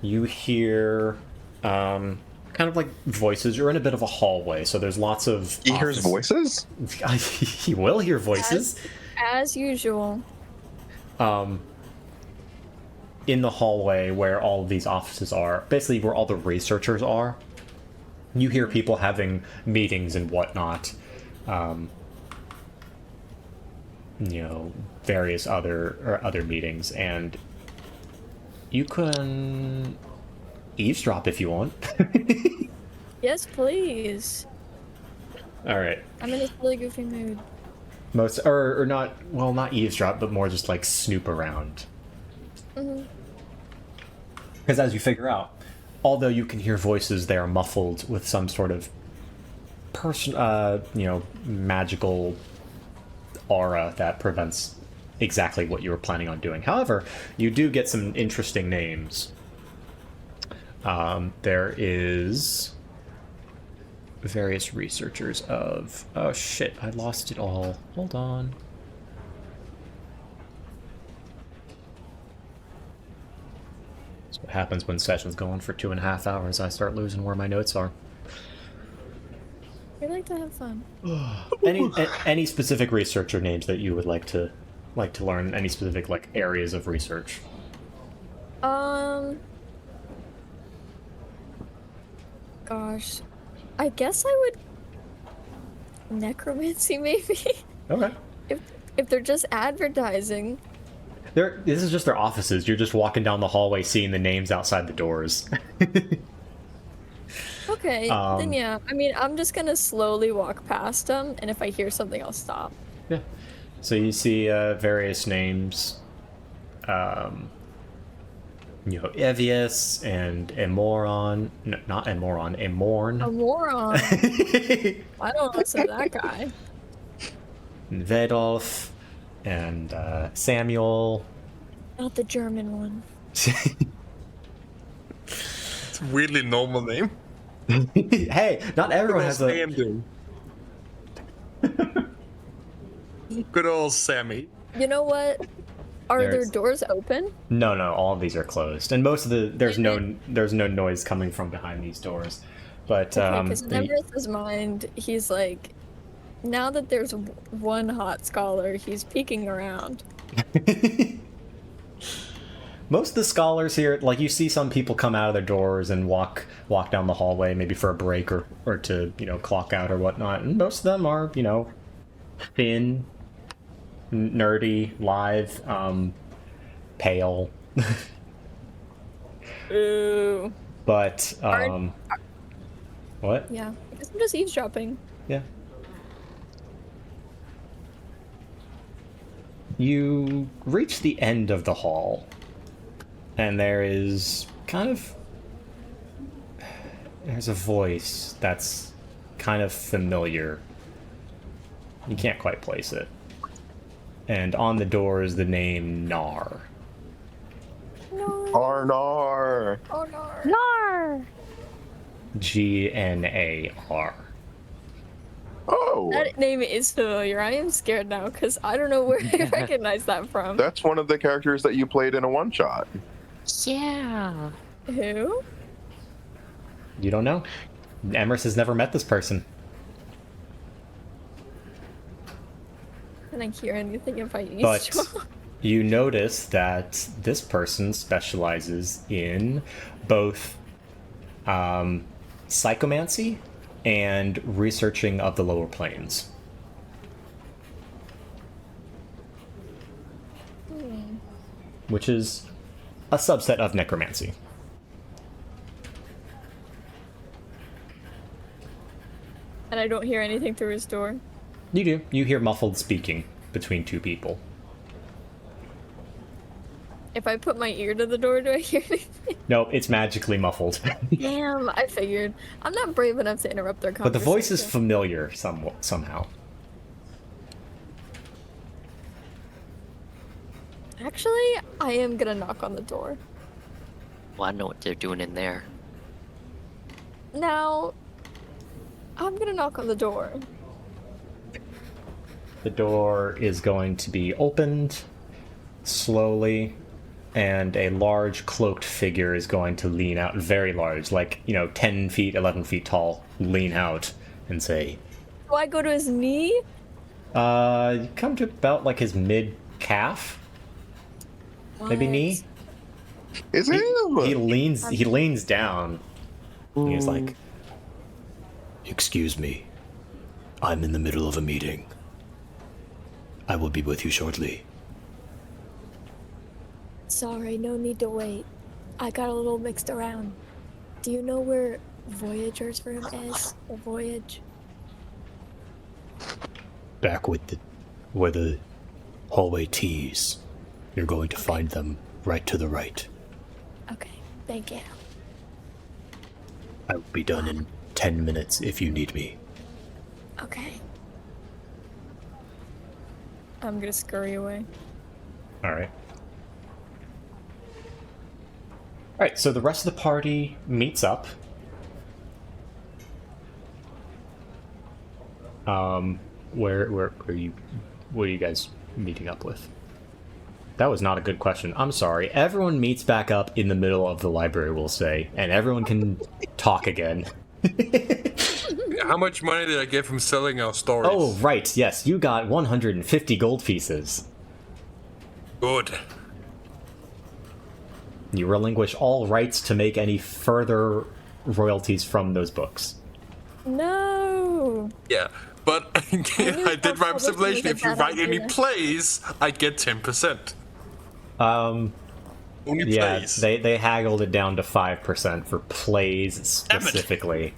you hear kind of like voices. You're in a bit of a hallway, so there's lots of... He hears voices? He will hear voices. As usual. In the hallway where all of these offices are, basically where all the researchers are, you hear people having meetings and whatnot. Various other meetings, and you can eavesdrop if you want. Yes, please. All right. I'm in this really goofy mood. Or not, well, not eavesdrop, but more just like snoop around. Mm-hmm. Because as you figure out, although you can hear voices, they are muffled with some sort of magical aura that prevents exactly what you were planning on doing. However, you do get some interesting names. There is various researchers of... Oh shit, I lost it all. Hold on. That's what happens when sessions go on for 2.5 hours. I start losing where my notes are. We like to have fun. Any specific researcher names that you would like to learn? Any specific like areas of research? Gosh, I guess I would necromancy maybe. Okay. If they're just advertising. This is just their offices. You're just walking down the hallway, seeing the names outside the doors. Okay, then yeah. I mean, I'm just gonna slowly walk past them, and if I hear something, I'll stop. Yeah. So you see various names. Evius and Emoron. No, not Emoron. Emorn. A moron. I don't listen to that guy. And Vedolf. And Samuel. Not the German one. It's a weirdly normal name. Hey, not everyone has a... Standing. Good old Sammy. You know what? Are their There's- doors open? No, all of these are closed, and most of there's no noise coming from behind these doors. But Because in Emrys' mind, he's like, now that there's one hot scholar, he's peeking around. most of the scholars here, like you see some people come out of their doors and walk down the hallway, maybe for a break or to clock out or whatnot, and most of them are thin, nerdy, lithe, pale. Ooh. But what? Yeah, I guess I'm just eavesdropping. Yeah. You reach the end of the hall, and there's a voice that's kind of familiar. You can't quite place it. And on the door is the name Nar. No. Arnar. Oh no. Nar! Gnar. Oh, That name is familiar. I am scared now because I don't know where I recognize that from. that's one of the characters that you played in a one-shot. Yeah. Who? You don't know? Emrys has never met this person. Can I hear anything if I use But straw? you notice that this person specializes in both psychomancy and researching of the lower planes. Which is a subset of necromancy. And I don't hear anything through his door. You do. You hear muffled speaking between two people. If I put my ear to the door, do I hear anything? No, it's magically muffled. Damn, I figured. I'm not brave enough to interrupt their But conversation. the voice is familiar somehow. Actually, I am gonna knock on the door. Well, I know what they're doing in there. Now, I'm gonna knock on the door. The door is going to be opened slowly, and a large cloaked figure is going to lean out, very large, like, 10 feet, 11 feet tall, lean out and say, Do I go to his knee? you come to about like his mid-calf, maybe knee? Is He it? leans down. He's like, Excuse me. I'm in the middle of a meeting. I will be with you shortly. Sorry, no need to wait. I got a little mixed around. Do you know where Voyager's room is? Or Voyage? Back where the hallway tees. You're going to find them right to the right. Okay, thank you. I will be done in 10 minutes if you need me. Okay. I'm gonna scurry away. Alright. Alright, so the rest of the party meets up. Where are you? What are you guys meeting up with? That was not a good question. I'm sorry. Everyone meets back up in the middle of the library, we'll say, and everyone can talk again. How much money did I get from selling our stories? Oh, right. Yes, you got 150 gold pieces. Good. You relinquish all rights to make any further royalties from those books. No! Yeah, but I did write publishing stipulation. is a If you bad write any idea. plays, I get 10%. Only Yeah, plays. they haggled it down to 5% for plays specifically.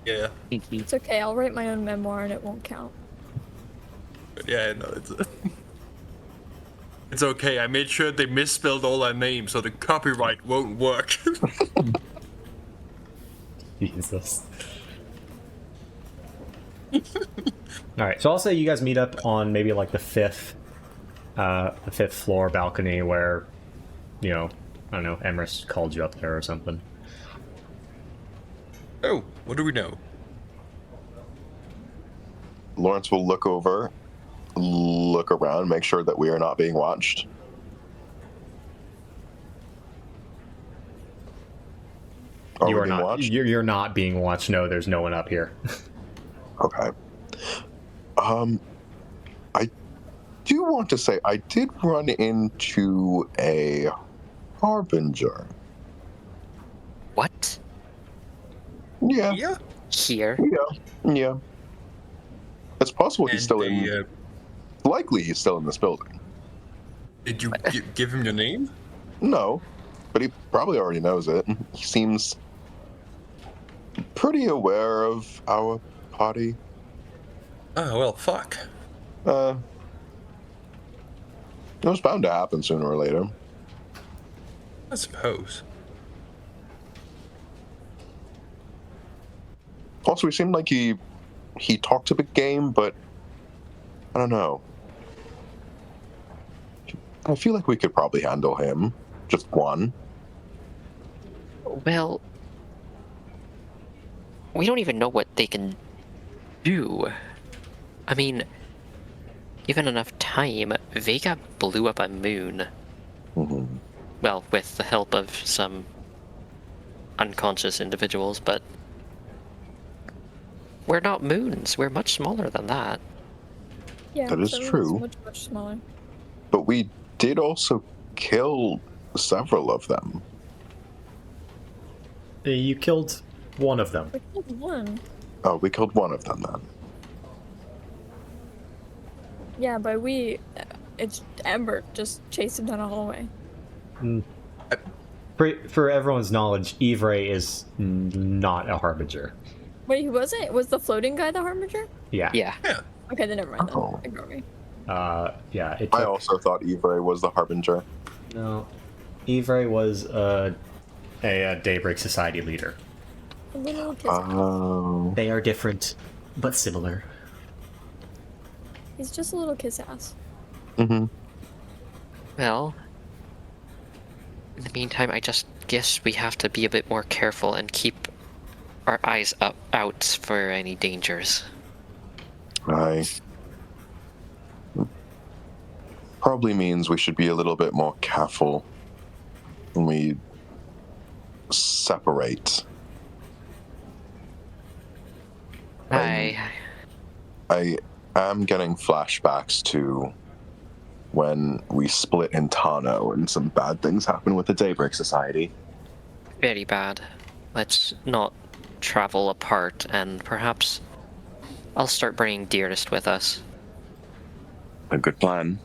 Yeah, It's okay, I'll write my own memoir and it won't count. but yeah, no, it's okay. I made sure they misspelled all our names, so the copyright won't work. Jesus. Alright, so I'll say you guys meet up on maybe like the fifth floor balcony where, I don't know, Emrys called you up there or something. Oh, what do we know? Lawrence will look over, look around, make sure that we are not being watched. You we are being not. watched? You're not being watched. No, there's no one up here. Okay. I do want to say I did run into a harbinger. What? Yeah. Yeah. Here? Yeah. It's possible he's And still the, in. Likely he's still in this building. Did you give him your name? No, but he probably already knows it. He seems pretty aware of our party. Oh well, fuck. It was bound to happen sooner or later. I suppose. Also, he seemed like he he talked a big game, but I don't know. I feel like we could probably handle him. Just one. Well, we don't even know what they can do. I mean, given enough time, Vega blew up a moon. Mm-hmm. Well, with the help of some unconscious individuals, but we're not moons. We're much smaller than that. Yeah, That is so true. Much, much smaller. But we did also kill several of them. You killed one of them. We killed one. Oh, we killed one of them then. Yeah, but it's Ember just chased him down a hallway. For everyone's knowledge, Ivre is not a harbinger. Wait, he wasn't? Was the floating guy the harbinger? Yeah. Yeah. Yeah. Okay, then never mind. Then. Oh. Ignore me. Yeah. It I took, also thought Ivre was the Harbinger. no. Ivre was a Daybreak Society leader. A little kiss. Oh. They are different, but similar. He's just a little kiss ass. Mm-hmm. Well, in the meantime, I just guess we have to be a bit more careful and keep our eyes out for any dangers. Probably means we should be a little bit more careful when we separate. I am getting flashbacks to when we split in Tano and some bad things happened with the Daybreak Society. Very bad. Let's not travel apart, and perhaps I'll start bringing Dearest with us. A good plan.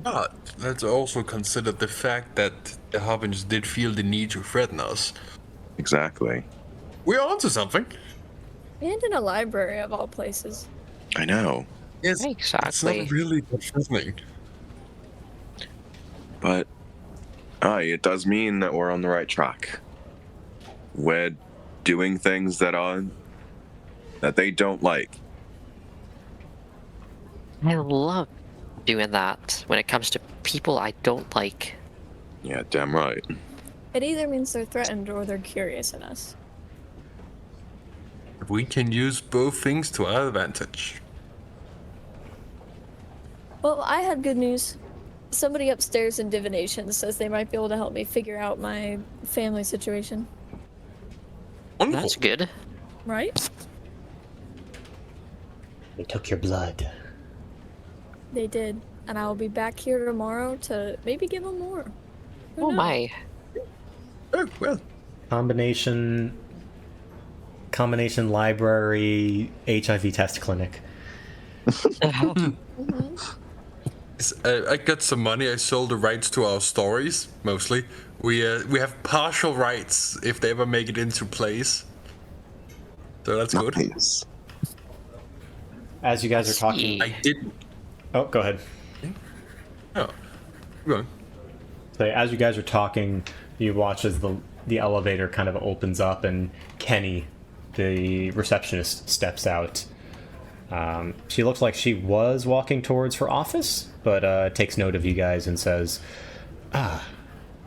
But let's also consider the fact that the Harbingers did feel the need to threaten us. Exactly. We're onto something. And in a library of all places. I know. Yes, it's Exactly. not really that threatening. But it does mean that we're on the right track. We're doing things that they don't like. I love doing that when it comes to people I don't like. Yeah, damn right. It either means they're threatened or they're curious in us. We can use both things to our advantage. Well, I had good news. Somebody upstairs in divination says they might be able to help me figure out my family situation. Wonderful. That's good. Right? They took your blood. They did. And I'll be back here tomorrow to maybe give them more. Who Oh knows? my. Oh, well. Combination library HIV test clinic. I got some money. I sold the rights to our stories, mostly. We have partial rights if they ever make it into plays. So that's good. Nice. As you guys are talking... I didn't. Oh, go ahead. Oh, go on. So as you guys are talking, you watch as the elevator kind of opens up and Kenny, the receptionist, steps out. She looks like she was walking towards her office, but takes note of you guys and says,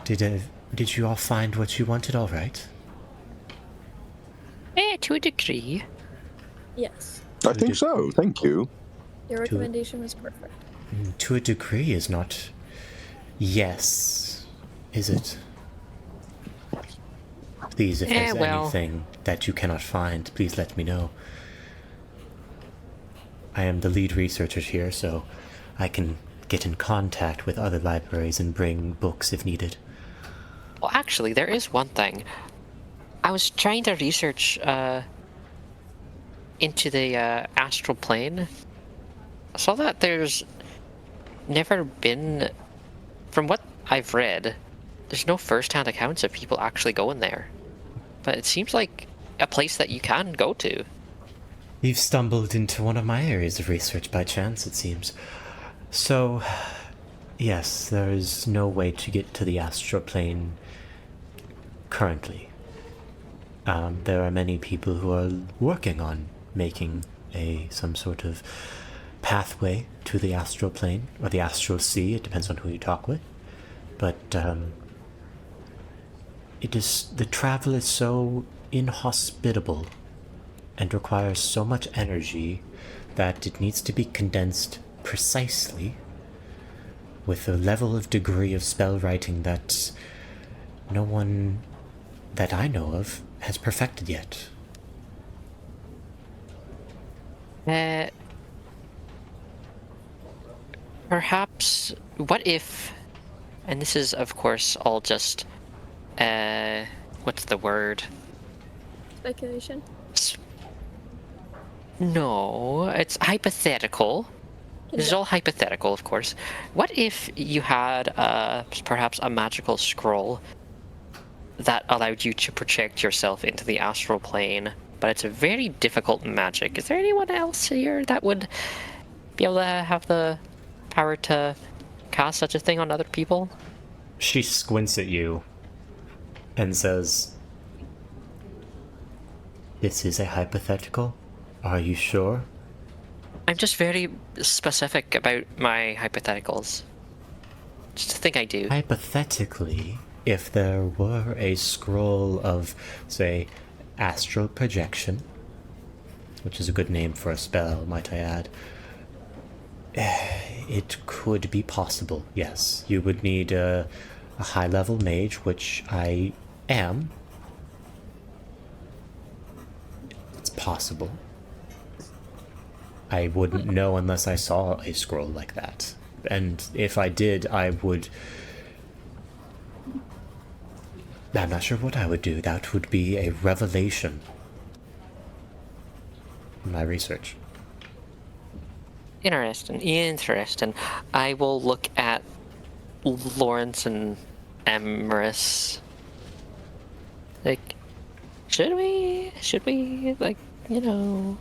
did you all find what you wanted all right? To a degree. Yes. I think so. Thank you. Your recommendation was perfect. To a degree is not yes, is it? Please, if there's anything that you cannot find, please let me know. I am the lead researcher here, so I can get in contact with other libraries and bring books if needed. Well, actually, there is one thing. I was trying to research into the astral plane. I saw that there's never been, from what I've read, there's no first-hand accounts of people actually going there. But it seems like a place that you can go to. You've stumbled into one of my areas of research by chance, it seems. So, yes, there is no way to get to the astral plane currently. There are many people who are working on making some sort of pathway to the astral plane, or the astral sea, it depends on who you talk with. But the travel is so inhospitable and requires so much energy that it needs to be condensed precisely with a level of degree of spell writing that no one that I know of has perfected yet. Perhaps, what if, and this is of course all just, what's the word? Speculation? No, it's hypothetical. This is all hypothetical, of course. What if you had perhaps a magical scroll that allowed you to project yourself into the astral plane, but it's a very difficult magic? Is there anyone else here that would be able to have the power to cast such a thing on other people? She squints at you and says, "This is a hypothetical? Are you sure?" I'm just very specific about my hypotheticals. Just a thing I do. Hypothetically, if there were a scroll of, say, astral projection, which is a good name for a spell, might I add, it could be possible, yes. You would need a high-level mage, which I am. It's possible. I wouldn't know unless I saw a scroll like that. And if I did, I'm not sure what I would do. That would be a revelation in my research. Interesting. I will look at Lawrence and Emrys. Like, should we, like, you know...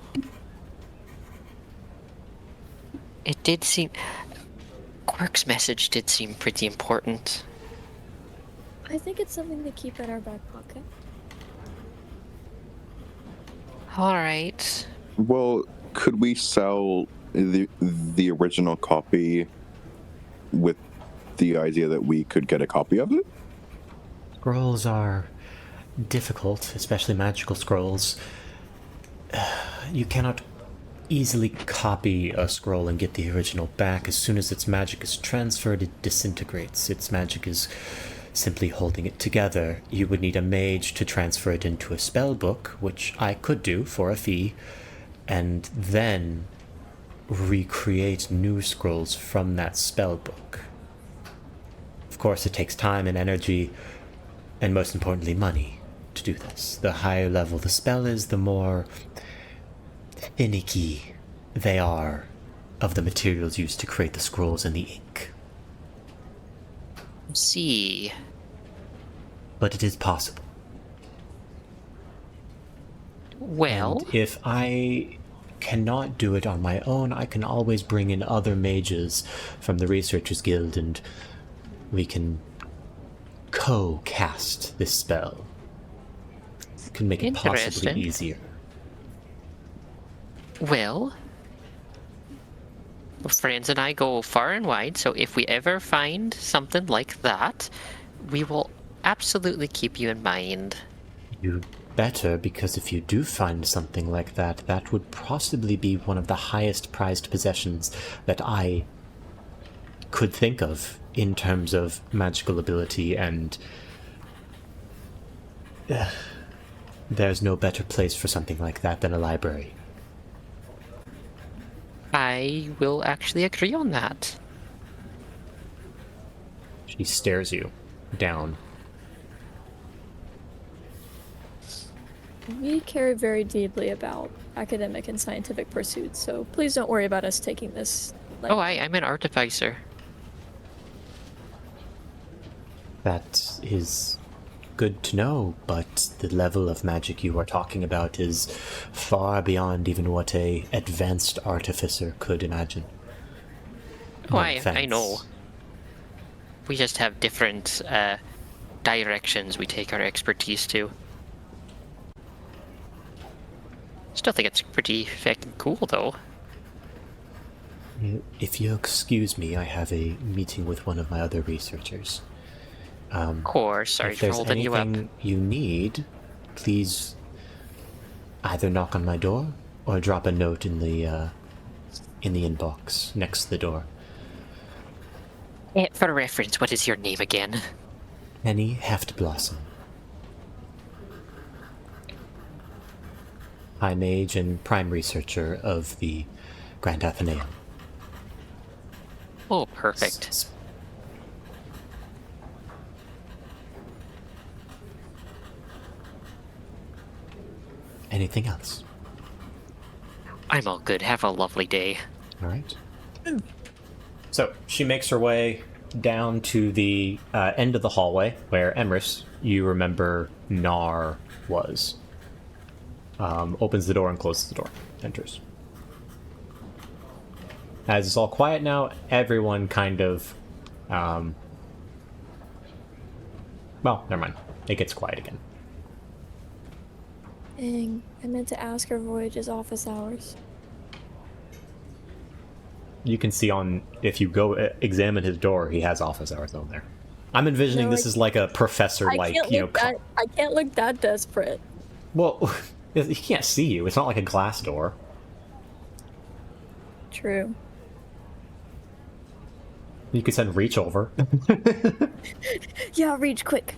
It did seem... Quirk's message did seem pretty important. I think it's something to keep in our back pocket. Alright. Well, could we sell the original copy with the idea that we could get a copy of it? Scrolls are difficult, especially magical scrolls. You cannot easily copy a scroll and get the original back. As soon as its magic is transferred, it disintegrates. Its magic is simply holding it together. You would need a mage to transfer it into a spell book, which I could do for a fee, and then recreate new scrolls from that spell book. Of course, it takes time and energy, and most importantly, money to do this. The higher level the spell is, the more finicky they are of the materials used to create the scrolls and the ink. See. But it is possible. Well... And if I cannot do it on my own, I can always bring in other mages from the Researchers Guild and we can co-cast this spell. It can make it possibly easier. Well, friends and I go far and wide, so if we ever find something like that, we will absolutely keep you in mind. You better, because if you do find something like that, that would possibly be one of the highest prized possessions that I could think of in terms of magical ability, and there's no better place for something like that than a library. I will actually agree on that. She stares you down. We care very deeply about academic and scientific pursuits, so please don't worry about us taking this. I'm an artificer. That is good to know, but the level of magic you are talking about is far beyond even what a advanced artificer could imagine. No I know. We just have different directions we take our expertise to. Still think it's pretty fucking cool, though. If you excuse me, I have a meeting with one of my other researchers. Of course, sorry If for there's holding you up. anything you need, please either knock on my door or drop a note in the inbox next to the door. For reference, what is your name again? Penny Heftblossom. High Mage and Prime Researcher of the Grand Athenaeum. Oh, perfect. Anything else? I'm all good. Have a lovely day. All right. So she makes her way down to the end of the hallway where Emrys, you remember Nar was. Opens the door and closes the door. Enters. As it's all quiet now, everyone kind of... well, never mind. It gets quiet again. Dang, I meant to ask her Voyage's office hours. You can see on... If you go examine his door, he has office hours on there. I'm envisioning this is like a professor, I can't look that desperate. Well, he can't see you. It's not like a glass door. True. You could send Reach over. Yeah, Reach, quick.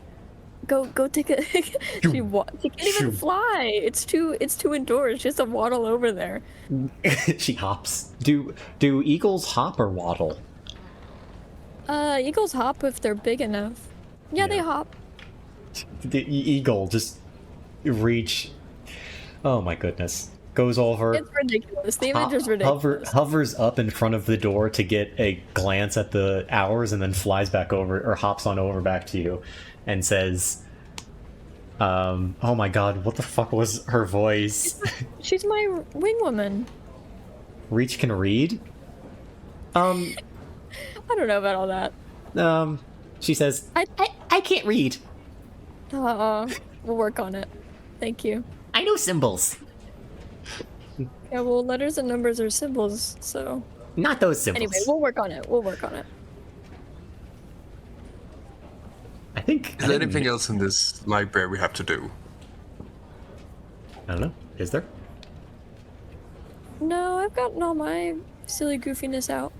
Go take a... she can't even fly. It's too indoors. She has to waddle over there. She hops. Do eagles hop or waddle? Eagles hop if they're big enough. Yeah, they hop. The eagle just Reach. Oh my goodness. Goes over. It's ridiculous. The image is ridiculous. Hovers up in front of the door to get a glance at the hours and then flies back over, or hops on over back to you and says, oh my god, what the fuck was her voice? She's my wing woman. Reach can read? I don't know about all that. She says, I can't read. We'll work on it. Thank you. I know symbols. Yeah, well, letters and numbers are symbols, so... Not those symbols. Anyway, we'll work on it. I think... Is there anything else in this library we have to do? I don't know. Is there? No, I've gotten all my silly goofiness out.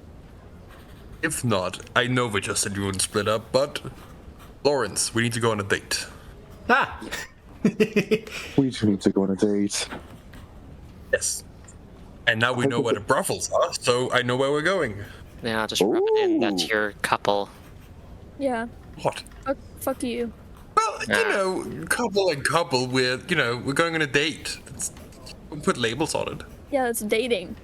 If not, I know we just said you wouldn't split up, but... Lawrence, we need to go on a date. Ah! We do need to go on a date. Yes. And now we know where the brothels are, so I know where we're going. Yeah, I'll just rub it in. That's your couple. Yeah. What? Fuck you. Well, you know, couple and couple, we're going on a date. Don't put labels on it. Yeah, that's dating.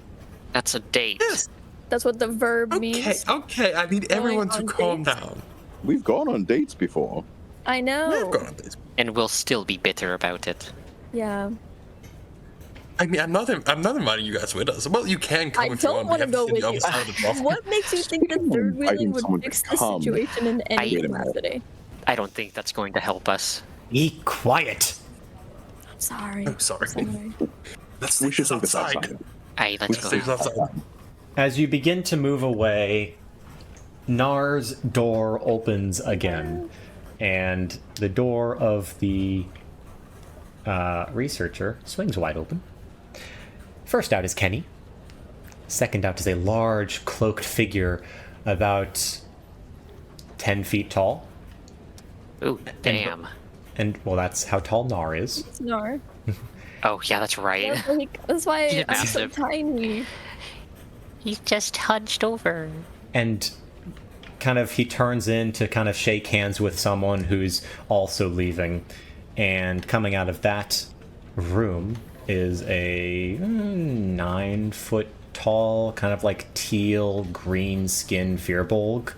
That's a date. Yes. That's what the verb means. Okay, I need everyone to on calm dates? down. We've gone on dates before. I know. We've gone on dates. And we'll still be bitter about it. Yeah. I mean, I'm not inviting you guys with us. Well, you can come I if you don't want. want to go with you. What makes you think the third wheeling would fix the situation in any capacity? I don't think that's going to help us. Be quiet. Sorry. I'm sorry. Let's We should take take this this outside. outside. Aye, We let's should take go. this outside. As you begin to move away, Nar's door opens again, and the door of the researcher swings wide open. First out is Kenny. Second out is a large, cloaked figure about 10 feet tall. Ooh, damn. And, well, that's how tall Nar is. It's Nar. Oh, yeah, that's right. That's why He's I'm so massive. tiny. He's just hunched over. And kind of he turns in to kind of shake hands with someone who's also leaving. And coming out of that room is a 9-foot tall, kind of like teal green skin Firbolg.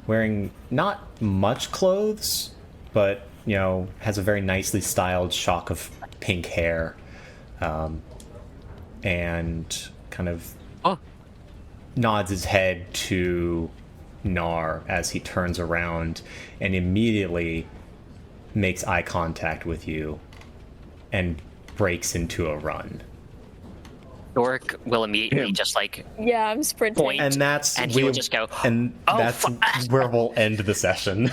Wearing not much clothes, but, you know, has a very nicely styled shock of pink hair. And kind of nods his head to Nar as he turns around and immediately makes eye contact with you and breaks into a run. Dork will immediately just like Yeah, I'm sprinting. point, And that's and he will just go. and "Oh, that's where we'll end the session.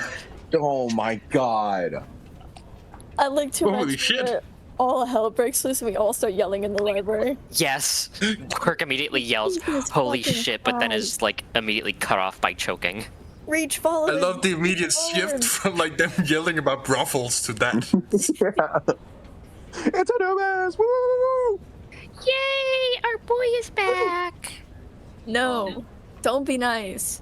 Oh my god. I like to Holy imagine shit. that all hell breaks loose and we all start yelling in the library. Yes. Dork immediately yells, Jesus "Holy fucking shit!" But then is Christ. like immediately cut off by choking. Reach, follow I me. love the immediate Follow shift him. from like them yelling about brothels to that. It's Anubis! Woo! Yay! Our boy is back. No, don't be nice.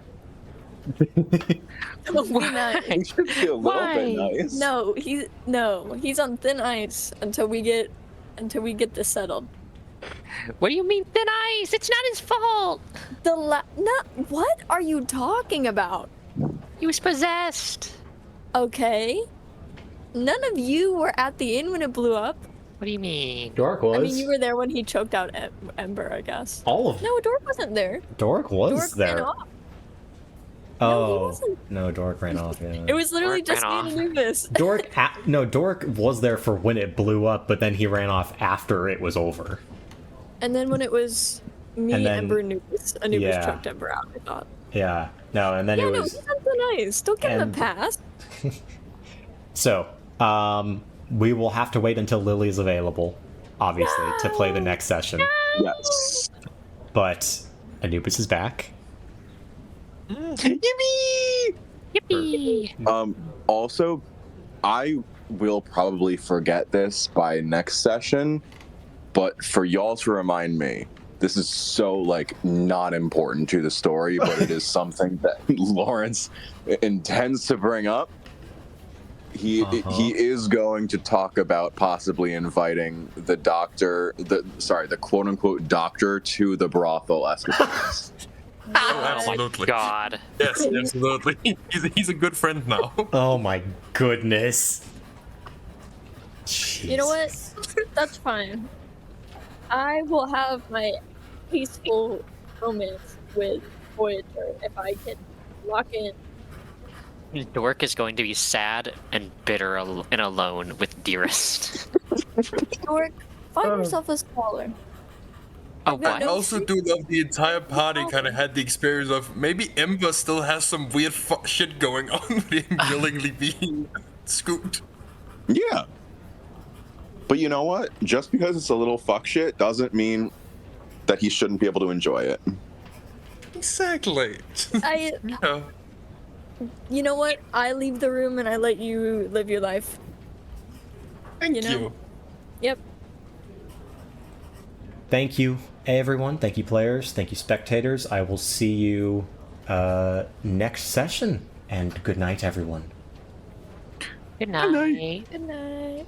Don't be nice. We should be a little Why? bit nice. No, he's on thin ice until we get this settled. What do you mean thin ice? It's not his fault. What are you talking about? He was possessed. Okay. None of you were at the inn when it blew up. What do you mean? Dork was. I mean, you were there when he choked out Ember, I guess. All of No, Dork wasn't there. Dork was Dork ran there. off. Oh, No, he wasn't. no, Dork ran off. Yeah. It was literally Dork just me ran and off. Anubis. Dork was there for when it blew up, but then he ran off after it was over. And then when it was me, And then- Ember, Anubis Yeah. choked Ember out, I thought. Yeah. No, and then Yeah, it no, was. he's not so nice. Don't give him a and- pass. So, we will have to wait until Lily is available, obviously, to play the next session. Yes. But Anubis is back. Yippee! Also, I will probably forget this by next session, but for y'all to remind me, this is so like not important to the story, but it is something that Lawrence intends to bring up. He is going to talk about possibly inviting the quote unquote doctor to the brothel escapades. Oh, Oh absolutely. my god. Yes, absolutely. He's a good friend now. Oh my goodness. You know what? Jesus. That's fine. I will have my peaceful romance with Voyager if I can lock in. Dork is going to be sad and bitter and alone with Dearest. Dork, find yourself a scholar. Oh, I've got what? I no also do love the entire party kind of had the experience of maybe Ember still has some weird shit going on with him willingly being scooped. Yeah. But you know what? Just because it's a little fuck shit doesn't mean that he shouldn't be able to enjoy it. Exactly. Yeah. You know what? I leave the room and I let you live your life. Thank You know? you. Yep. Thank you, everyone. Thank you, players. Thank you, spectators. I will see you next session. And good night, everyone. Good night. Good night.